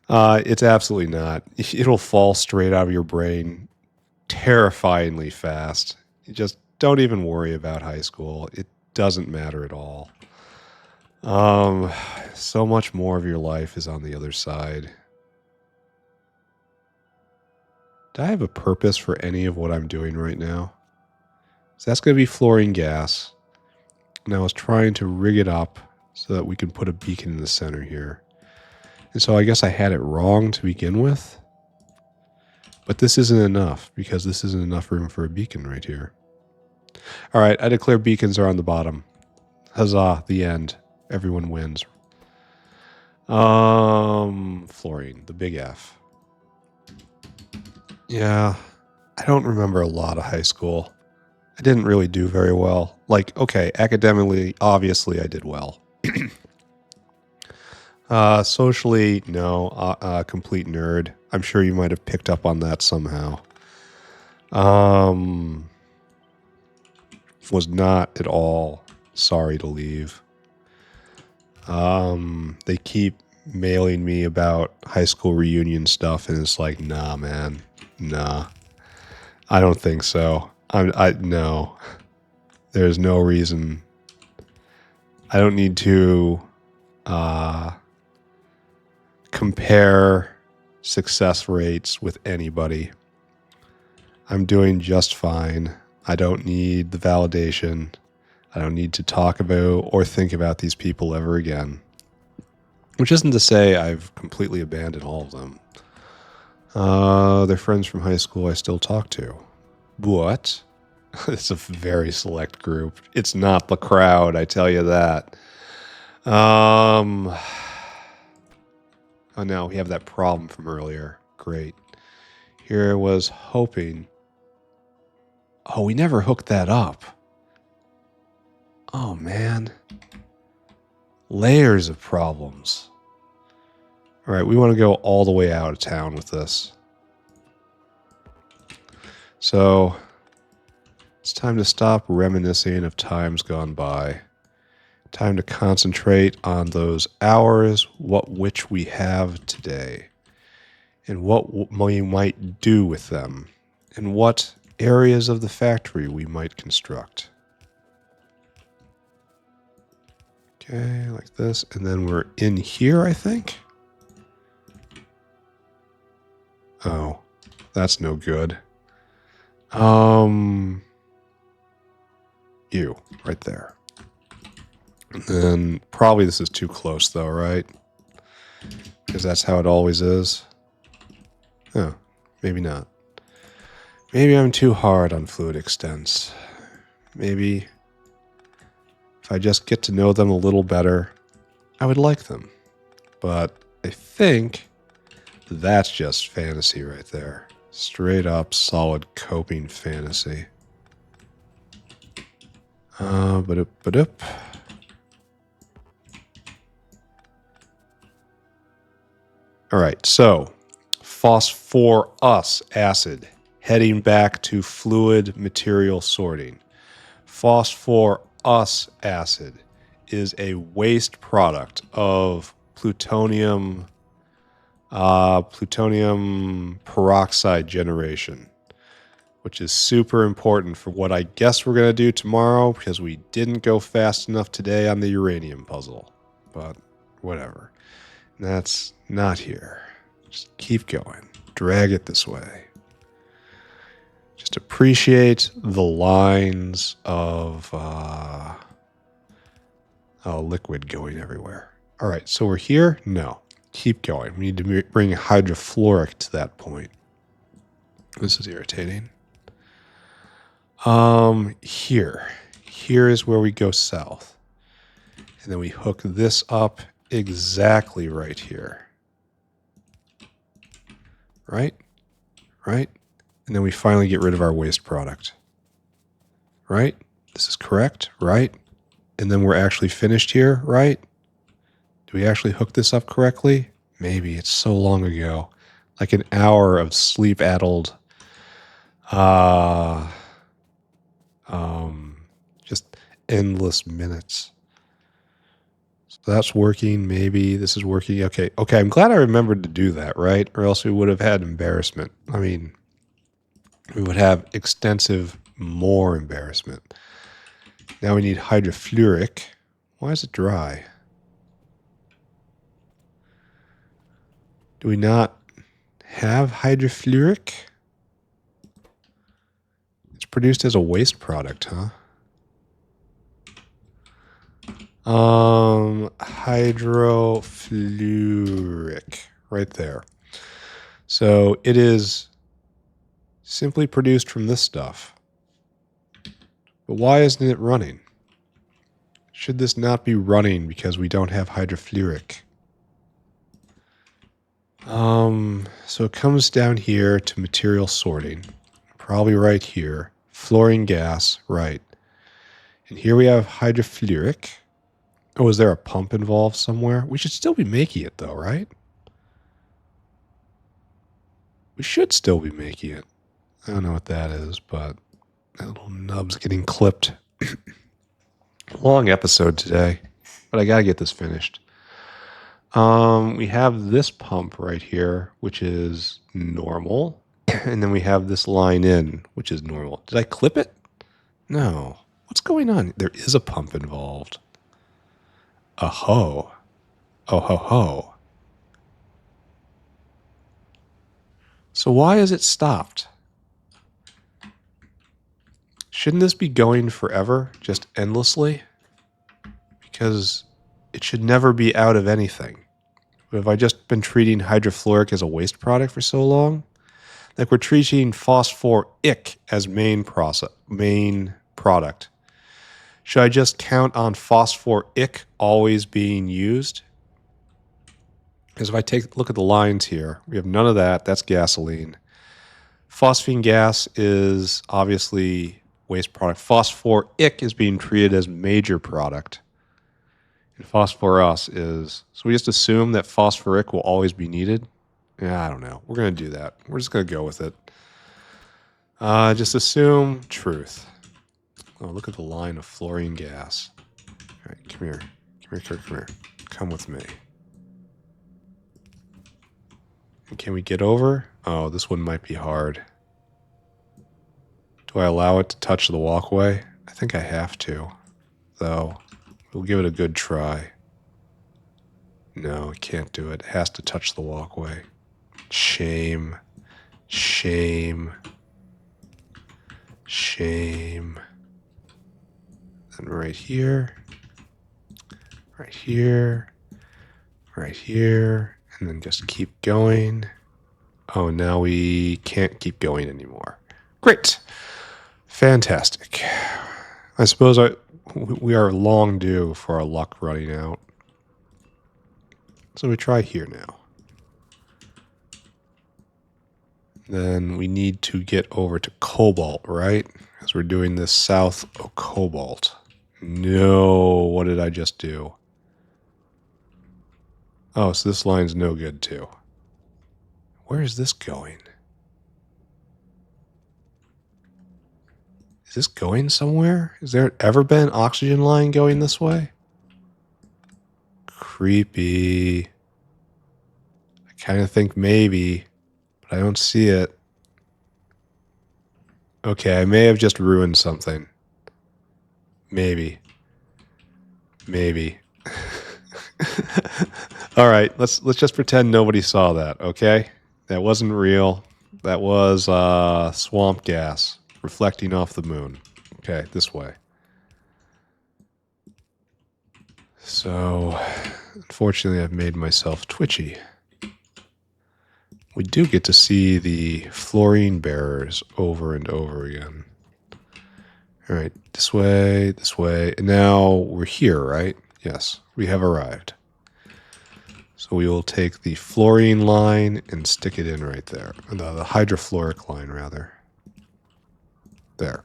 A: it's absolutely not. It'll fall straight out of your brain terrifyingly fast. You just don't even worry about high school. It doesn't matter at all. So much more of your life is on the other side. Do I have a purpose for any of what I'm doing right now? So that's going to be fluorine gas. And I was trying to rig it up so that we can put a beacon in the center here. And so I guess I had it wrong to begin with. But this isn't enough because this isn't enough room for a beacon right here. All right, I declare beacons are on the bottom. Huzzah, the end. Everyone wins. Fluorine, the big F. Yeah, I don't remember a lot of high school. I didn't really do very well. Like, okay, academically, obviously I did well. Socially, no, complete nerd. I'm sure you might have picked up on that somehow. Was not at all sorry to leave. They keep mailing me about high school reunion stuff, and it's like, nah, man, nah. I don't think so. No. There's no reason. I don't need to compare success rates with anybody. I'm doing just fine. I don't need the validation. I don't need to talk about or think about these people ever again. Which isn't to say I've completely abandoned all of them. They're friends from high school I still talk to. But it's a very select group. It's not the crowd, I tell you that. Oh no, we have that problem from earlier. Great. Here I was hoping. Oh, we never hooked that up. Oh, man. Layers of problems. All right, we want to go all the way out of town with this. So, it's time to stop reminiscing of times gone by. Time to concentrate on those hours, which we have today. And what we might do with them. And what areas of the factory we might construct. Okay, like this. And then we're in here, I think. Oh, that's no good. You, right there. And then probably this is too close though, right? Because that's how it always is. Oh, maybe not. Maybe I'm too hard on fluid extents. Maybe If I just get to know them a little better, I would like them. But I think that's just fantasy right there. Straight up solid coping fantasy. Ba-dup. All right, so phosphorus acid heading back to fluid material sorting. Phosphorus acid is a waste product of plutonium peroxide generation, which is super important for what I guess we're going to do tomorrow because we didn't go fast enough today on the uranium puzzle. But whatever. That's not here. Just keep going. Drag it this way. Just appreciate the lines of liquid going everywhere. All right, so we're here? No. Keep going. We need to bring hydrofluoric to that point. This is irritating. Here. Here is where we go south. And then we hook this up exactly right here. Right? Right? And then we finally get rid of our waste product. Right? This is correct, right? And then we're actually finished here, right? Do we actually hook this up correctly? Maybe. It's so long ago. Like an hour of sleep-addled, just endless minutes. So that's working, maybe. This is working. Okay, I'm glad I remembered to do that, right? Or else we would have had embarrassment. I mean, we would have extensive, more embarrassment. Now we need hydrofluoric. Why is it dry? Do we not have hydrofluoric? It's produced as a waste product, huh? Hydrofluoric. Right there. So it is simply produced from this stuff. But why isn't it running? Should this not be running because we don't have hydrofluoric? So it comes down here to material sorting. Probably right here. Fluorine gas, right. And here we have hydrofluoric. Oh, is there a pump involved somewhere? We should still be making it though, right? We should still be making it. I don't know what that is, but that little nub's getting clipped. Long episode today, but I gotta get this finished. We have this pump right here, which is normal. And then we have this line in, which is normal. Did I clip it? No. What's going on? There is a pump involved. Oh ho. So why is it stopped? Shouldn't this be going forever, just endlessly? Because it should never be out of anything. Have I just been treating hydrofluoric as a waste product for so long? Like we're treating phosphoric as main product. Should I just count on phosphoric always being used? Because if I take a look at the lines here, we have none of that. That's gasoline. Phosphine gas is obviously waste product. Phosphoric is being treated as major product. And phosphorus is... So we just assume that phosphoric will always be needed? Yeah, I don't know. We're going to do that. We're just going to go with it. Just assume truth. Oh, look at the line of fluorine gas. All right, come here. Come here. Come with me. And can we get over? Oh, this one might be hard. Do I allow it to touch the walkway? I think I have to, though. We'll give it a good try. No, it can't do it. It has to touch the walkway. Shame. And right here. And then just keep going. Oh, now we can't keep going anymore. Great. Fantastic. I suppose We are long due for our luck running out. So we try here now. Then we need to get over to cobalt, right? Because we're doing this south of cobalt. No, what did I just do? Oh, so this line's no good too. Where is this going? Is this going somewhere? Has there ever been an oxygen line going this way? Creepy. I kind of think maybe, but I don't see it. Okay, I may have just ruined something. Maybe. Maybe. All right, let's just pretend nobody saw that, okay? That wasn't real. That was swamp gas reflecting off the moon. Okay, this way. So, unfortunately, I've made myself twitchy. We do get to see the fluorine bearers over and over again. All right, this way, and now we're here, right? Yes, we have arrived. So we will take the fluorine line and stick it in right there. The hydrofluoric line, rather. There.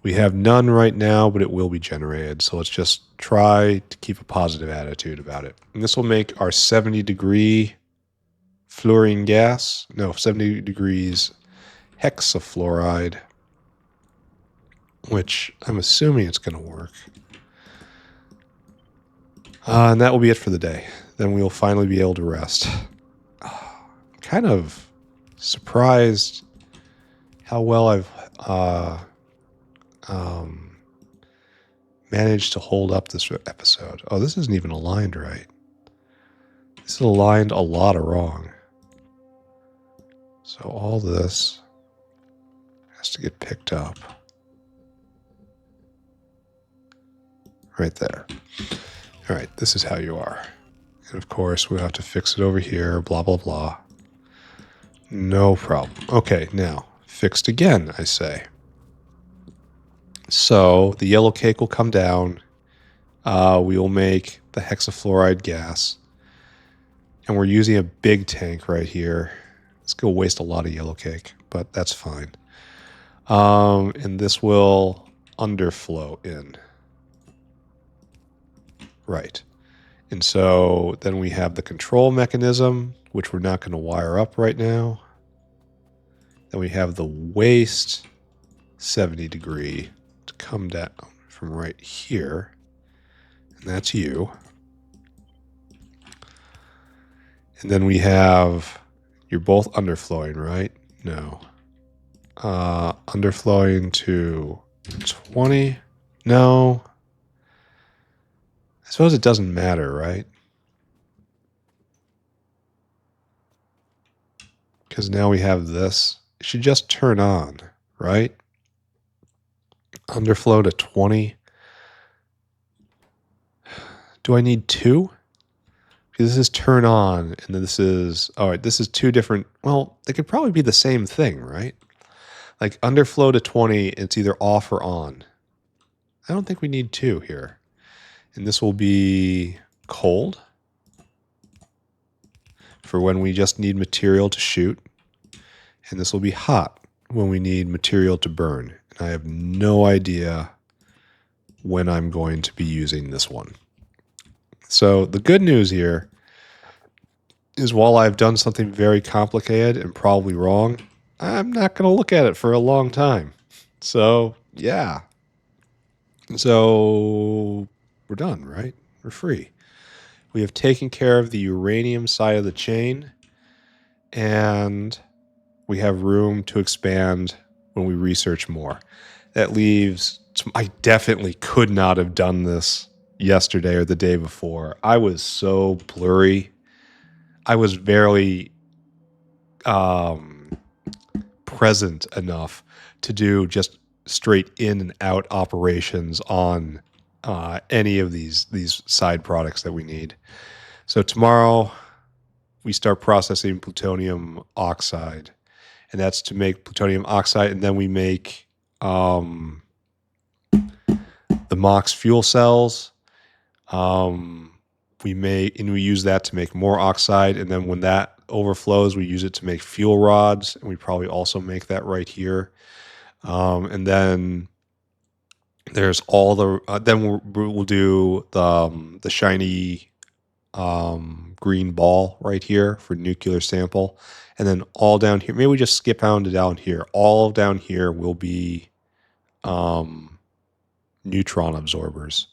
A: We have none right now, but it will be generated. So let's just try to keep a positive attitude about it. And this will make our 70 degree fluorine gas. No, 70 degrees hexafluoride, which I'm assuming it's going to work. And that will be it for the day. Then we will finally be able to rest. Kind of surprised how well I've managed to hold up this episode. Oh, this isn't even aligned right. This is aligned a lot of wrong. So all this has to get picked up. Right there. All right, this is how you are. And of course, we'll have to fix it over here, blah, blah, blah. No problem. Okay, now, fixed again, I say. So, the yellow cake will come down. We will make the hexafluoride gas. And we're using a big tank right here. It's going to waste a lot of yellow cake, but that's fine. And this will underflow in. Right. And so then we have the control mechanism, which we're not going to wire up right now. Then we have the waste 70 degree to come down from right here. And that's you. And then we have, you're both underflowing, right? No. Underflowing to 20. No. I suppose it doesn't matter, right? Because now we have this. It should just turn on, right? Underflow to 20. Do I need 2? Because this is turn on, and then this is... All right, this is 2 different... Well, they could probably be the same thing, right? Like underflow to 20, it's either off or on. I don't think we need 2 here. And this will be cold for when we just need material to shoot. And this will be hot when we need material to burn. And I have no idea when I'm going to be using this one. So the good news here is while I've done something very complicated and probably wrong, I'm not going to look at it for a long time. So, yeah. So we're done, right? We're free. We have taken care of the uranium side of the chain, and we have room to expand when we research more. That leaves... I definitely could not have done this yesterday or the day before. I was so blurry. I was barely present enough to do just straight in and out operations on any of these side products that we need. So tomorrow we start processing plutonium oxide, and that's to make plutonium oxide, and then we make The MOX fuel cells, we use that to make more oxide, and then when that overflows, we use it to make fuel rods, and we probably also make that right here. And then there's all the then we'll do the shiny green ball right here for nuclear sample, and then all down here. Maybe we just skip on to down here. All down here will be neutron absorbers,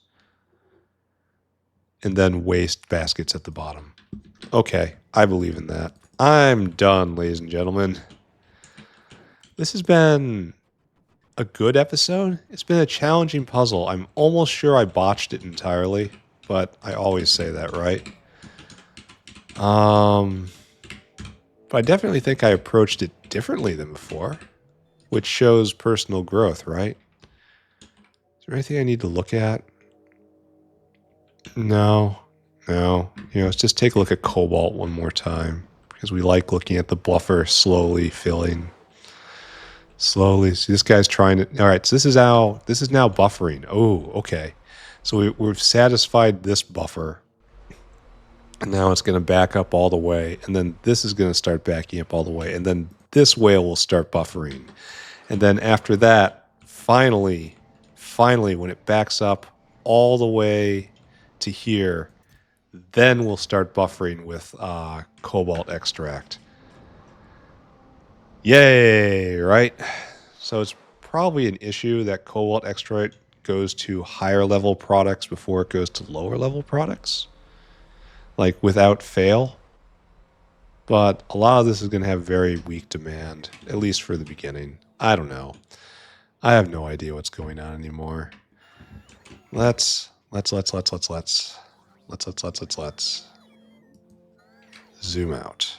A: and then waste baskets at the bottom. Okay, I believe in that. I'm done, ladies and gentlemen. This has been a good episode. It's been a challenging puzzle. I'm almost sure I botched it entirely, but I always say that, right? But I definitely think I approached it differently than before, which shows personal growth, right? Is there anything I need to look at? No. Let's just take a look at cobalt one more time, because we like looking at the buffer slowly filling. Slowly. See, this guy's trying to... All right, so this is now buffering. Oh, okay. So we've satisfied this buffer. And now it's going to back up all the way. And then this is going to start backing up all the way. And then this whale will start buffering. And then after that, finally, when it backs up all the way to here, then we'll start buffering with cobalt extract. Yay, right? So it's probably an issue that cobalt extract goes to higher level products before it goes to lower level products, like without fail. But a lot of this is going to have very weak demand, at least for the beginning. I don't know. I have no idea what's going on anymore. Let's zoom out.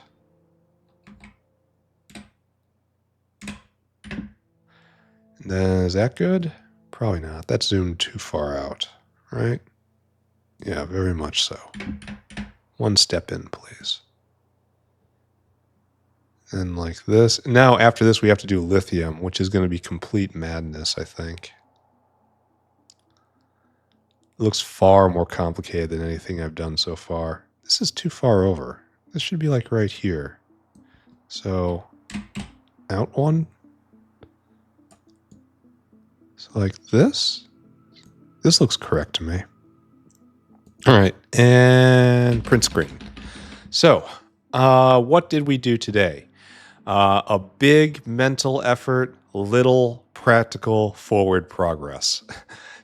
A: And then, is that good? Probably not. That's zoomed too far out, right? Yeah, very much so. One step in, please. And like this. Now, after this, we have to do lithium, which is going to be complete madness, I think. It looks far more complicated than anything I've done so far. This is too far over. This should be like right here. So, out one. So like this. This looks correct to me. All right, and print screen. So, what did we do today? A big mental effort, little practical forward progress.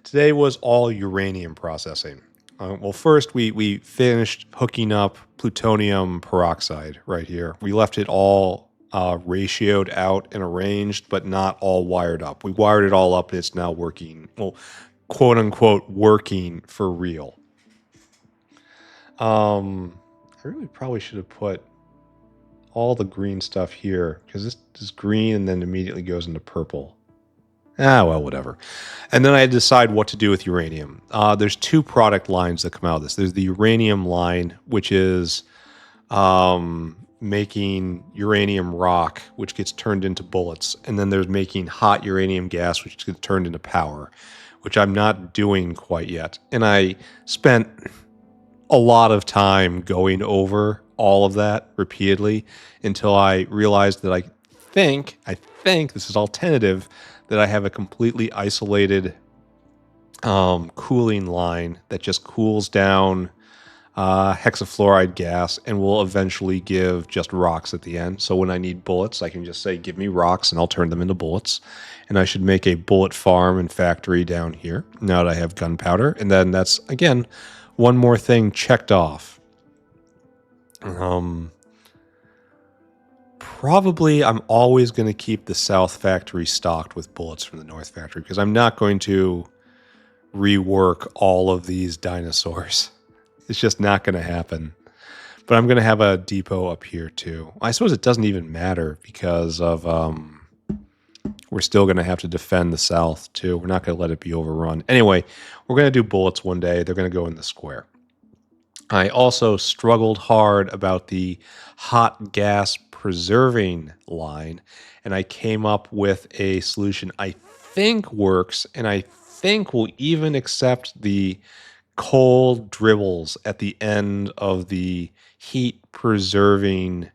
A: Today was all uranium processing. Well, first we finished hooking up plutonium peroxide right here. We left it all ratioed out and arranged, but not all wired up. We wired it all up, and it's now working, well, quote unquote, working for real. I really probably should have put all the green stuff here, because this is green and then immediately goes into purple. Well, whatever. And then I had to decide what to do with uranium. There's two product lines that come out of this. There's the uranium line, which is making uranium rock, which gets turned into bullets. And then there's making hot uranium gas, which gets turned into power, which I'm not doing quite yet. And I spent a lot of time going over all of that repeatedly until I realized that I think this is all tentative, that I have a completely isolated cooling line that just cools down hexafluoride gas and will eventually give just rocks at the end. So when I need bullets, I can just say, give me rocks, and I'll turn them into bullets. And I should make a bullet farm and factory down here now that I have gunpowder. And then that's, again, one more thing checked off. Probably I'm always going to keep the South factory stocked with bullets from the North factory, because I'm not going to rework all of these dinosaurs. It's just not going to happen. But I'm going to have a depot up here too. I suppose it doesn't even matter, because of we're still going to have to defend the South too. We're not going to let it be overrun. Anyway, we're going to do bullets one day. They're going to go in the square. I also struggled hard about the hot gas preserving line, and I came up with a solution I think works, and I think will even accept the cold dribbles at the end of the heat preserving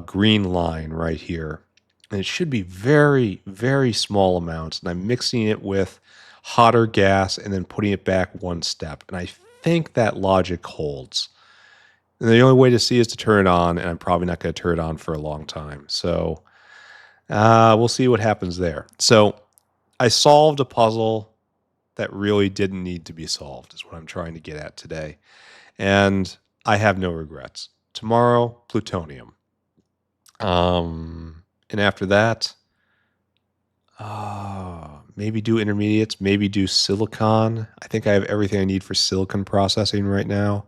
A: green line right here. And it should be very, very small amounts. And I'm mixing it with hotter gas and then putting it back one step. And I think that logic holds. And the only way to see is to turn it on, and I'm probably not going to turn it on for a long time. So we'll see what happens there. So I solved a puzzle that really didn't need to be solved, is what I'm trying to get at today. And I have no regrets. Tomorrow, plutonium. And after that, maybe do intermediates, maybe do silicon. I think I have everything I need for silicon processing right now.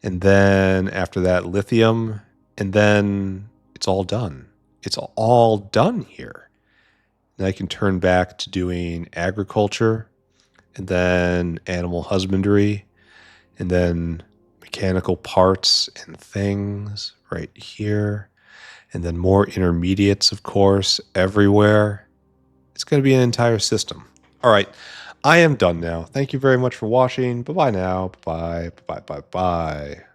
A: And then after that, lithium. And then it's all done. It's all done here. And I can turn back to doing agriculture and then animal husbandry and then mechanical parts and things right here. And then more intermediates, of course, everywhere. It's going to be an entire system. All right. I am done now. Thank you very much for watching. Bye-bye now. Bye-bye. Bye-bye. Bye-bye.